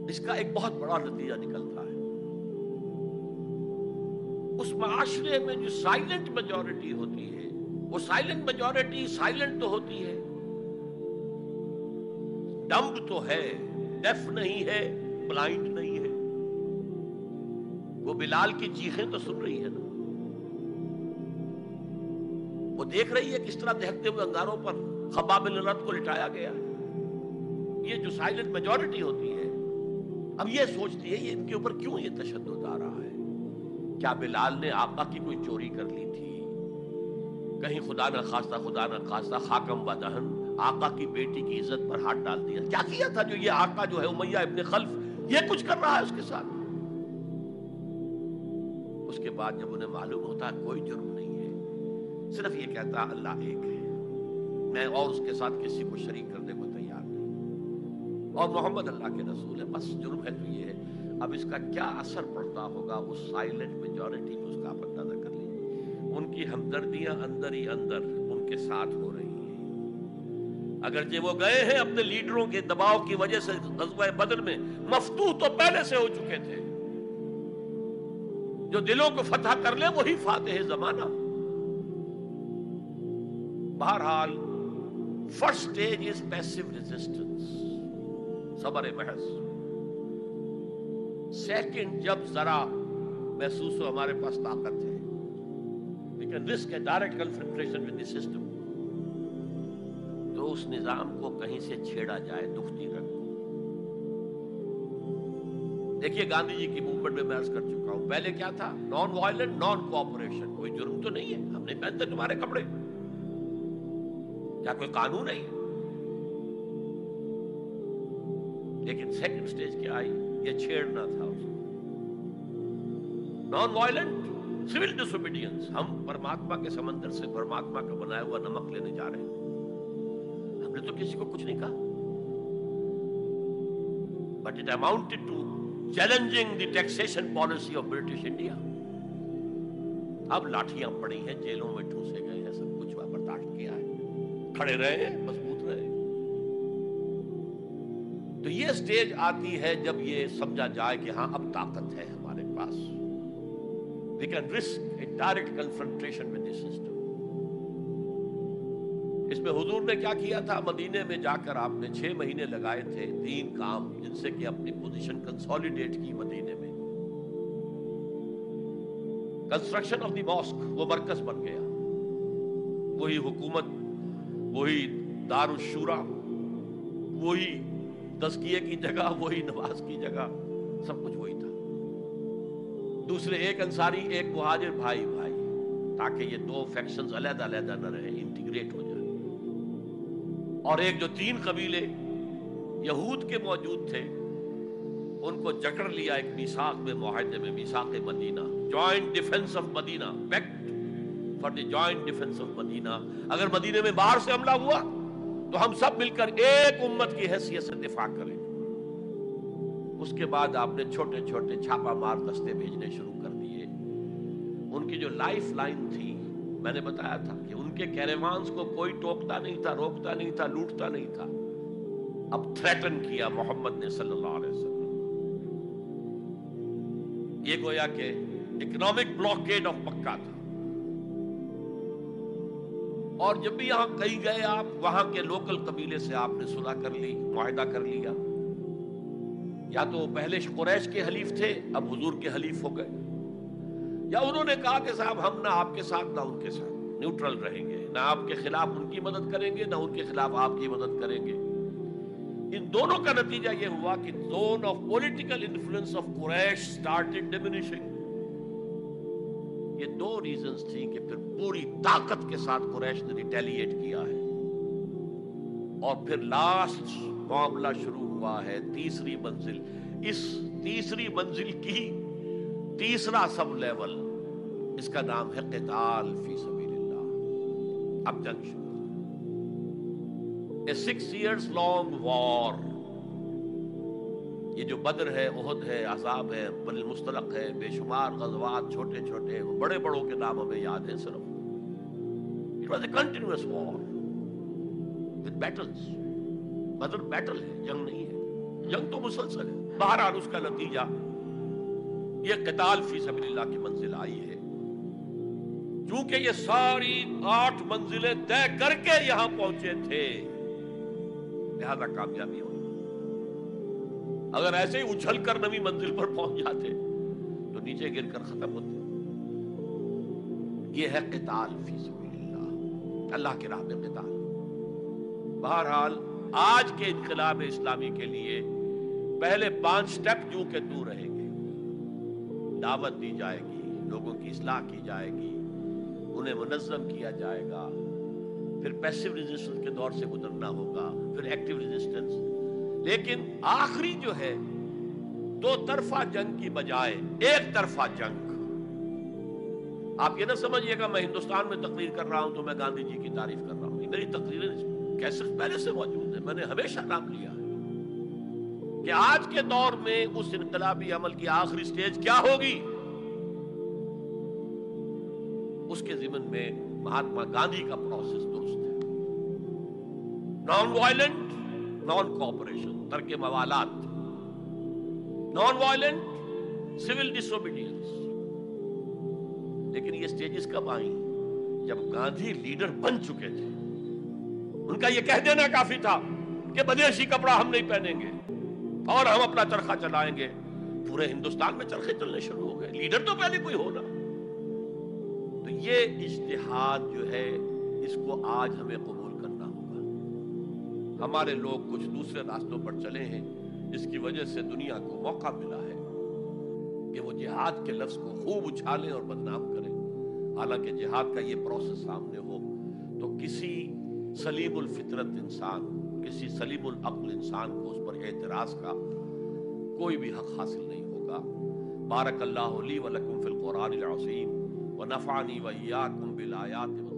اس کا ایک بہت بڑا نتیجہ نکلتا ہے. اس معاشرے میں جو سائلنٹ میجورٹی ہوتی ہے، وہ سائلنٹ میجورٹی سائلنٹ تو ہوتی ہے، ڈمب تو ہے، ڈیف نہیں ہے، بلائنڈ نہیں ہے. وہ بلال کی چیخیں تو سن رہی ہے نا، وہ دیکھ رہی ہے کس طرح دہکتے ہوئے انگاروں پر خباب بن الارت کو لٹایا گیا. یہ جو سائلنٹ میجورٹی ہوتی ہے، اب یہ سوچتی ہے یہ ان کے اوپر کیوں یہ تشدد آ رہا ہے. کیا بلال نے آقا کی کوئی چوری کر لی تھی؟ کہیں خدا نہ خواستہ خاکم و دہن آقا کی بیٹی کی عزت پر ہاتھ ڈال دیا؟ کیا کیا تھا جو یہ آقا جو ہے امیہ ابن خلف یہ کچھ کر رہا ہے اس کے ساتھ؟ اس کے بعد جب انہیں معلوم ہوتا ہے کوئی جرم نہیں ہے، صرف یہ کہتا ہے اللہ ایک ہے، میں اور اس کے ساتھ کسی کو شریک کرنے کو تیار نہیں، اور محمد اللہ کے رسول ہے، بس جرم ہے تو یہ ہے. اب اس کا کیا اثر پڑتا ہوگا اس سائلنٹ میجورٹی کو، اس کا آپ اندازہ کر لیجیے. ان کی ہمدردیاں اندر ہی اندر ان کے ساتھ ہو رہی ہیں. اگرچہ وہ گئے ہیں اپنے لیڈروں کے دباؤ کی وجہ سے غزوہ بدر میں، مفتوح تو پہلے سے ہو چکے تھے. جو دلوں کو فتح کر لے وہی فاتح زمانہ. بہرحال first stage is passive resistance, صبر محض. سیکنڈ جب ذرا محسوس ہو ہمارے پاس طاقت ہے، we can risk a direct confrontation with the system، تو اس نظام کو کہیں سے چھیڑا جائے دکھتی رنگ۔ دیکھیے گاندھی جی کی موومنٹ میں عرض کر چکا ہوں، پہلے کیا تھا؟ Non violent, naan cooperation. کوئی جرم تو نہیں ہے، ہم نہیں پہنتے تمہارے کپڑے، کیا کوئی قانون ہے؟ لیکن سیکنڈ سٹیج کیا آئی؟ یہ چھیڑنا تھا اس کو۔ نان وائلنٹ سول ڈس اوبیڈینس، ہم پرماتما کے سمندر سے پرماتما کا بنایا ہوا نمک لینے جا رہے ہیں، ہم نے تو کسی کو کچھ نہیں کہا، but it amounted to challenging the taxation policy of British India. اب لاٹھیاں پڑی ہیں، جیلوں میں ٹھوسے گئے ہیں، سب کچھ برداشت کیا ہے، کھڑے رہے ہیں، مضبوط رہے۔ تو یہ سٹیج آتی ہے جب یہ سمجھا جائے کہ ہاں اب طاقت ہے ہمارے پاس، we can risk a direct confrontation with the system۔ اس میں حضور نے کیا کیا تھا؟ مدینے میں جا کر آپ نے 6 مہینے لگائے تھے، 3 کام جن سے کہ اپنی پوزیشن کنسولیڈیٹ کی مدینے میں۔ کنسٹرکشن آف دی ماسک، وہ مرکز بن گیا، وہی حکومت، وہی دار الشورا، وہی تزکیے کی جگہ، وہی نماز کی جگہ، سب کچھ وہی تھا۔ دوسرے، ایک انصاری ایک مہاجر، بھائی بھائی، تاکہ یہ 2 فیکشنز علیحدہ علیحدہ نہ رہے، انٹیگریٹ ہو جائے۔ اور ایک جو 3 قبیلے یہود کے موجود تھے، ان کو جکڑ لیا ایک میثاق میں، معاہدے میں، میثاق Medina, joint defence of Medina, pact for the joint defence of Medina. اگر مدینے میں باہر سے حملہ ہوا تو ہم سب مل کر ایک امت کی حیثیت سے دفاع کریں۔ اس کے بعد آپ نے چھوٹے چھوٹے چھاپا مار دستے بھیجنے شروع کر دیے۔ ان کی جو لائف لائن تھی، میں نے بتایا تھا کہ ان کے کیریوانز کو کوئی ٹوکتا نہیں تھا، روکتا نہیں تھا، لوٹتا نہیں تھا۔ اب تھریٹن کیا محمد نے صلی اللہ علیہ وسلم۔ یہ گویا کہ اکنامک بلاکیڈ آف مکہ تھا۔ اور جب بھی یہاں کہیں گئے آپ، وہاں کے لوکل قبیلے سے آپ نے صلح کر لی، معاہدہ کر لیا۔ یا تو پہلے قریش کے حلیف تھے، اب حضور کے حلیف ہو گئے، یا انہوں نے کہا کہ صاحب ہم نہ آپ کے ساتھ نہ ان کے ساتھ، نیوٹرل رہیں گے، نہ آپ کے خلاف ان کی مدد کریں گے، نہ ان کے خلاف آپ کی مدد کریں گے۔ ان دونوں کا نتیجہ یہ ہوا کہ zone of political influence of Quraish started diminishing. یہ 2 ریزنز تھیں کہ پھر پوری طاقت کے ساتھ قریش نے ریٹیلیٹ کیا ہے۔ اور پھر لاسٹ معاملہ شروع ہوا ہے، تیسری منزل۔ اس تیسری منزل کی تیسرا سب لیول، اس کا نام ہے قتال فی سبیل اللہ۔ اب جنگ شروع، a 6 years long war۔ یہ جو بدر ہے، احد ہے، احزاب ہے، بنی المصطلق ہے، بے شمار غزوات، چھوٹے چھوٹے، بڑے بڑوں کے نام ہمیں یاد ہیں صرف۔ It was a continuous war with battles۔ Badr battle ہے، جنگ نہیں ہے، جنگ تو مسلسل ہے۔ بہرحال اس کا نتیجہ یہ قتال فی سبیل اللہ کی منزل آئی ہے۔ چونکہ یہ ساری 8 منزلیں طے کر کے یہاں پہنچے تھے، لہذا کامیابی ہوئی۔ اگر ایسے ہی اچھل کر نویں منزل پر پہنچ جاتے تو نیچے گر کر ختم ہوتے۔ یہ ہے قتال فی سبیل اللہ، اللہ کی راہ میں قتال۔ بہرحال آج کے انقلاب اسلامی کے لیے پہلے 5 سٹیپ جو کہ دور رہیں گے۔ دعوت دی جائے گی، لوگوں کی اصلاح کی جائے گی، انہیں منظم کیا جائے گا، پھر پیسو ریزسٹنس کے دور سے گزرنا ہوگا، پھر ایکٹیو ریزسٹنس۔ لیکن آخری جو ہے 2 طرفہ جنگ کی بجائے ایک طرفہ جنگ۔ آپ یہ نہ سمجھیے گا میں ہندوستان میں تقریر کر رہا ہوں تو میں گاندھی جی کی تعریف کر رہا ہوں، میری تقریریں کیسٹ پہلے سے موجود ہیں، میں نے ہمیشہ نام لیا ہے کہ آج کے دور میں اس انقلابی عمل کی آخری سٹیج کیا ہوگی۔ اس کے ضمن میں مہاتما گاندھی کا پروسیس درست ہے، نان وائلنٹ، نان کوآپریشن، ترک موالات، نان وائلنٹ، سول ڈس اوبیڈینس۔ لیکن یہ سٹیجز کب آئیں؟ جب گاندھی لیڈر بن چکے تھے۔ ان کا یہ کہہ دینا کافی تھا کہ بدیشی کپڑا ہم نہیں پہنیں گے اور ہم اپنا چرخہ چلائیں گے، پورے ہندوستان میں چرخے چلنے شروع ہو گئے، لیڈر تو پہلے کوئی ہونا۔ تو یہ اجتہاد جو ہے اس کو آج ہمیں قبول کرنا ہوگا۔ ہمارے لوگ کچھ دوسرے راستوں پر چلے ہیں جس کی وجہ سے دنیا کو موقع ملا ہے کہ وہ جہاد کے لفظ کو خوب اچھالیں اور بدنام کریں، حالانکہ جہاد کا یہ پروسیس سامنے ہو تو کسی سلیم الفطرت انسان، کسی سلیم العقل انسان کو اس پر اعتراض کا کوئی بھی حق حاصل نہیں ہوگا۔ بارک اللہ لی ولکم فی القرآن العظیم ونفعنی وإیاکم بالآیات